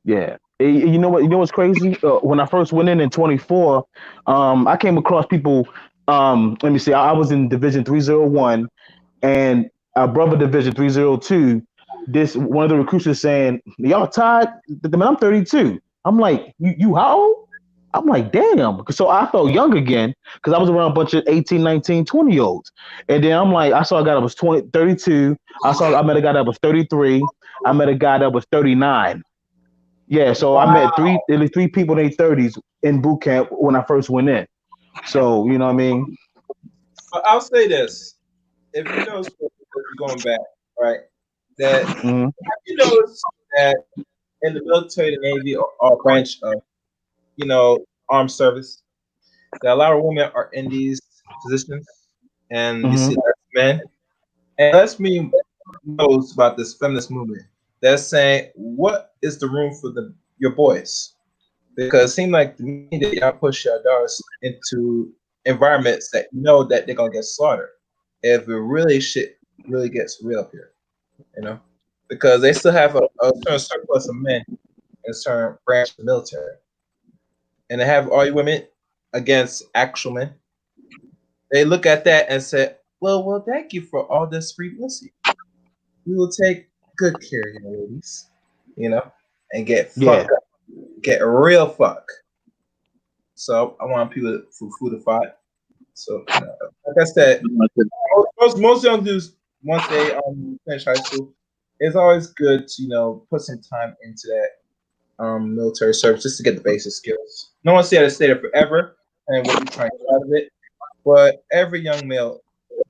yeah. You know what? You know what's crazy? When I first went in 24, I came across people. Let me see. I was in Division 301, and our brother Division 302. This one of the recruits was saying, "Y'all tied?" Man, I'm 32. I'm like, you how old? I'm like, damn. So I felt young again because I was around a bunch of 18, 19, 20 year olds. And then I'm like, I saw a guy that was 20, 32. I met a guy that was 33. I met a guy that was 39. Yeah, so I met Wow. at least three people in their 30s in boot camp when I first went in. So, you know what I mean? But I'll say this: if you notice, going back, right, that Mm-hmm. you notice that in the military, the Navy, or branch of armed service, that a lot of women are in these positions, and you Mm-hmm. see less men. And let's me knows about this feminist movement. They're saying, what is the room for your boys? Because it seems like to me that y'all push your daughters into environments that you know that they're gonna get slaughtered if it really shit really gets real up here, you know? Because they still have a certain surplus of men in a certain branch of the military. And they have all you women against actual men. They look at that and say, well, thank you for all this free pussy. We will take good care of you ladies, and get Yeah. fucked up, get real fuck. So I want people for food to fight. So like I said, most young dudes once they finish high school, it's always good to put some time into that military service just to get the basic skills. No one said to stay there forever and what you're trying to get out of it, but every young male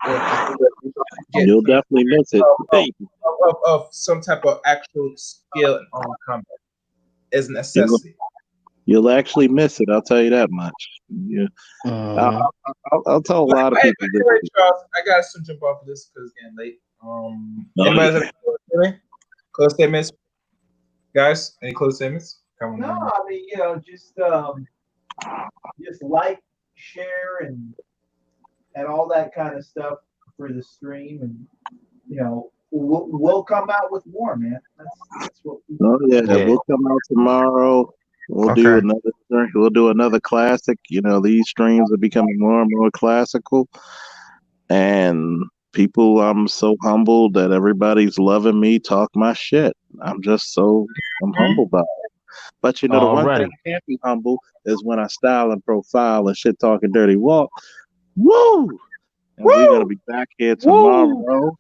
will get You'll definitely miss it. of, Hey, of some type of actual skill in armed combat is a you'll, necessity. you'll actually miss it. I'll tell you that much. Yeah, I'll, Mm-hmm. I'll tell a But lot of people this. anyway, Charles, I got to jump off of this because it's getting late. Oh Anybody yeah, have any close statements, guys? Any close statements? Come No, on. I mean, just like, share, and all that kind of stuff for the stream, and we'll come out with more, man. That's what we oh yeah. Yeah. We'll come out tomorrow. We'll do Okay. another. We'll do another classic. These streams are becoming more and more classical, and people. I'm so humbled that everybody's loving me. Talk my shit. I'm humbled by it. But the one thing Already. I can't be humble is when I style and profile and shit talking dirty walk. Woo! And we're gonna Woo! be back here Woo! tomorrow.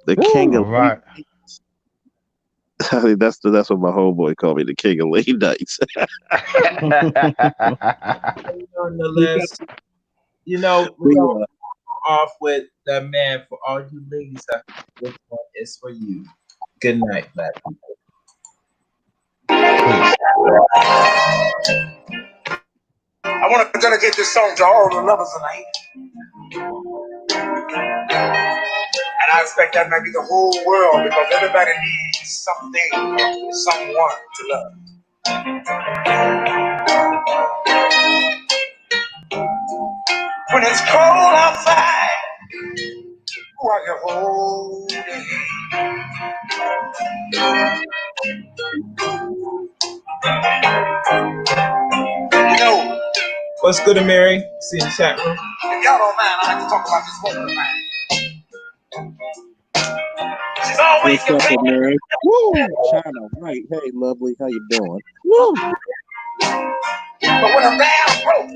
The king Woo! of All late right. nights. That's what my homeboy called me, the king of late nights. we got, Nonetheless, we're we, going off with the man for all you ladies. This one is for you. Good night, black people. Peace. I want to dedicate this song to all the lovers tonight. And I expect that might be the whole world because everybody needs something, someone to love. When it's cold outside, who I can hold your hand. You know, What's good, Mary? See in the chat room. if y'all don't mind, I like to talk about this woman of mine. She's always What's up, complaining. Mary? Woo! China White. Hey, lovely. How you doing? Woo! But when I'm down broke,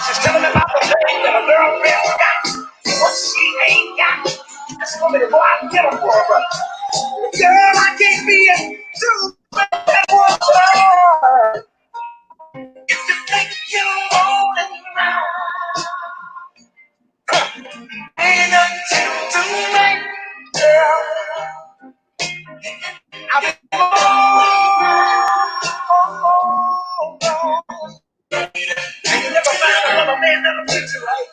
she's telling me about the things that a girlfriend got. What she ain't got. She told me to go out and get them for her. Girl, I can't be a true that woman. If you think you want it now, ain't nothing to make, girl. I've been and you never find another man that'll treat you right.